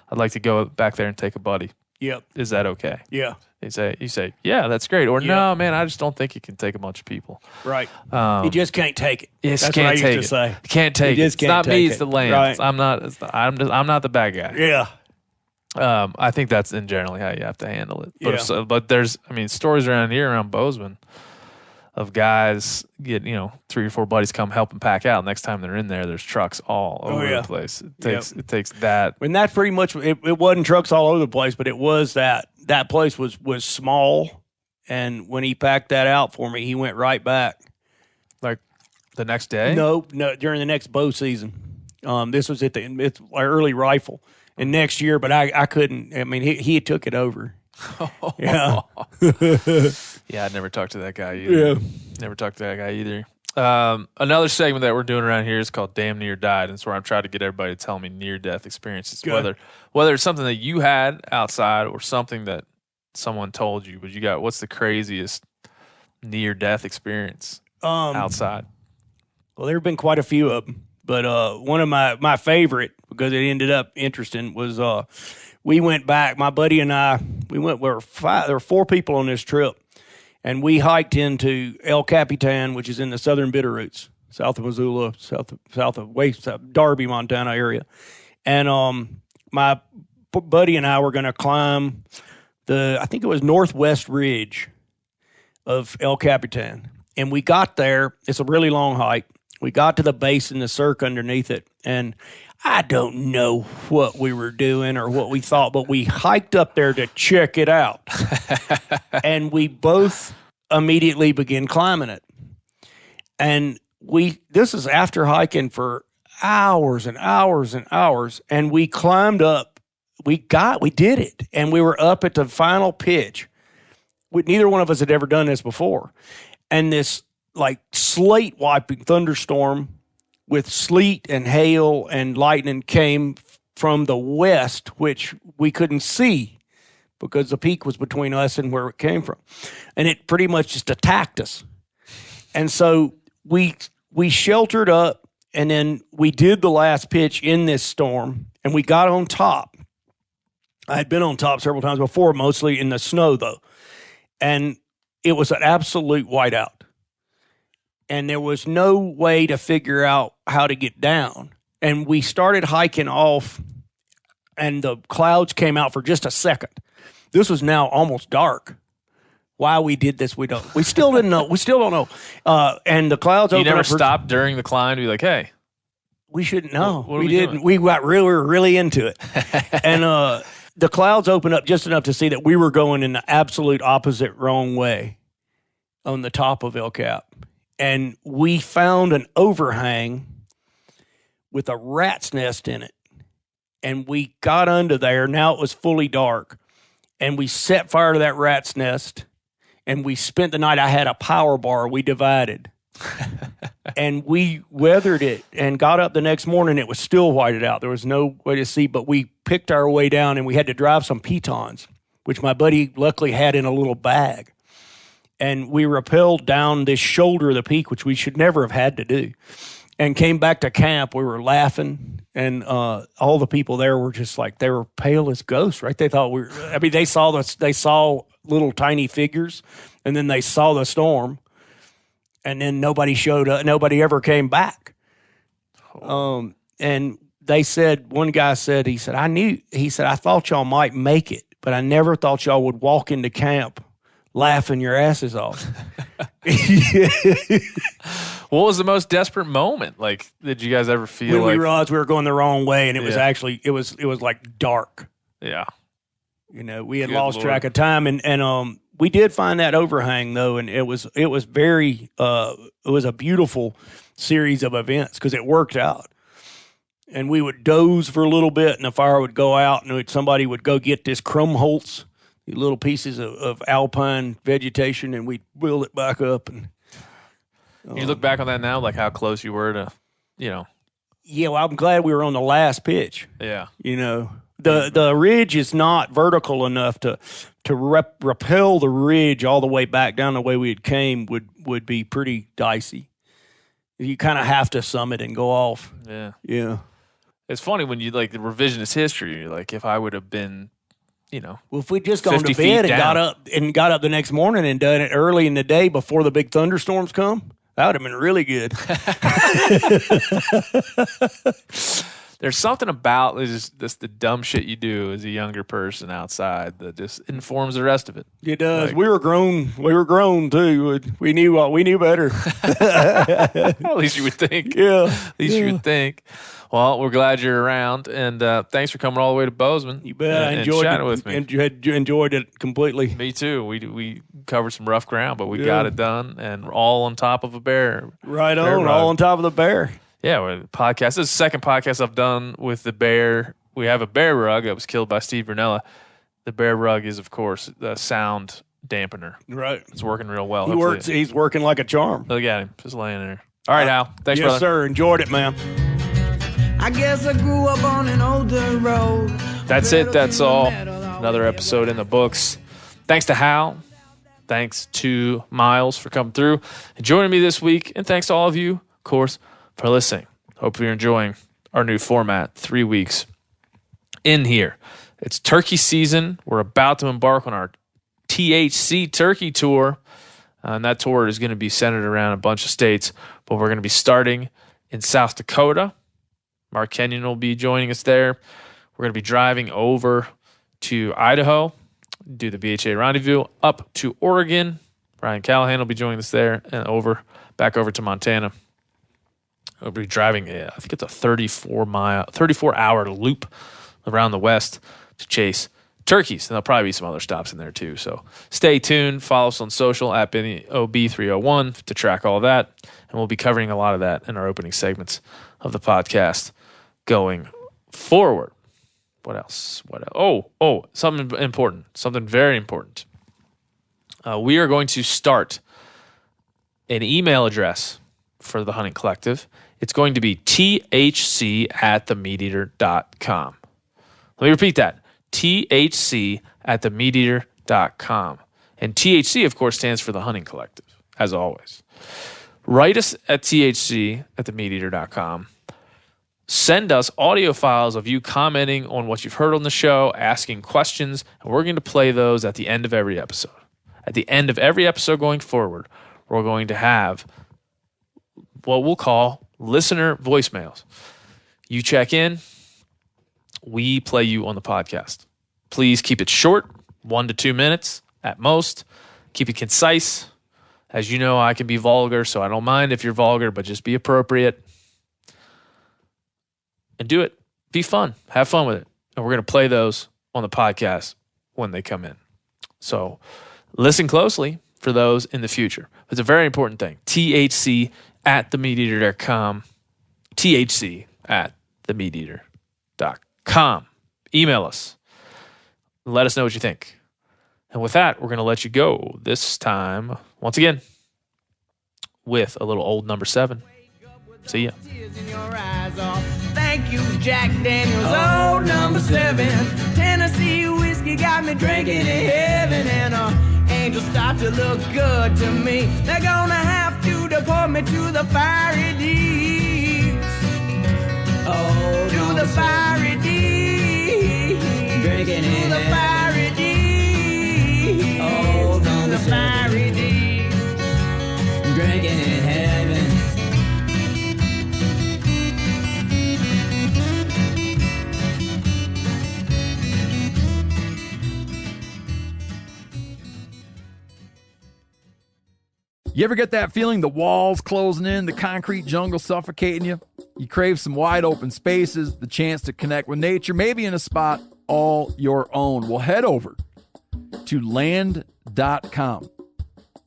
I'd like to go back there and take a buddy." Yep. Is that okay? Yeah. You say, "Yeah, that's great," or "No, man, I just don't think you can take a bunch of people." Right. You just can't take it. Yes, that's can't what I take used to say. Can't take it. It's not me. It's the land. Right. I'm not the bad guy. Yeah. I think that's in generally how you have to handle it. But, Yeah. but there's, stories around here, around Bozeman, of guys get, 3 or 4 buddies come help them pack out. Next time they're in there, there's trucks all over the place. It takes that. And that's pretty much, it wasn't trucks all over the place, but it was that place was small. And when he packed that out for me, he went right back. Like the next day? No, during the next bow season. This was it's early rifle. And next year, but I couldn't. He took it over. Yeah. Yeah, I'd never talked to that guy either. Never talked to that guy either. Another segment that we're doing around here is called Damn Near Died. And it's where I'm trying to get everybody to tell me near-death experiences. Good. Whether it's something that you had outside or something that someone told you. But what's the craziest near-death experience outside? Well, there have been quite a few of them. But one of my favorite, because it ended up interesting, was we went back. My buddy and I, there were 4 people on this trip, and we hiked into El Capitan, which is in the southern Bitterroots, south of Missoula, south of Darby, Montana area. And my buddy and I were going to climb I think it was northwest ridge of El Capitan. And we got there. It's a really long hike. We got to the base and the cirque underneath it, and I don't know what we were doing or what we thought, but we hiked up there to check it out. And we both immediately began climbing it. And this is after hiking for hours and hours and hours, and we climbed up. We did it, and we were up at the final pitch. Neither one of us had ever done this before. And this like slate wiping thunderstorm with sleet and hail and lightning came from the west, which we couldn't see because the peak was between us and where it came from. And it pretty much just attacked us. And so we sheltered up, and then we did the last pitch in this storm, and we got on top. I had been on top several times before, mostly in the snow, though. And it was an absolute whiteout. And there was no way to figure out how to get down. And we started hiking off, and the clouds came out for just a second. This was now almost dark. Why we did this, we still didn't know. We still don't know. And the clouds opened up. You never stopped during the climb to be like, hey. We shouldn't know. What we didn't. Doing? We got really into it. And the clouds opened up just enough to see that we were going in the absolute opposite wrong way on the top of El Cap. And we found an overhang with a rat's nest in it. And we got under there. Now it was fully dark. And we set fire to that rat's nest. And we spent the night. I had a power bar. We divided. And we weathered it and got up the next morning. It was still whited out. There was no way to see, but we picked our way down, and we had to drive some pitons, which my buddy luckily had in a little bag. And we rappelled down this shoulder of the peak, which we should never have had to do, and came back to camp. We were laughing, and all the people there were just like, they were pale as ghosts, right? They thought they saw little tiny figures, and then they saw the storm. And then nobody showed up. Nobody ever came back. And they said, one guy said, he said, I thought y'all might make it, but I never thought y'all would walk into camp laughing your asses off. What was the most desperate moment? Like, did you guys ever feel when we realized we were going the wrong way, and it was actually, it was like dark. Yeah. You know, we had lost track of time, and we did find that overhang though, and it was a beautiful series of events because it worked out. And we would doze for a little bit, and the fire would go out, and somebody would go get this Krumholtz, these little pieces of alpine vegetation, and we'd build it back up. And you look back on that now, like how close you were to, Yeah, well, I'm glad we were on the last pitch. Yeah, The ridge is not vertical enough to rappel the ridge all the way back down the way we had came would be pretty dicey. You kind of have to summit and go off. Yeah. Yeah. It's funny when you like the revisionist history, you're like, if I would have been, well, if we'd just gone to bed and got up the next morning and done it early in the day before the big thunderstorms come, that would have been really good. There's something about this the dumb shit you do as a younger person outside that just informs the rest of it. It does. Like, we were grown too. We knew better. At least you would think. Yeah. At least you would think. Well, we're glad you're around, and thanks for coming all the way to Bozeman. You bet. I enjoyed chatting it with me. And you enjoyed it completely. Me too. We covered some rough ground, but we got it done, and all on top of a bear. Right on. All on top of the bear. Yeah, podcast. This is the second podcast I've done with the bear. We have a bear rug that was killed by Steve Vernella. The bear rug is, of course, the sound dampener. Right. It's working real well. He's working like a charm. Look at him, just laying there. All right, Al. Thanks, yes, brother. Yes, sir. Enjoyed it, man. I guess I grew up on an older road. That's it. That's all. Another episode in the books. Thanks to Hal. Thanks to Miles for coming through and joining me this week. And thanks to all of you, of course, for listening. Hope you're enjoying our new format, 3 weeks in here. It's turkey season. We're about to embark on our THC turkey tour. And that tour is going to be centered around a bunch of states, but we're going to be starting in South Dakota. Mark Kenyon will be joining us there. We're going to be driving over to Idaho, do the BHA rendezvous, up to Oregon. Brian Callahan will be joining us there, and back over to Montana. We'll be driving, I think it's a 34-hour loop around the West to chase turkeys. And there'll probably be some other stops in there too. So stay tuned. Follow us on social at BennyOB301 to track all that. And we'll be covering a lot of that in our opening segments of the podcast going forward. What else? Oh, something important. Something very important. We are going to start an email address for the Hunting Collective. It's going to be thc@themeateater.com. Let me repeat that. THC at themeateater.com. And THC, of course, stands for the Hunting Collective, as always. Write us at THC at themeateater.com. Send us audio files of you commenting on what you've heard on the show, asking questions, and we're going to play those at the end of every episode. At the end of every episode going forward, we're going to have what we'll call listener voicemails. You check in, we play you on the podcast. Please keep it short, 1 to 2 minutes at most. Keep it concise. As you know, I can be vulgar, so I don't mind if you're vulgar, but just be appropriate. And do it. Be fun. Have fun with it. And we're going to play those on the podcast when they come in. So listen closely for those in the future. It's a very important thing. THC at themeateater.com. THC at themeateater.com. Email us. Let us know what you think. And with that, we're going to let you go this time, once again, with a little old number 7. See ya. Thank you, Jack Daniels. Oh, number 7. Tennessee whiskey got me drinking in heaven, and angels start to look good to me. They're gonna have to deport me to the fiery deeps. Oh, to the fiery deeps. Drinking in the fiery deeps. Oh, to the fiery deeps. Drinking in heaven. You ever get that feeling the walls closing in, the concrete jungle suffocating you? You crave some wide open spaces, the chance to connect with nature, maybe in a spot all your own. Well, head over to land.com.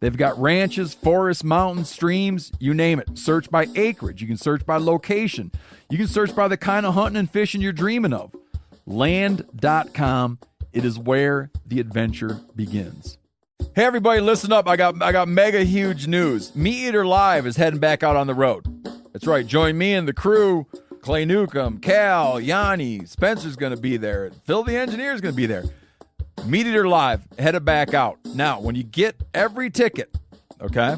They've got ranches, forests, mountains, streams, you name it. Search by acreage. You can search by location. You can search by the kind of hunting and fishing you're dreaming of. Land.com. It is where the adventure begins. Hey everybody, listen up. I got mega huge news. Meat Eater Live is heading back out on the road. That's right. Join me and the crew. Clay Newcomb, Cal, Yanni, Spencer's going to be there. Phil the engineer's going to be there. Meat Eater Live headed back out. Now, when you get every ticket, okay?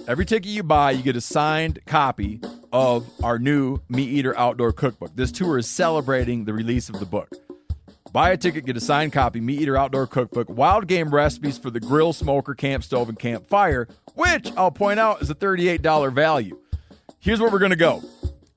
Every ticket you buy, you get a signed copy of our new Meat Eater Outdoor Cookbook. This tour is celebrating the release of the book. Buy a ticket, get a signed copy, Meat Eater Outdoor Cookbook, wild game recipes for the grill, smoker, camp stove, and campfire, which I'll point out is a $38 value. Here's where we're going to go.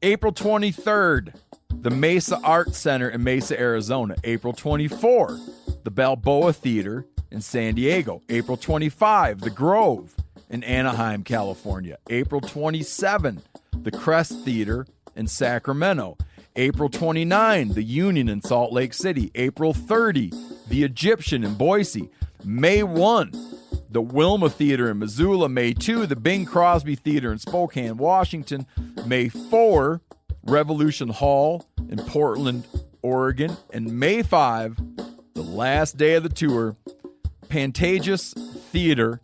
April 23rd, the Mesa Arts Center in Mesa, Arizona. April 24, the Balboa Theater in San Diego. April 25, the Grove in Anaheim, California. April 27, the Crest Theater in Sacramento. April 29, the Union in Salt Lake City. April 30, the Egyptian in Boise. May 1, the Wilma Theater in Missoula. May 2, the Bing Crosby Theater in Spokane, Washington. May 4, Revolution Hall in Portland, Oregon. And May 5, the last day of the tour, Pantages Theater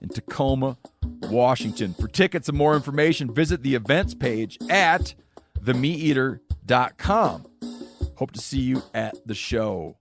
in Tacoma, Washington. For tickets and more information, visit the events page at themeateater.com. Hope to see you at the show.